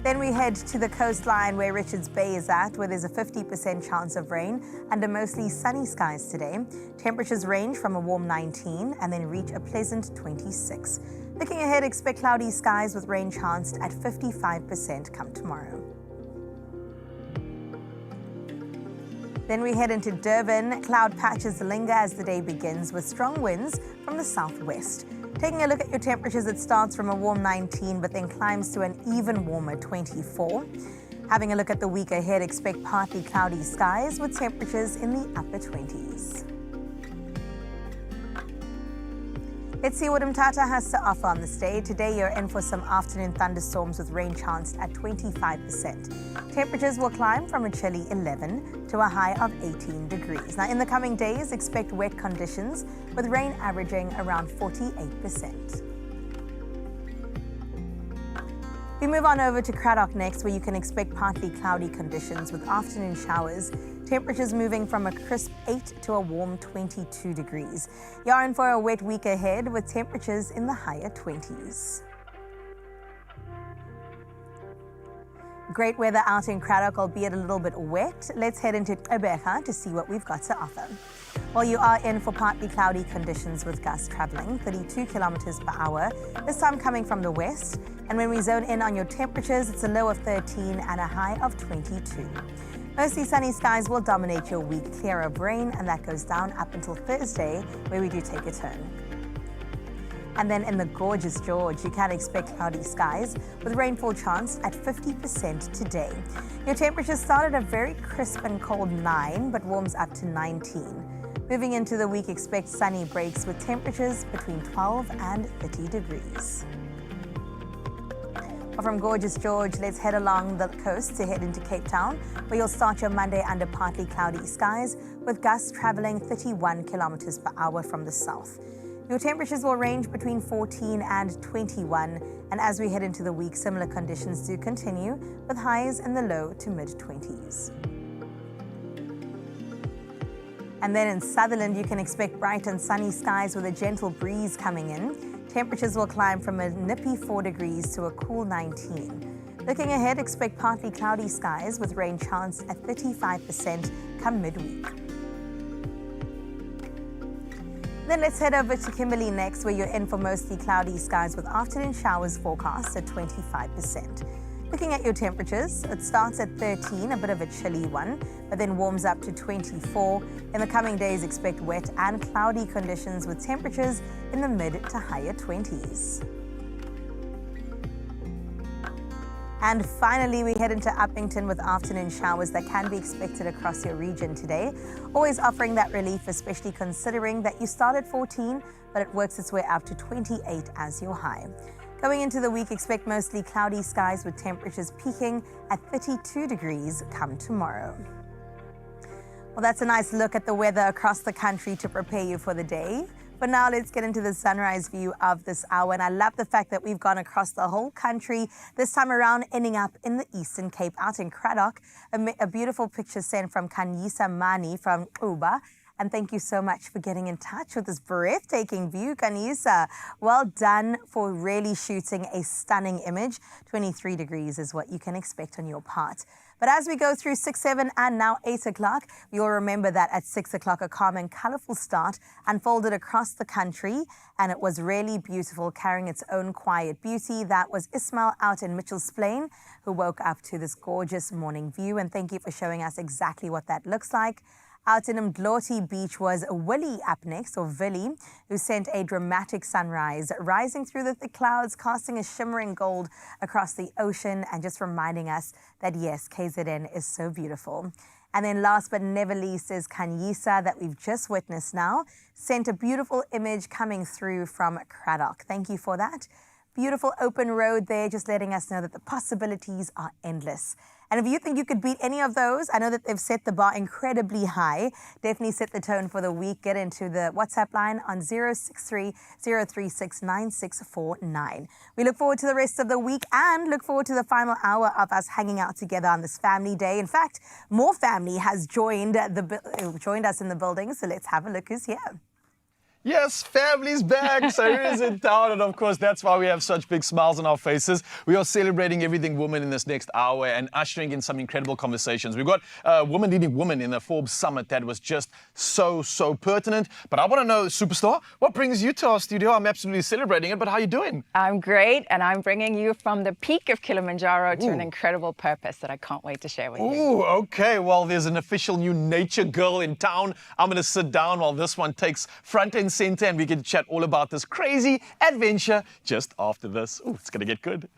Then we head to the coastline where Richards Bay is at, where there's a 50% chance of rain under mostly sunny skies today. Temperatures range from a warm 19 and then reach a pleasant 26. Looking ahead, expect cloudy skies with rain chanced at 55% come tomorrow. Then we head into Durban. Cloud patches linger as the day begins with strong winds from the southwest. Taking a look at your temperatures, it starts from a warm 19 but then climbs to an even warmer 24. Having a look at the week ahead, expect partly cloudy skies with temperatures in the upper 20s. Let's see what Mthatha has to offer on this day. Today you're in for some afternoon thunderstorms with rain chanced at 25%. Temperatures will climb from a chilly 11 to a high of 18 degrees. Now in the coming days, expect wet conditions with rain averaging around 48%. We move on over to Cradock next, where you can expect partly cloudy conditions with afternoon showers. Temperatures moving from a crisp 8 to a warm 22 degrees. You're in for a wet week ahead with temperatures in the higher 20s. Great weather out in Cradock, albeit a little bit wet. Let's head into Tropica to see what we've got to offer. Well, you are in for partly cloudy conditions with gusts traveling 32 kilometers per hour, this time coming from the west. And when we zone in on your temperatures, it's a low of 13 and a high of 22. Mostly sunny skies will dominate your week, clear of rain, and that goes down up until Thursday, where we do take a turn. And then in the gorgeous George, you can expect cloudy skies with rainfall chance at 50% today. Your temperatures start at a very crisp and cold 9, but warms up to 19. Moving into the week, expect sunny breaks with temperatures between 12 and 30 degrees. From gorgeous George, let's head along the coast to head into Cape Town, where you'll start your Monday under partly cloudy skies with gusts traveling 31 kilometers per hour from the south. Your temperatures will range between 14 and 21, and as we head into the week, similar conditions do continue with highs in the low to mid-20s. And then in Sutherland, you can expect bright and sunny skies with a gentle breeze coming in. Temperatures will climb from a nippy 4 degrees to a cool 19. Looking ahead, expect partly cloudy skies with rain chance at 35% come midweek. Then let's head over to Kimberley next, where you're in for mostly cloudy skies with afternoon showers forecast at 25%. Looking at your temperatures, it starts at 13, a bit of a chilly one, but then warms up to 24. In the coming days, expect wet and cloudy conditions with temperatures in the mid to higher 20s. And finally, we head into Upington with afternoon showers that can be expected across your region today. Always offering that relief, especially considering that you start at 14, but it works its way up to 28 as your high. Going into the week, expect mostly cloudy skies with temperatures peaking at 32 degrees come tomorrow. Well, that's a nice look at the weather across the country to prepare you for the day. But now let's get into the sunrise view of this hour. And I love the fact that we've gone across the whole country, this time around ending up in the Eastern Cape, out in Cradock. A beautiful picture sent from Kanyisa Mani from Uba. And thank you so much for getting in touch with this breathtaking view, Kanisa. Well done for really shooting a stunning image. 23 degrees is what you can expect on your part. But as we go through 6, 7, and now 8 o'clock, you'll remember that at 6 o'clock, a calm and colorful start unfolded across the country, and it was really beautiful, carrying its own quiet beauty. That was Ismail out in Mitchell's Plain, who woke up to this gorgeous morning view, and thank you for showing us exactly what that looks like. Out in Mdloti Beach was Willie up next, or Villy, who sent a dramatic sunrise, rising through the thick clouds, casting a shimmering gold across the ocean, and just reminding us that, yes, KZN is so beautiful. And then last but never least is Kanyisa, that we've just witnessed now, sent a beautiful image coming through from Craddock. Thank you for that. Beautiful open road there, just letting us know that the possibilities are endless. And if you think you could beat any of those, I know that they've set the bar incredibly high. Definitely set the tone for the week. Get into the WhatsApp line on 063 036 9649. We look forward to the rest of the week and look forward to the final hour of us hanging out together on this family day. In fact, more family has joined us in the building, so let's have a look who's here. Yes, family's back. Sahira's in town, and of course, that's why we have such big smiles on our faces. We are celebrating everything woman in this next hour and ushering in some incredible conversations. We've got Woman Leading Women in the Forbes Summit that was just so pertinent. But I want to know, Superstar, what brings you to our studio? I'm absolutely celebrating it, but how are you doing? I'm great, and I'm bringing you from the peak of Kilimanjaro to an incredible purpose that I can't wait to share with you. Ooh, okay. Well, there's an official new nature girl in town. I'm going to sit down while this one takes front and center, and we can chat all about this crazy adventure just after this. Ooh, it's gonna get good.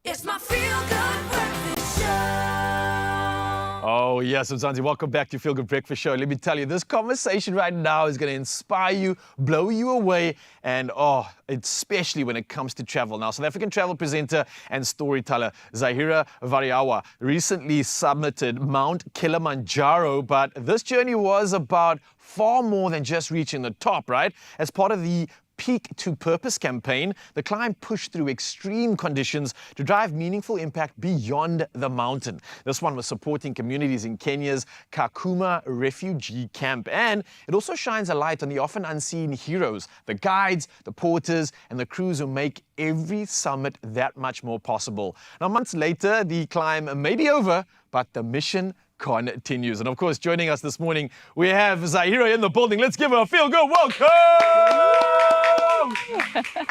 It's my Feel Good Breakfast Show. Oh, yes, Mzansi, welcome back to Feel Good Breakfast Show. Let me tell you, this conversation right now is going to inspire you, blow you away, and especially when it comes to travel. Now, South African travel presenter and storyteller Zahira Variawa recently summited Mount Kilimanjaro, but this journey was about far more than just reaching the top, right? As part of the Peak to Purpose campaign, the climb pushed through extreme conditions to drive meaningful impact beyond the mountain. This one was supporting communities in Kenya's Kakuma refugee camp. And it also shines a light on the often unseen heroes, the guides, the porters, and the crews who make every summit that much more possible. Now, months later, the climb may be over, but the mission continues. And of course, joining us this morning, we have Zahira in the building. Let's give her a feel-good welcome!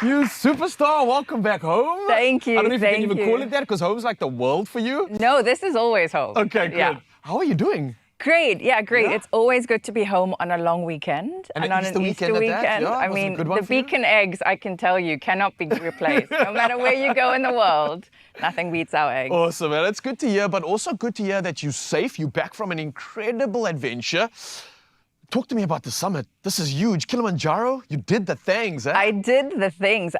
You superstar, welcome back home. Thank you. I don't know if you can even call it that, because home's like the world for you. No, this is always home. Okay, good. Yeah. How are you doing? Great, yeah, great. Yeah. It's always good to be home on a long weekend. And on Easter an weekend Easter at that? weekend. Yeah, I was it a mean, good one the for you? beacon eggs, I can tell you, cannot be replaced. No matter where you go in the world, nothing beats our eggs. Awesome, man. It's good to hear, but also good to hear that you're safe. You're back from an incredible adventure. Talk to me about the summit. This is huge. Kilimanjaro, you did the things, eh? I did the things.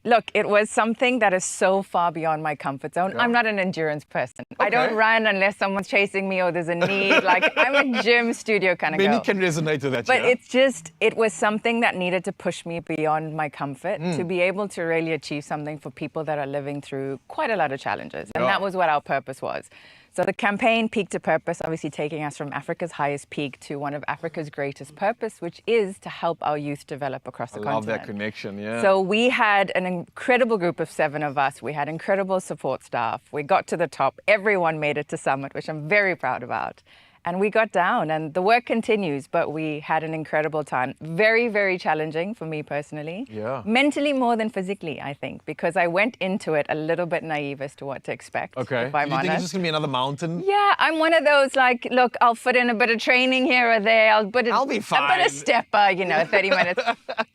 Look, it was something that is so far beyond my comfort zone. Yeah. I'm not an endurance person. Okay. I don't run unless someone's chasing me or there's a need. Like, I'm a gym studio kind of girl. Many can resonate with that, But yeah? it was something that needed to push me beyond my comfort to be able to really achieve something for people that are living through quite a lot of challenges. And Yeah. that was what our purpose was. So the campaign, Peak to Purpose, obviously taking us from Africa's highest peak to one of Africa's greatest purpose, which is to help our youth develop across the I love continent. that connection, yeah. So we had an incredible group of 7 of us. We had incredible support staff. We got to the top. Everyone made it to summit, which I'm very proud about. And we got down, and the work continues, but we had an incredible time. Very, very challenging for me personally. Yeah. Mentally more than physically, I think, because I went into it a little bit naive as to what to expect, Okay. if I'm Did you think it's honest. just going to be another mountain? Yeah, I'm one of those, like, look, I'll fit in a bit of training here or there. I'll be fine. A bit of stepper, 30 minutes.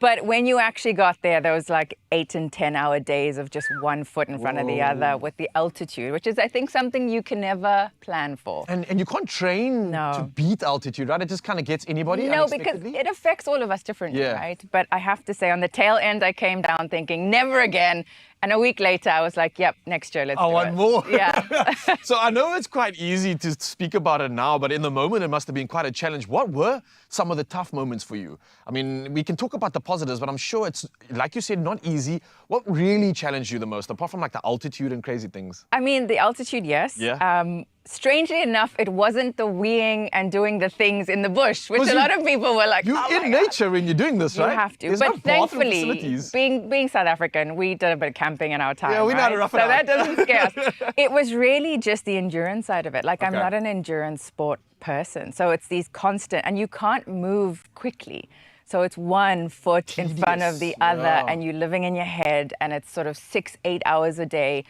But when you actually got there was like 8 and 10-hour days of just one foot in front of the other with the altitude, which is, I think, something you can never plan for. And you can't train to beat altitude, right? It just kind of gets anybody No, because unexpectedly? it affects all of us differently, Yeah. right? But I have to say, on the tail end, I came down thinking, never again. And a week later, I was like, yep, next year, let's do it. I want more. Yeah. So I know it's quite easy to speak about it now, but in the moment, it must have been quite a challenge. What were some of the tough moments for you? I mean, we can talk about the positives, but I'm sure it's, like you said, not easy. What really challenged you the most, apart from like the altitude and crazy things? I mean, the altitude, yes. Yeah. Strangely enough, it wasn't the weeing and doing the things in the bush, which 'Cause a lot of people were like, You're oh in my God. nature when you're doing this, right? You have to. There's But no bathroom thankfully, facilities. being South African, we did a bit of camping in our time. Yeah, we know how to right? rough it So out. that doesn't scare us. It was really just the endurance side of it. Like, I'm Okay. not an endurance sport person. So it's these constant, and you can't move quickly. So it's one foot in front of the other, yeah. and you're living in your head, and it's sort of 6-8 hours a day.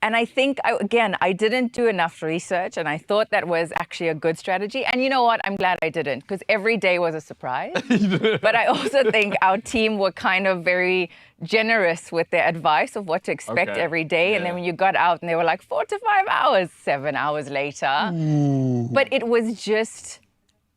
And I think, I didn't do enough research, and I thought that was actually a good strategy. And you know what? I'm glad I didn't, because every day was a surprise. But I also think our team were kind of very generous with their advice of what to expect Okay. every day. And then when you got out and they were like 4 to 5 hours, 7 hours later. But it was just,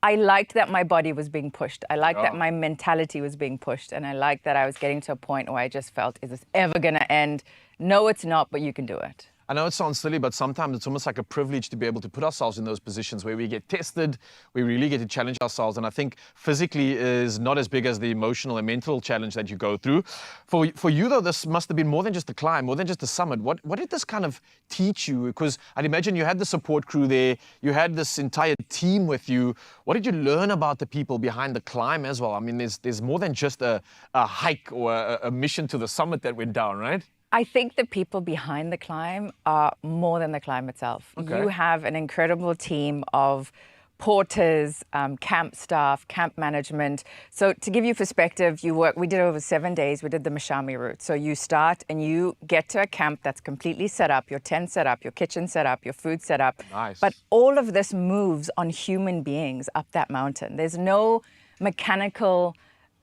I liked that my body was being pushed. I liked that my mentality was being pushed. And I liked that I was getting to a point where I just felt, is this ever going to end? No, it's not, but you can do it. I know it sounds silly, but sometimes it's almost like a privilege to be able to put ourselves in those positions where we get tested, we really get to challenge ourselves. And I think physically is not as big as the emotional and mental challenge that you go through. For you, though, this must have been more than just a climb, more than just a summit. What did this kind of teach you? Because I'd imagine you had the support crew there, you had this entire team with you. What did you learn about the people behind the climb as well? I mean, there's more than just a hike or a mission to the summit that went down, right? I think the people behind the climb are more than the climb itself. Okay. You have an incredible team of porters, camp staff, camp management. So to give you perspective, we did over 7 days, we did the Mashami route. So you start and you get to a camp that's completely set up, your tent set up, your kitchen set up, your food set up. Nice. But all of this moves on human beings up that mountain. There's no mechanical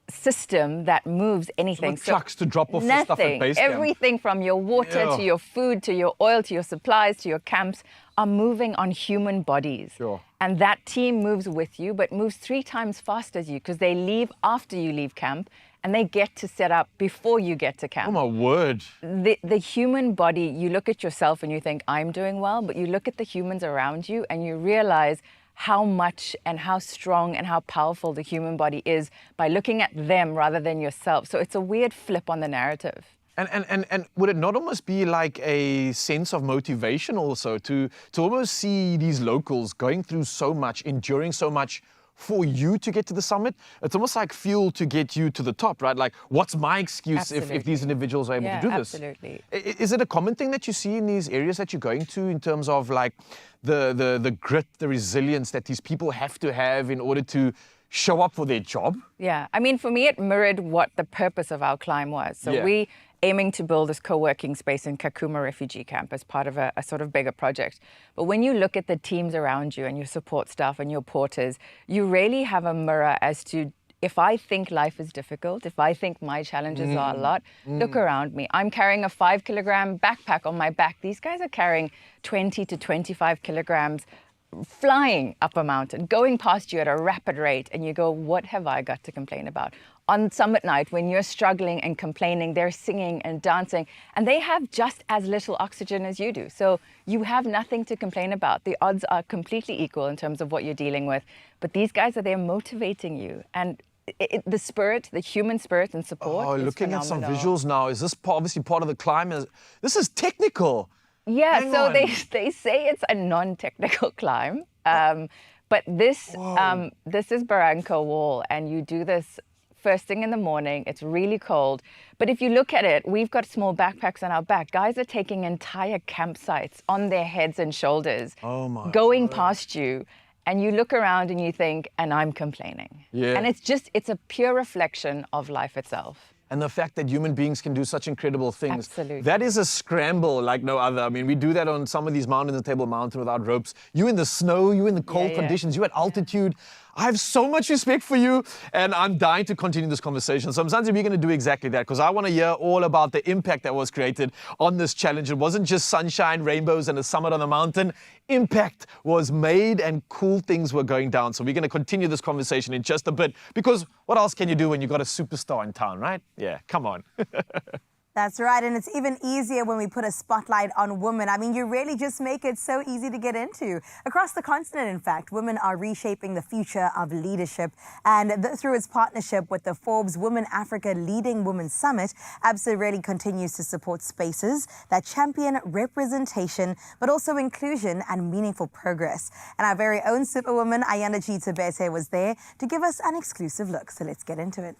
system that moves anything. No trucks to drop off the stuff at base camp. Everything from your water Yeah. to your food to your oil to your supplies to your camps are moving on human bodies. Sure. And that team moves with you, but moves 3 times faster as you, because they leave after you leave camp and they get to set up before you get to camp. Oh my word. The human body, you look at yourself and you think, I'm doing well, but you look at the humans around you and you realize how much and how strong and how powerful the human body is by looking at them rather than yourself. So it's a weird flip on the narrative. And would it not almost be like a sense of motivation also to almost see these locals going through so much, enduring so much for you to get to the summit? It's almost like fuel to get you to the top, right? Like, what's my excuse if these individuals are able to do this? Absolutely. Is it a common thing that you see in these areas that you're going to in terms of like the grit, the resilience that these people have to have in order to show up for their job? Yeah, I mean, for me, it mirrored what the purpose of our climb was. So we aiming to build this co-working space in Kakuma refugee camp as part of a sort of bigger project. But when you look at the teams around you and your support staff and your porters, you really have a mirror as to, if I think life is difficult, if I think my challenges are a lot, look around me. I'm carrying a 5-kilogram backpack on my back. These guys are carrying 20 to 25 kilograms flying up a mountain, going past you at a rapid rate, and you go, what have I got to complain about? On summit night, when you're struggling and complaining, they're singing and dancing, and they have just as little oxygen as you do. So you have nothing to complain about. The odds are completely equal in terms of what you're dealing with. But these guys are there motivating you. And the spirit, the human spirit and support is looking phenomenal. at some visuals now. Is this obviously part of the climb? This is technical. Yeah, Hang so on. they say it's a non-technical climb. But this is Barranco Wall, and you do this first thing in the morning. It's really cold. But if you look at it, we've got small backpacks on our back. Guys are taking entire campsites on their heads and shoulders, going past you. And you look around and you think, and I'm complaining. Yeah. And it's a pure reflection of life itself. And the fact that human beings can do such incredible things. Absolutely. That is a scramble like no other. I mean, we do that on some of these mountains, Table Mountain, without ropes. You in the snow, you in the cold conditions, you at altitude. I have so much respect for you, and I'm dying to continue this conversation. So, Mzansi, we're going to do exactly that, because I want to hear all about the impact that was created on this challenge. It wasn't just sunshine, rainbows, and a summit on the mountain. Impact was made, and cool things were going down. So we're going to continue this conversation in just a bit, because what else can you do when you've got a superstar in town, right? Yeah, come on. That's right, and it's even easier when we put a spotlight on women. I mean, you really just make it so easy to get into. Across the continent, in fact, women are reshaping the future of leadership. And through its partnership with the Forbes Women Africa Leading Women Summit, ABSA really continues to support spaces that champion representation, but also inclusion and meaningful progress. And our very own superwoman, Ayanda Chitabete, was there to give us an exclusive look. So let's get into it.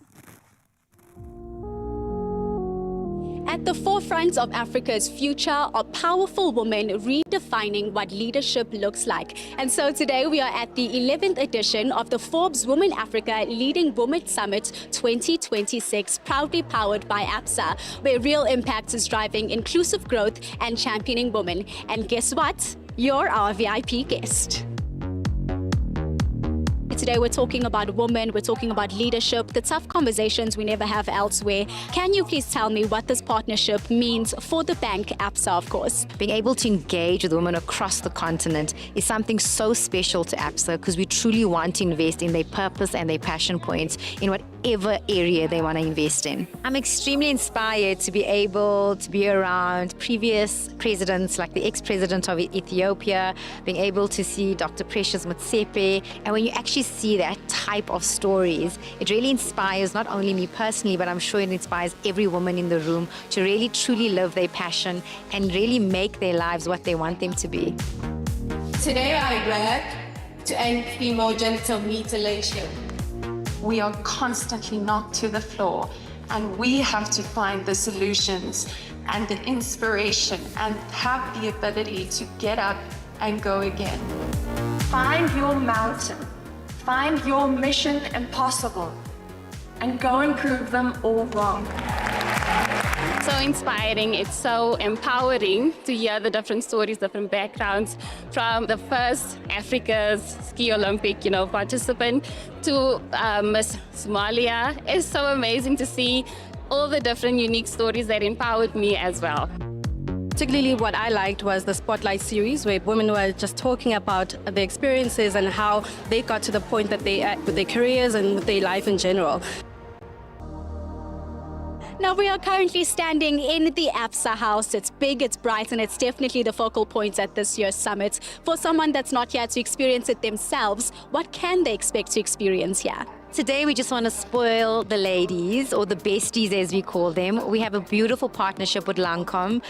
At the forefront of Africa's future are powerful women redefining what leadership looks like. And so today we are at the 11th edition of the Forbes Women Africa Leading Women Summit 2026, proudly powered by ABSA, where real impact is driving inclusive growth and championing women. And guess what? You're our VIP guest. Today we're talking about women, we're talking about leadership, the tough conversations we never have elsewhere. Can you please tell me what this partnership means for the bank, ABSA, of course? Being able to engage with women across the continent is something so special to ABSA, because we truly want to invest in their purpose and their passion points in whatever area they want to invest in. I'm extremely inspired to be able to be around previous presidents, like the ex-president of Ethiopia, being able to see Dr. Precious Motsepe, and when you actually see that type of stories, it really inspires not only me personally, but I'm sure it inspires every woman in the room to really truly live their passion and really make their lives what they want them to be. Today I work to end female genital mutilation. We are constantly knocked to the floor, and we have to find the solutions and the inspiration and have the ability to get up and go again. Find your mountain. Find your mission impossible and go and prove them all wrong. So inspiring, it's so empowering to hear the different stories, different backgrounds, from the first Africa's ski Olympic, participant to Miss Somalia. It's so amazing to see all the different unique stories that empowered me as well. Particularly what I liked was the Spotlight series, where women were just talking about their experiences and how they got to the point that they are with their careers and with their life in general. Now, we are currently standing in the APSA house. It's big, it's bright, and it's definitely the focal point at this year's summit. For someone that's not here to experience it themselves, what can they expect to experience here? Today we just want to spoil the ladies, or the besties as we call them. We have a beautiful partnership with Lancome.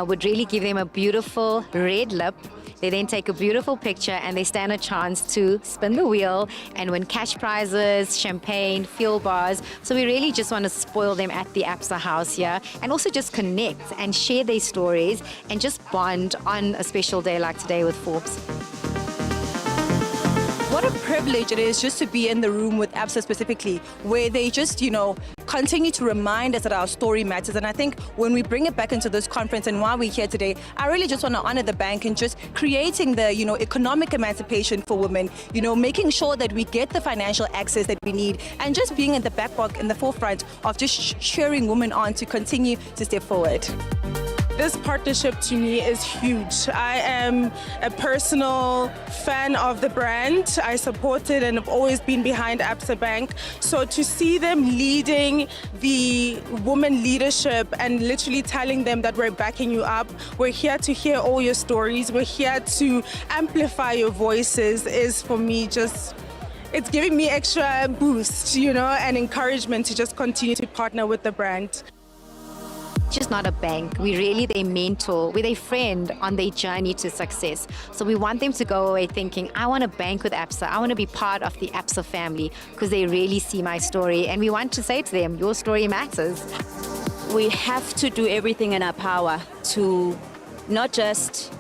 Would really give them a beautiful red lip. They then take a beautiful picture and they stand a chance to spin the wheel and win cash prizes, champagne, fuel bars. So we really just want to spoil them at the APSA house here, and also just connect and share their stories and just bond on a special day like today with Forbes. What a privilege it is just to be in the room with APSA specifically, where they just, continue to remind us that our story matters. And I think when we bring it back into this conference and why we're here today, I really just want to honor the bank and just creating the, economic emancipation for women, making sure that we get the financial access that we need, and just being in the forefront of just cheering women on to continue to step forward. This partnership to me is huge. I am a personal fan of the brand. I support it and have always been behind APSA Bank. So to see them leading the women leadership and literally telling them that we're backing you up, we're here to hear all your stories, we're here to amplify your voices, is for me just, it's giving me extra boost, and encouragement to just continue to partner with the brand. Just not a bank. We really their mentor, we're their friend on their journey to success. So we want them to go away thinking, I want to bank with APSA. I want to be part of the APSA family, because they really see my story. And we want to say to them, your story matters. We have to do everything in our power to not just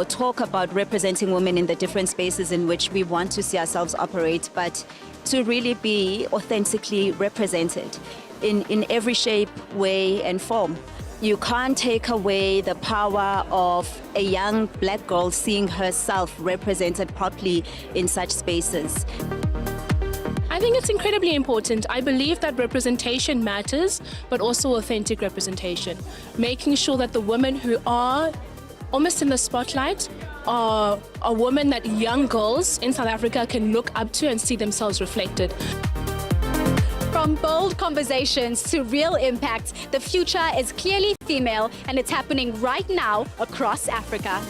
talk about representing women in the different spaces in which we want to see ourselves operate, but to really be authentically represented in every shape, way, and form. You can't take away the power of a young black girl seeing herself represented properly in such spaces. I think it's incredibly important. I believe that representation matters, but also authentic representation. Making sure that the women who are almost in the spotlight are women that young girls in South Africa can look up to and see themselves reflected. From bold conversations to real impact, the future is clearly female, and it's happening right now across Africa.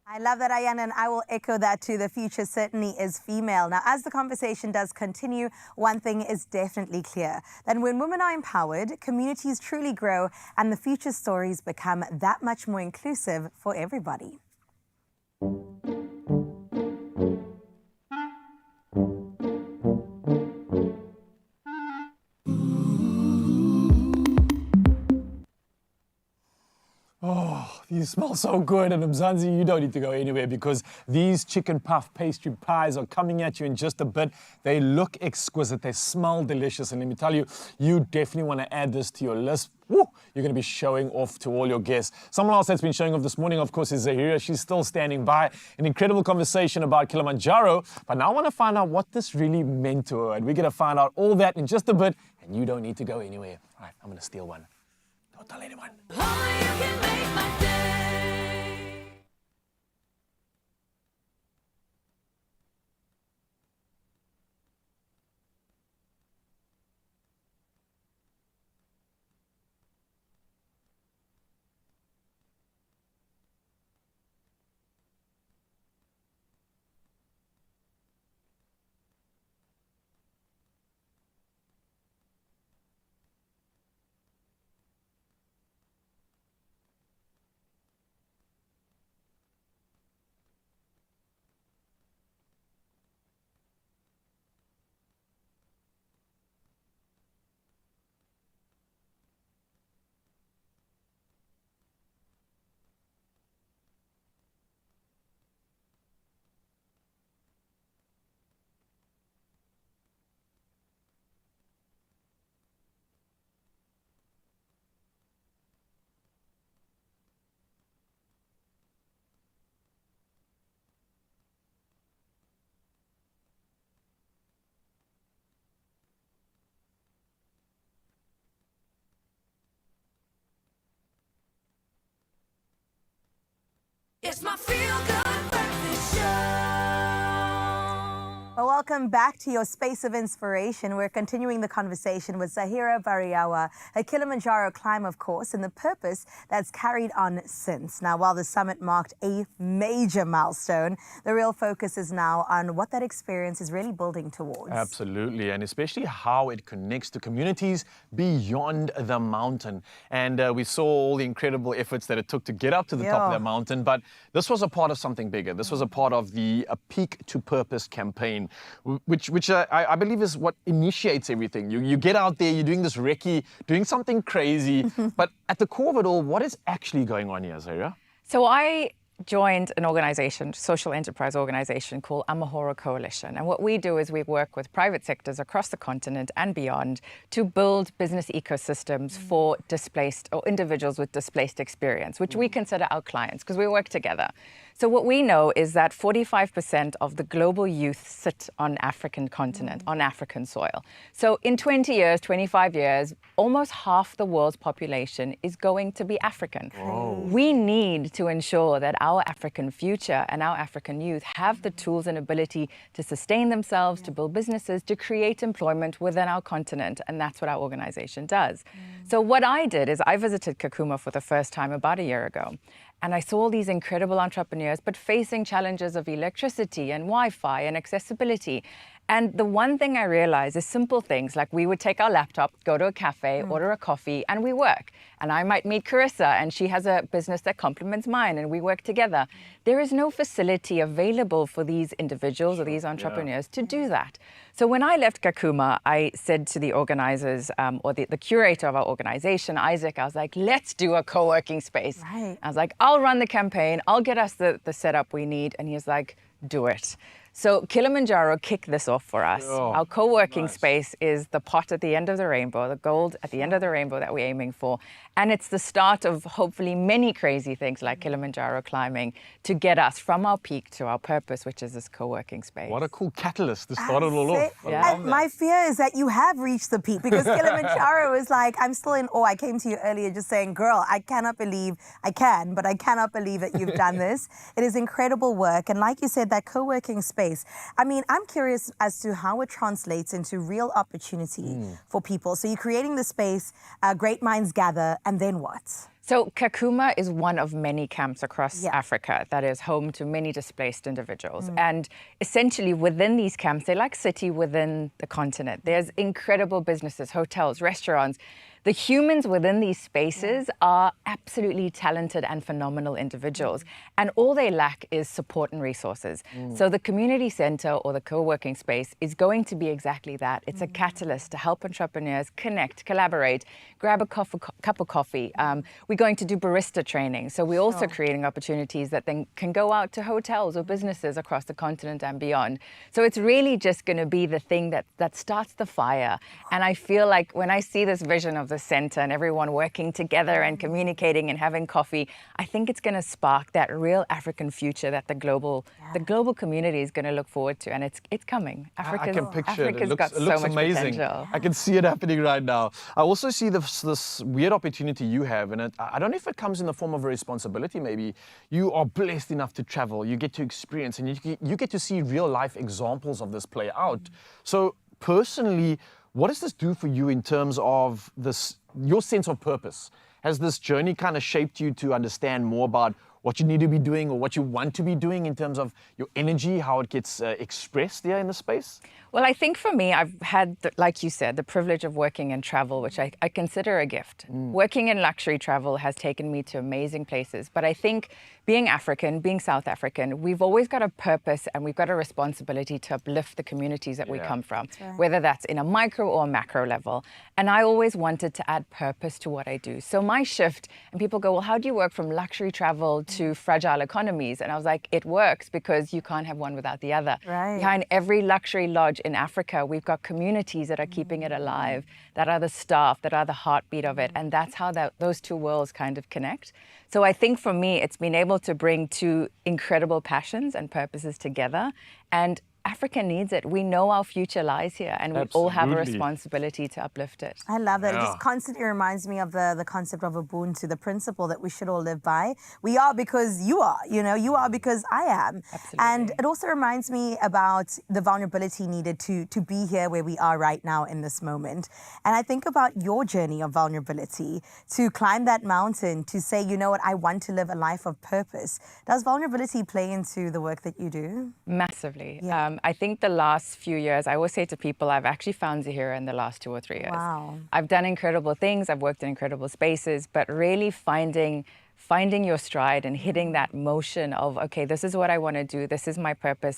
I love that, Ayan, and I will echo that too. The future certainly is female. Now, as the conversation does continue, one thing is definitely clear, that when women are empowered, communities truly grow and the future stories become that much more inclusive for everybody. Oh, these smell so good. And Mzansi, you don't need to go anywhere, because these chicken puff pastry pies are coming at you in just a bit. They look exquisite. They smell delicious. And let me tell you, you definitely want to add this to your list. Woo! You're going to be showing off to all your guests. Someone else that's been showing off this morning, of course, is Zahira. She's still standing by. An incredible conversation about Kilimanjaro. But now I want to find out what this really meant to her. And we're going to find out all that in just a bit. And you don't need to go anywhere. All right, I'm going to steal one. Don't tell anyone. welcome back to your space of inspiration. We're continuing the conversation with Zahira Variawa, a Kilimanjaro climb, of course, and the purpose that's carried on since. Now, while the summit marked a major milestone, the real focus is now on what that experience is really building towards. Absolutely, and especially how it connects to communities beyond the mountain. And we saw all the incredible efforts that it took to get up to the top of that mountain, but this was a part of something bigger. This was a part of the Peak to Purpose campaign, which I believe is what initiates everything. You get out there, you're doing this recce, doing something crazy, but at the core of it all, what is actually going on here, Zahira? So I joined an organization, social enterprise organization called Amahoro Coalition. And what we do is we work with private sectors across the continent and beyond to build business ecosystems for displaced or individuals with displaced experience, which we consider our clients because we work together. So what we know is that 45% of the global youth sit on African continent, on African soil. So in 20 years, 25 years, almost half the world's population is going to be African. Whoa. We need to ensure that our African future and our African youth have the tools and ability to sustain themselves, to build businesses, to create employment within our continent. And that's what our organization does. So what I did is I visited Kakuma for the first time about a year ago. And I saw these incredible entrepreneurs, but facing challenges of electricity and Wi-Fi and accessibility. And the one thing I realized is simple things like we would take our laptop, go to a cafe, order a coffee, and we work. And I might meet Carissa, and she has a business that complements mine, and we work together. There is no facility available for these individuals or these entrepreneurs to do that. So when I left Kakuma, I said to the organizers, or the curator of our organization, Isaac, I was like, let's do a co-working space. Right. I was like, I'll run the campaign, I'll get us the setup we need. And he's like, do it. So Kilimanjaro kicked this off for us. Our co-working space is the pot at the end of the rainbow, the gold at the end of the rainbow that we're aiming for. And it's the start of hopefully many crazy things like Kilimanjaro climbing to get us from our peak to our purpose, which is this co-working space. What a cool catalyst to start it all off. And my fear is that you have reached the peak because Kilimanjaro is like, I'm still in awe. I came to you earlier just saying, girl, I cannot believe, I can, but I cannot believe that you've done this. It is incredible work. And like you said, that co-working space, I mean, I'm curious as to how it translates into real opportunity for people. So you're creating the space, great minds gather, and then what? So Kakuma is one of many camps across Africa that is home to many displaced individuals. And essentially within these camps, they're like city within the continent. There's incredible businesses, hotels, restaurants. The humans within these spaces are absolutely talented and phenomenal individuals. And all they lack is support and resources. So the community center or the co-working space is going to be exactly that. It's a catalyst to help entrepreneurs connect, collaborate, grab a cup of coffee. We're going to do barista training. So we're also creating opportunities that then can go out to hotels or businesses across the continent and beyond. So it's really just going to be the thing that starts the fire. And I feel like when I see this vision of the center and everyone working together and communicating and having coffee, I think it's going to spark that real African future that the global community is going to look forward to, and it's coming. I can picture Africa's it. got It looks so much amazing. potential. I can see it happening right now. I also see this weird opportunity you have, and I don't know if it comes in the form of a responsibility. Maybe you are blessed enough to travel, you get to experience, and you get to see real life examples of this play out. So personally, what does this do for you in terms of your sense of purpose? Has this journey kind of shaped you to understand more about what you need to be doing or what you want to be doing in terms of your energy, how it gets expressed there in the space? Well, I think for me, I've had, like you said, the privilege of working in travel, which I consider a gift. Working in luxury travel has taken me to amazing places. But I think being African, being South African, we've always got a purpose and we've got a responsibility to uplift the communities that we come from, whether that's in a micro or macro level. And I always wanted to add purpose to what I do. So my shift, and people go, well, how do you work from luxury travel to fragile economies? And I was like, it works because you can't have one without the other. Behind every luxury lodge in Africa, we've got communities that are keeping it alive, that are the staff, that are the heartbeat of it. And that's how those two worlds kind of connect. So I think for me, it's been able to bring two incredible passions and purposes together and Africa needs it. We know our future lies here, and we all have a Absolutely. responsibility to uplift it. I love that. It Yeah. just constantly reminds me of the concept of Ubuntu, the principle that we should all live by. We are because you are, you are because I am. Absolutely. And it also reminds me about the vulnerability needed to be here where we are right now in this moment. And I think about your journey of vulnerability, to climb that mountain, to say, you know what, I want to live a life of purpose. Does vulnerability play into the work that you do? Massively. Yeah. I think the last few years, I always say to people, I've actually found Zahira in the last 2 or 3 years. Wow. I've done incredible things, I've worked in incredible spaces, but really finding your stride and hitting that motion of, okay, this is what I want to do, this is my purpose,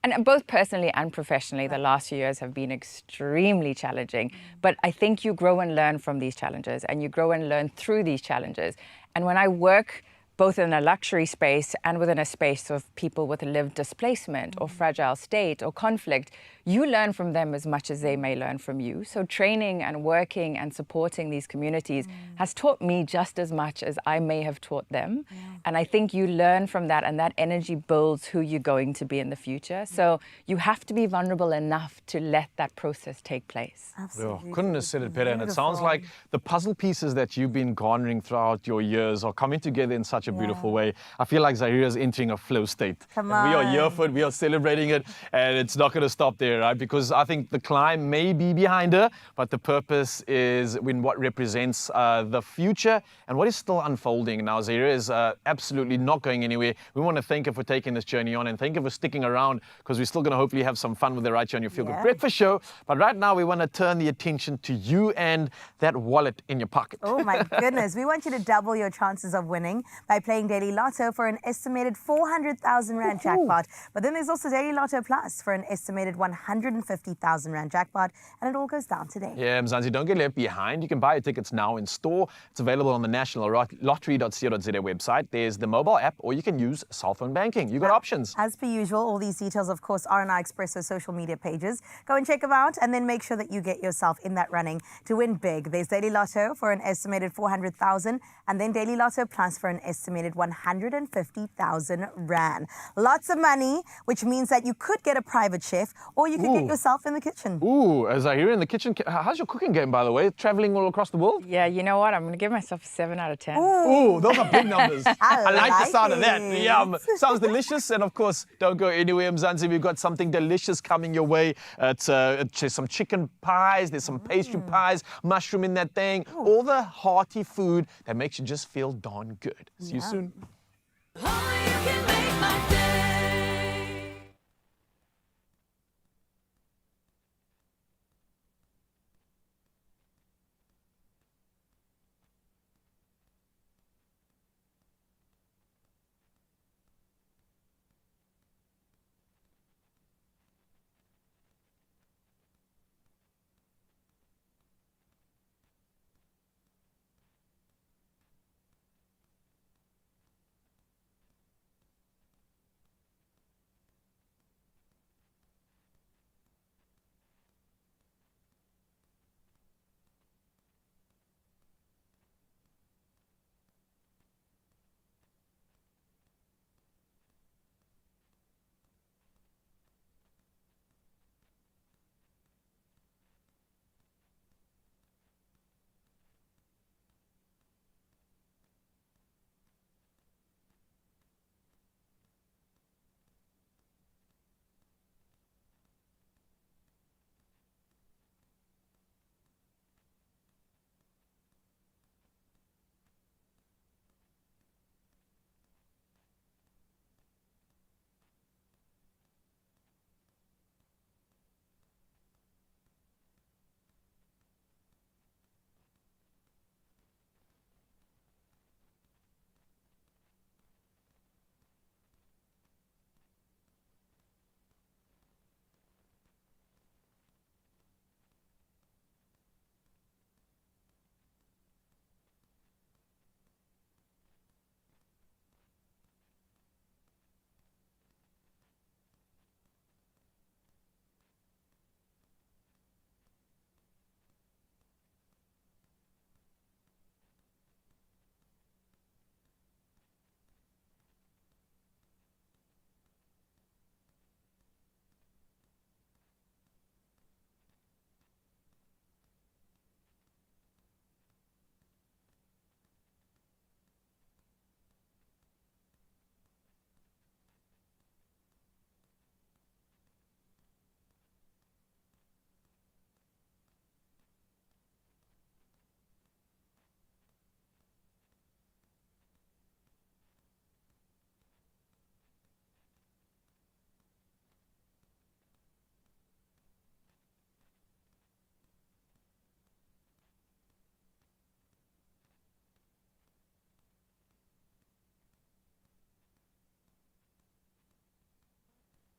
and both personally and professionally, the last few years have been extremely challenging. But I think you grow and learn from these challenges, and you grow and learn through these challenges. And when I work both in a luxury space and within a space of people with lived displacement or fragile state or conflict, you learn from them as much as they may learn from you. So training and working and supporting these communities has taught me just as much as I may have taught them. And I think you learn from that, and that energy builds who you're going to be in the future. So you have to be vulnerable enough to let that process take place. Absolutely. Couldn't have said it better. And it sounds like the puzzle pieces that you've been garnering throughout your years are coming together in such a beautiful way. I feel like Zahira is entering a flow state. Come And we are here on. for it, we are celebrating it, and it's not going to stop there, right? Because I think the climb may be behind her, but the purpose is in what represents the future and what is still unfolding. Now, Zahira is absolutely not going anywhere. We want to thank her for taking this journey on, and thank her for sticking around, because we're still going to hopefully have some fun with her right here on your Feel Good Breakfast Show. But right now, we want to turn the attention to you and that wallet in your pocket. Oh my goodness. We want you to double your chances of winning by playing Daily Lotto for an estimated 400,000 Rand jackpot. But then there's also Daily Lotto Plus for an estimated 150,000 Rand jackpot. And it all goes down today. Yeah, Mzansi, don't get left behind. You can buy your tickets now in store. It's available on the national lottery.co.za website. There's the mobile app, or you can use cell phone banking. You've got options. As per usual, all these details, of course, are on our Expresso social media pages. Go and check them out, and then make sure that you get yourself in that running to win big. There's Daily Lotto for an estimated 400,000, and then Daily Lotto Plus for an estimated 150,000 Rand. Lots of money, which means that you could get a private chef, or you could get yourself in the kitchen. Ooh, as I hear in the kitchen, how's your cooking game, by the way? Traveling all across the world? Yeah, you know what? I'm going to give myself a 7 out of 10. Ooh, those are big numbers. I like the sound of that. it. Yum. Sounds delicious. And of course, don't go anywhere, Mzansi. We've got something delicious coming your way. It's some chicken pies. There's some pastry pies, mushroom in that thing. All the hearty food that makes you just feel darn good. See you soon.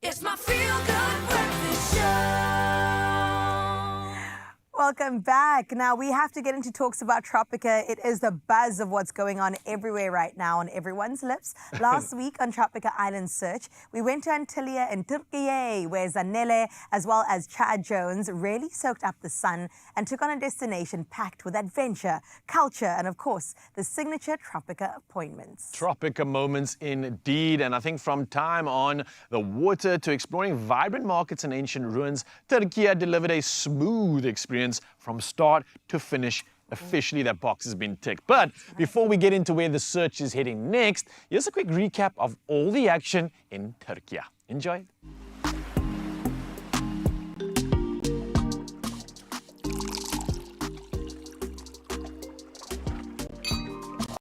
It's my feel-good breakfast show. Welcome back. Now we have to get into talks about Tropica. It is the buzz of what's going on everywhere right now on everyone's lips. Last week on Tropica Island Search, we went to Antillia in Turkey, where Zanele as well as Chad Jones really soaked up the sun and took on a destination packed with adventure, culture, and of course, the signature Tropica appointments. Tropica moments indeed. And I think from time on the water to exploring vibrant markets and ancient ruins, Turkey delivered a smooth experience from start to finish. Officially, that box has been ticked. But before we get into where the search is heading next, here's a quick recap of all the action in Turkey. Enjoy.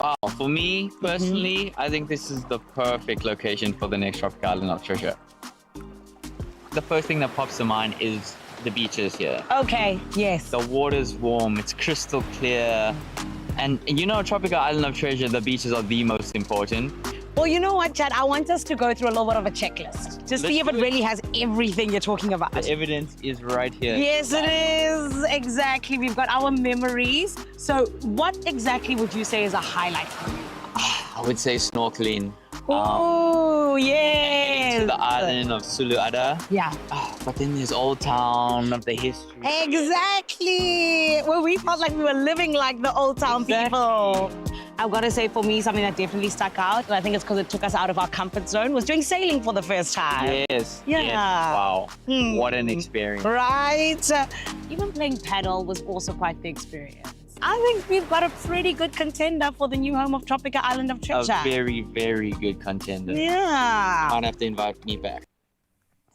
Wow, for me personally, I think this is the perfect location for the next tropical island of treasure. The first thing that pops to mind is the beaches here. Okay, yes. The water's warm, it's crystal clear. And you know, tropical island of treasure, the beaches are the most important. Well, you know what, Chad? I want us to go through a little bit of a checklist to see if it really has everything you're talking about. The evidence is right here. Yes, it is. Exactly. We've got our memories. So what exactly would you say is a highlight? I would say snorkeling. Oh, yes. To the island of Suluada. Yeah. But then there's Old Town of the history. Exactly. Well, we felt like we were living like the old town people. I've got to say, for me, something that definitely stuck out, and I think it's because it took us out of our comfort zone, was doing sailing for the first time. Yes. Yeah. Yes. Wow. What an experience. Right. Even playing paddle was also quite the experience. I think we've got a pretty good contender for the new home of Tropica Island of Treasure. A very, very good contender. Yeah. Might have to invite me back.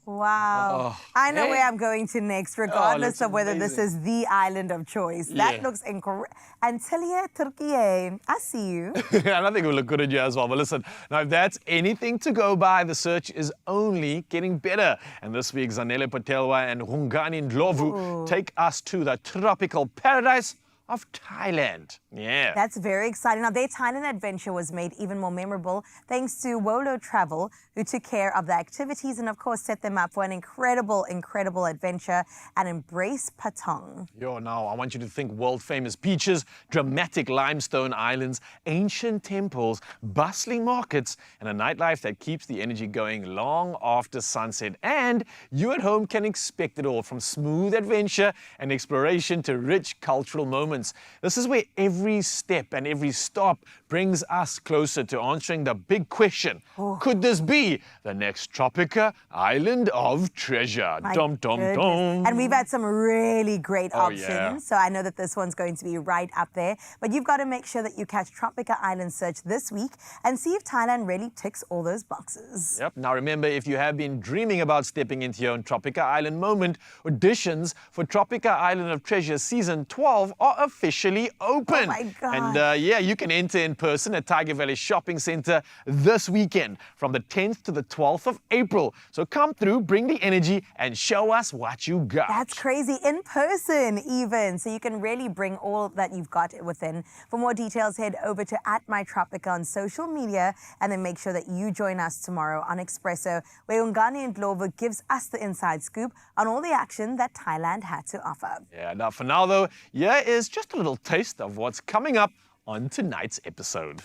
Wow. Oh, I know hey. where I'm going to next, regardless of whether this is the island of choice. That Yeah. looks incredible. Antillia, Turkey. I see you. And I think it will look good on you as well. But listen, now if that's anything to go by, the search is only getting better. And this week, Zanele Patelwa and Hungani Ndlovu take us to the tropical paradise of Thailand. Yeah. That's very exciting. Now, their Thailand adventure was made even more memorable thanks to Wolo Travel, who took care of the activities and, of course, set them up for an incredible, incredible adventure and embrace Patong. Yo, now I want you to think world-famous beaches, dramatic limestone islands, ancient temples, bustling markets, and a nightlife that keeps the energy going long after sunset. And you at home can expect it all, from smooth adventure and exploration to rich cultural moments. This is where every step and every stop brings us closer to answering the big question. Could this be the next Tropica Island of Treasure? Dum, dum, dum. And we've had some really great options. Yeah. So I know that this one's going to be right up there. But you've got to make sure that you catch Tropica Island Search this week and see if Thailand really ticks all those boxes. Yep. Now remember, if you have been dreaming about stepping into your own Tropica Island moment, auditions for Tropica Island of Treasure Season 12 are officially open. Oh my God. And yeah, you can enter in person at Tiger Valley Shopping Center this weekend from the 10th to the 12th of April. So come through, bring the energy, and show us what you got. That's crazy. In person, even. So you can really bring all that you've got within. For more details, head over to @mytropica on social media, and then make sure that you join us tomorrow on Expresso, where Ungani and Ndlovu gives us the inside scoop on all the action that Thailand had to offer. Yeah, now for now though, here is just a little taste of what's coming up on tonight's episode.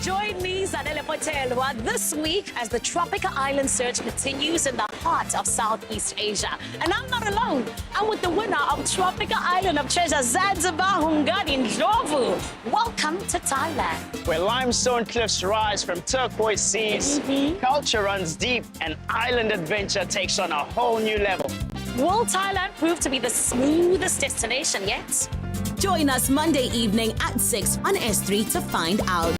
Join me, Zanele Patelwa, this week as the Tropica Island Search continues in the heart of Southeast Asia. And I'm not alone. I'm with the winner of Tropica Island of Treasure, Zanzibar, Hungani Ndlovu. Welcome to Thailand. Where limestone cliffs rise from turquoise seas, culture runs deep, and island adventure takes on a whole new level. Will Thailand prove to be the smoothest destination yet? Join us Monday evening at 6 on S3 to find out.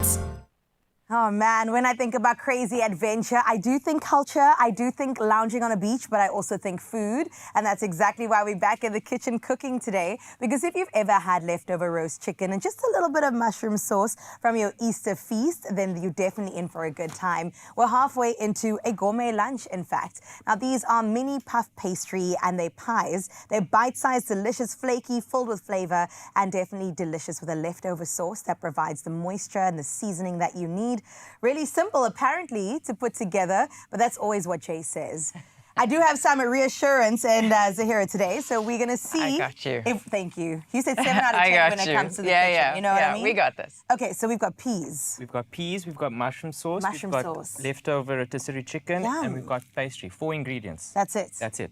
Oh man, when I think about crazy adventure, I do think culture, I do think lounging on a beach, but I also think food. And that's exactly why we're back in the kitchen cooking today. Because if you've ever had leftover roast chicken and just a little bit of mushroom sauce from your Easter feast, then you're definitely in for a good time. We're halfway into a gourmet lunch, in fact. Now, these are mini puff pastry and they're pies. They're bite-sized, delicious, flaky, filled with flavor, and definitely delicious with a leftover sauce that provides the moisture and the seasoning that you need. designed, really simple apparently to put together, but that's always what Jay says. I do have some reassurance and Zahira today, so we're going to see. I got you. Thank you. You said 7 out of 10 when it comes to the kitchen. You know what I mean? We got this. Okay, so we've got peas. We've got peas, we've got mushroom sauce, Mushroom we've got sauce. leftover rotisserie chicken, Yum. and we've got pastry. 4 ingredients. That's it. That's it.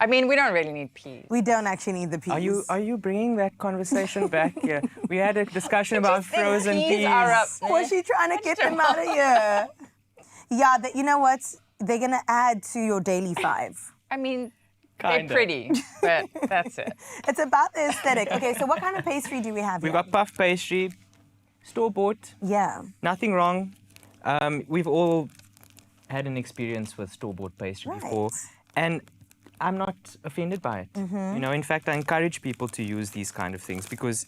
I mean, we don't really need peas. We don't actually need the peas. Are you bringing that conversation back here? We had a discussion about frozen peas. Are up. Was she trying to get them out of here? Yeah, you know what? They're going to add to your daily 5. I mean, Kinda. they're pretty, but that's it. It's about the aesthetic. Okay, so what kind of pastry do we have We've here? got puff pastry, store-bought. Yeah. Nothing wrong. We've all had an experience with store-bought pastry before, and I'm not offended by it. Mm-hmm. You know, in fact, I encourage people to use these kind of things because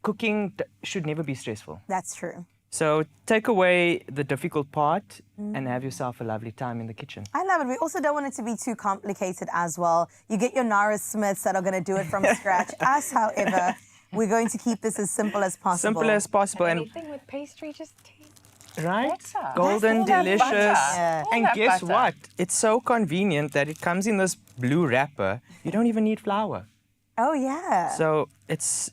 cooking should never be stressful. That's true. So take away the difficult part and have yourself a lovely time in the kitchen. I love it. We also don't want it to be too complicated as well. You get your Nara Smiths that are going to do it from scratch. Us, however, we're going to keep this as simple as possible. Simple as possible. And Anything with pastry just tastes right? better. Golden, All that delicious. butter. Yeah. All And that guess butter. what? It's so convenient that it comes in this blue wrapper. You don't even need flour. Oh, yeah. So it's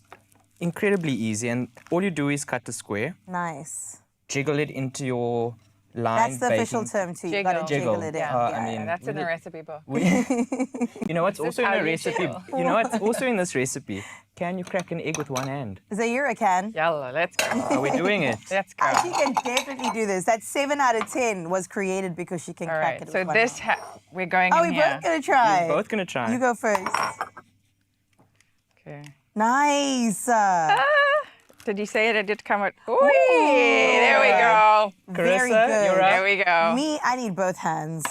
incredibly easy. And all you do is cut a square, Nice. jiggle it into your line. That's the official term too. You got to jiggle it in. Yeah, I mean, that's in the recipe book. you know what's This also is in how the you recipe? jiggle. You know what's also in this recipe? Can you crack an egg with one hand? Zahira can. Yalla, let's go. Are we doing it? Let's go. She can definitely do this. That 7 out of 10 was created because she can All crack right, it with so one this hand. we're going Oh, in we're here. both going to try. We're both gonna try. You go first. Okay. Nice. Did you say it? It did come out. Ooh, there we go. Very Carissa, good. you're up. There we go. Me, I need both hands.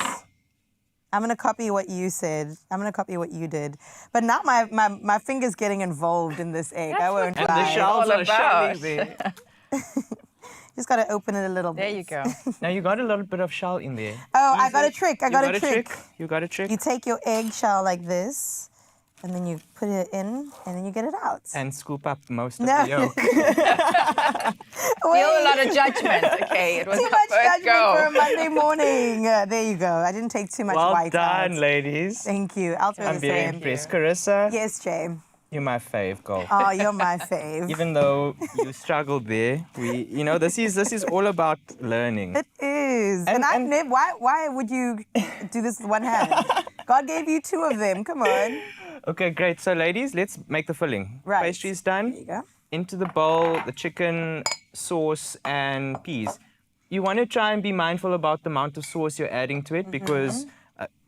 I'm going to copy what you said. I'm going to copy what you did. But now my finger's getting involved in this egg. I won't And the lie. shells all are about. showing there. Just got to open it a little bit. There you go. Now you got a little bit of shell in there. Oh, I got a trick. I got a trick. You got a trick. You take your eggshell like this, and then you put it in, and then you get it out. And scoop up most of No. the yolk. Feel a lot of judgment. Okay, it was Too the much first judgment go. for a Monday morning. There you go. I didn't take too much Well white done, out. ladies. Thank you. I'll throw I'm this very in. impressed. Carissa, Yes, Jay. you're my fave, girl. Oh, you're my fave. Even though you struggled there, this is all about learning. It is. And- I've and- never. Why would you do this with one hand? God gave you 2 of them. Come on. Okay, great. So, ladies, let's make the filling. Right. Pastry's done. There you go. Into the bowl, the chicken, sauce, and peas. You want to try and be mindful about the amount of sauce you're adding to it because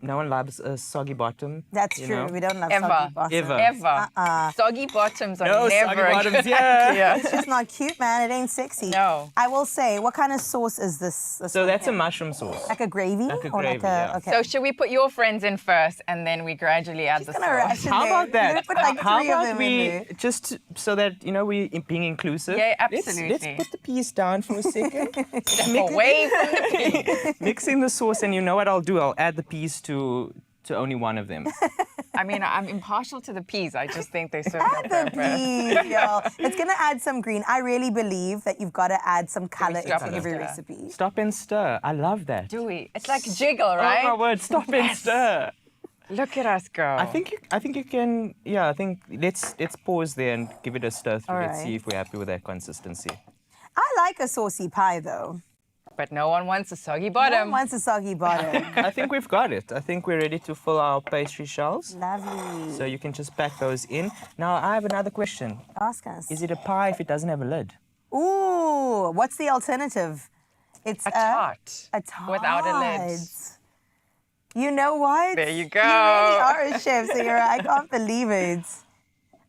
no one loves a soggy bottom. That's you true. know? We don't love Ever. soggy bottom. Ever. Soggy bottoms are No never soggy bottoms, good. yeah. It's just not cute, man. It ain't sexy. No. I will say, what kind of sauce is this? So that's a mushroom sauce. Like a gravy? Like a or gravy, like a, yeah. okay. So should we put your friends in first and then we gradually add the gonna sauce? ration How them. about that? You're gonna put like How 3 of about them we in there. just so that we being inclusive? Yeah, let's absolutely. put the peas down for a second. Away from the peas. Mix in the sauce, and you know what I'll do? I'll add the peas to only one of them. I mean, I'm impartial to the peas. I just think they serve Add their the purpose. peas, y'all. It's gonna add some green. I really believe that you've got to add some color stop into and every stir? recipe. Stop and stir. I love that. Do we? It's like jiggle, right? Oh my word! Stop and stir. Look at us go. I think you can. Yeah, I think let's pause there and give it a stir through. All Let's see right. if we're happy with that consistency. I like a saucy pie though. But no one wants a soggy No one bottom. wants a soggy bottom. I think we've got it. I think we're ready to fill our pastry shells. Lovely. So you can just pack those in. Now I have another question. Ask us. Is it a pie if it doesn't have a lid? Ooh, what's the alternative? It's A tart. A tart. Without a lid. You know what? There you go. You really are a chef, Sarah. I can't believe it.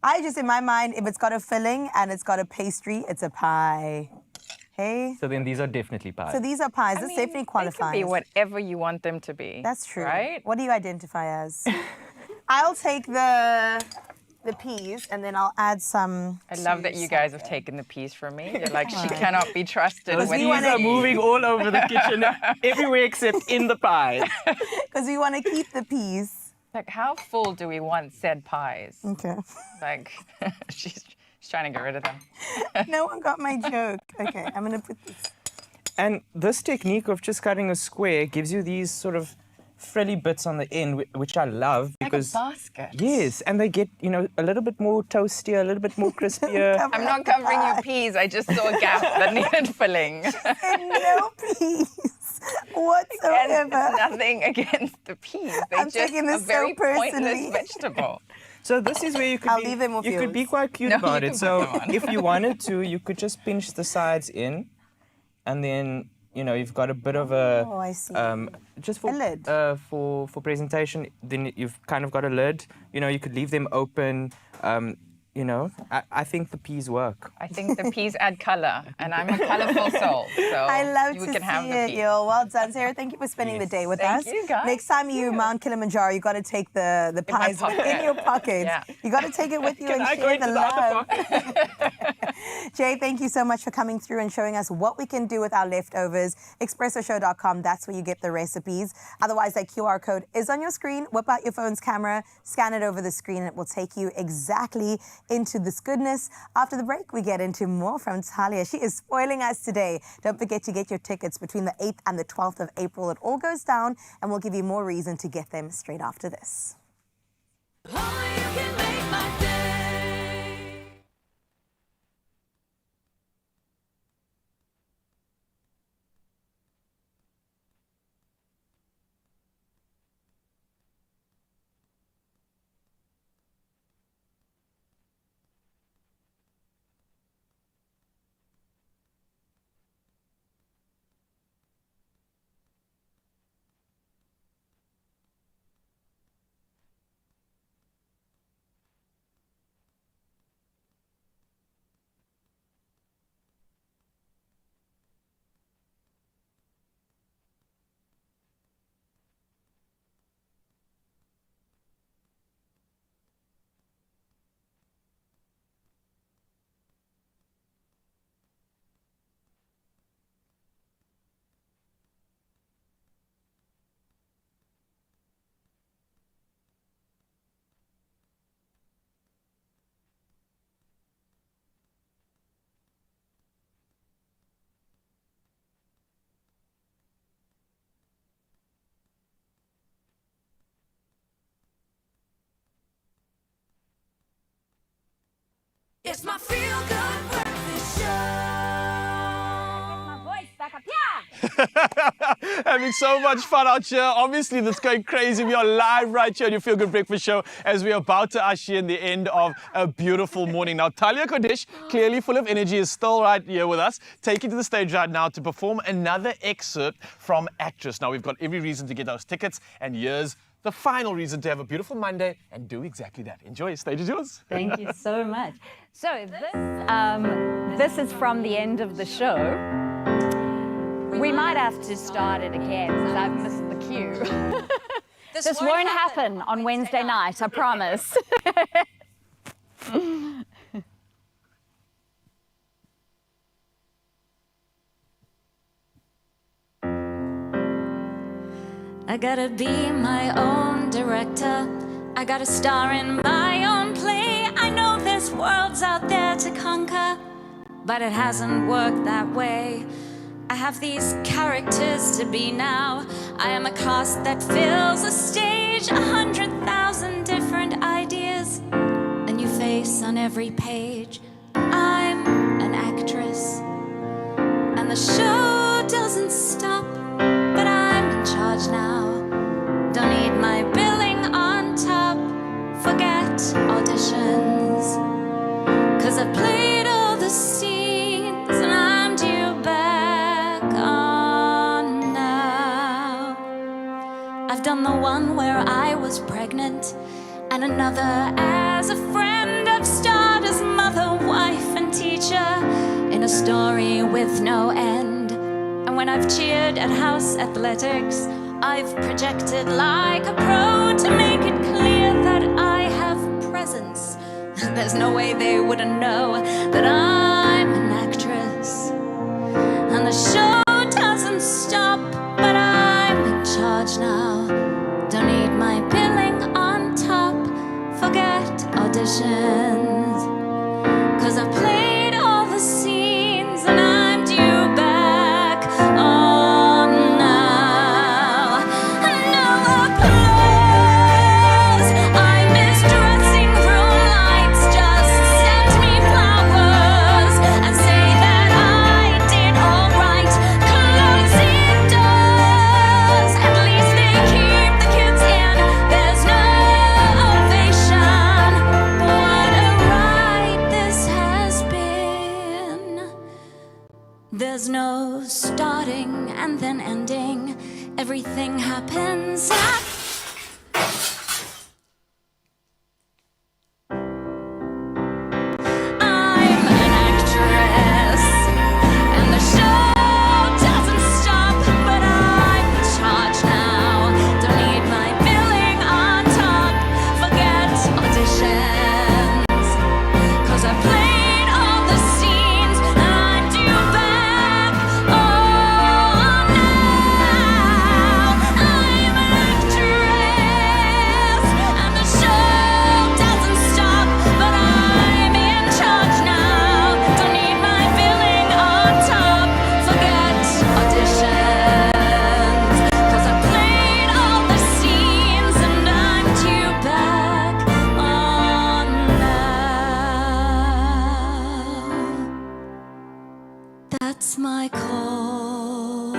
I just, in my mind, if it's got a filling and it's got a pastry, it's a pie. Hey? So then these are definitely pies. So these are pies. I This mean, definitely They qualifies. can be whatever you want them to be. That's true. Right? What do you identify as? I'll take the peas and then I'll add some. I love that you guys have taken the peas from me. You're like, she cannot be trusted. Those with peas are moving all over the kitchen, everywhere except in the pies. Because we want to keep the peas. Like, how full do we want said pies? Okay. Like, she's She's trying to get rid of them. No one got my joke. Okay, I'm going to put this. And this technique of just cutting a square gives you these sort of frilly bits on the end, which I love because like a basket. Yes, and they get, you know, a little bit more toastier, a little bit more crispier. I'm not covering your peas. I just saw a gap that needed filling. No peas whatsoever. Again, it's nothing against the peas. They're I'm just taking this a very so personally. pointless vegetable. So this is where you could I'll leave them with you could be yours. quite cute No, about you it. can So put them on. if you wanted to, you could just pinch the sides in, and then you know you've got a bit of a Oh, I see. just for A lid. For presentation. Then you've kind of got a lid. You know, you could leave them open. You know, I think the peas work. I think the peas add color, and I'm a colorful soul, so I love you to can have see the it, peas. yo. Well done, Sarah. Thank you for spending the day with Thank us. you, guys. Next time you mount Kilimanjaro, you got to take the my pies pocket. in your pockets. Yeah. You got to take it with you Can and I go share into the the other love. Jay, thank you so much for coming through and showing us what we can do with our leftovers. ExpressoShow.com, that's where you get the recipes. Otherwise, that QR code is on your screen. Whip out your phone's camera, scan it over the screen, and it will take you exactly into this goodness. After the break, we get into more from Talia. She is spoiling us today. Don't forget to get your tickets between the 8th and the 12th of April. It all goes down, and we'll give you more reason to get them straight after this. It's my feel-good breakfast show. My voice back up, yeah! Having so much fun out here. Obviously, that's going crazy. We are live right here on your Feel Good Breakfast Show as we are about to usher in the end of a beautiful morning. Now, Talia Kodesh, clearly full of energy, is still right here with us, taken to the stage right now to perform another excerpt from Actress. Now, we've got every reason to get those tickets, and here's the final reason to have a beautiful Monday and do exactly that. Enjoy. Stage is yours. Thank you so much. So this is from the end of the show. We might have to start it again because I've missed the cue. This won't happen on Wednesday night, I promise. I gotta be my own director. I gotta star in my own play. I know there's worlds out there to conquer, but it hasn't worked that way. I have these characters to be now. I am a cast that fills a stage, 100,000 different ideas, a new face on every page. I'm an actress, and the show doesn't stop, but I'm in charge now. Don't need my billing on top, forget auditions, 'cause I've played all the scenes and I'm due back on now. I've done the one where I was pregnant, and another as a friend. I've starred as mother, wife and teacher in a story with no end. And when I've cheered at house athletics, I've projected like a pro to make it clear that I have presence. There's no way they wouldn't know that I'm an actress. And the show doesn't stop, but I'm in charge now. Don't need my billing on top, forget auditions, 'cause There's no starting and then ending. Everything happens at that's my call.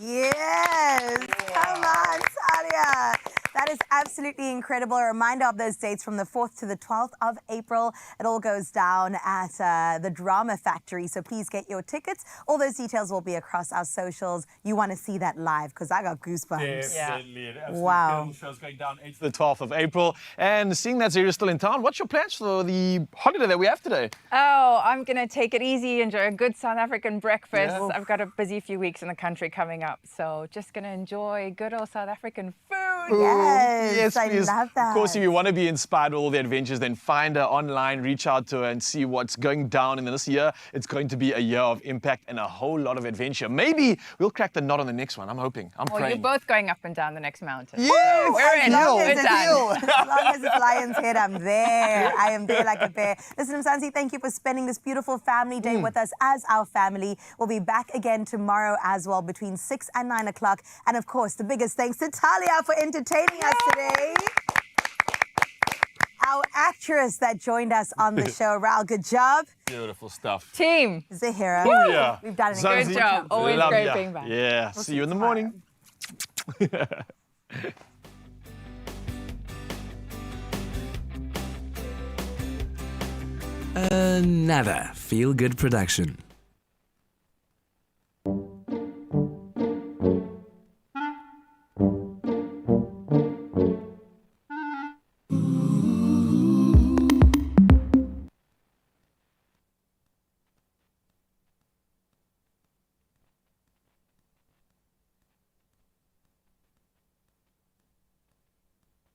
Yes, come on, Talia. That is absolutely incredible. A reminder of those dates from the 4th to the 12th of April. It all goes down at the Drama Factory, so please get your tickets. All those details will be across our socials. You want to see that live because I got goosebumps. Definitely. Wow. Show's going down 8th to the 12th of April. And seeing that Zeria's still in town, what's your plans for the holiday that we have today? Oh, I'm going to take it easy, enjoy a good South African breakfast. Yeah. I've got a busy few weeks in the country coming up, so just going to enjoy good old South African food. Yes, I please. love that. Of course, if you want to be inspired by all the adventures, then find her online, reach out to her and see what's going down in this year. It's going to be a year of impact and a whole lot of adventure. Maybe we'll crack the knot on the next one. I'm hoping. I'm Well, praying. you're both going up and down the next mountain. Yes! We're in. We're done. As long as it's Lion's Head, I'm there. I am there like a bear. Listen, Mzansi, thank you for spending this beautiful family day with us as our family. We'll be back again tomorrow as well between 6 and 9 o'clock. And of course, the biggest thanks to Talia for entertaining us today. Our actress that joined us on the show, Raul, good job. Beautiful stuff. Team. Zahira. Oh, yeah. We've done a Zanzi, good job. Always love great ya. being back. Yeah. We'll See you in the morning. Another feel-good production.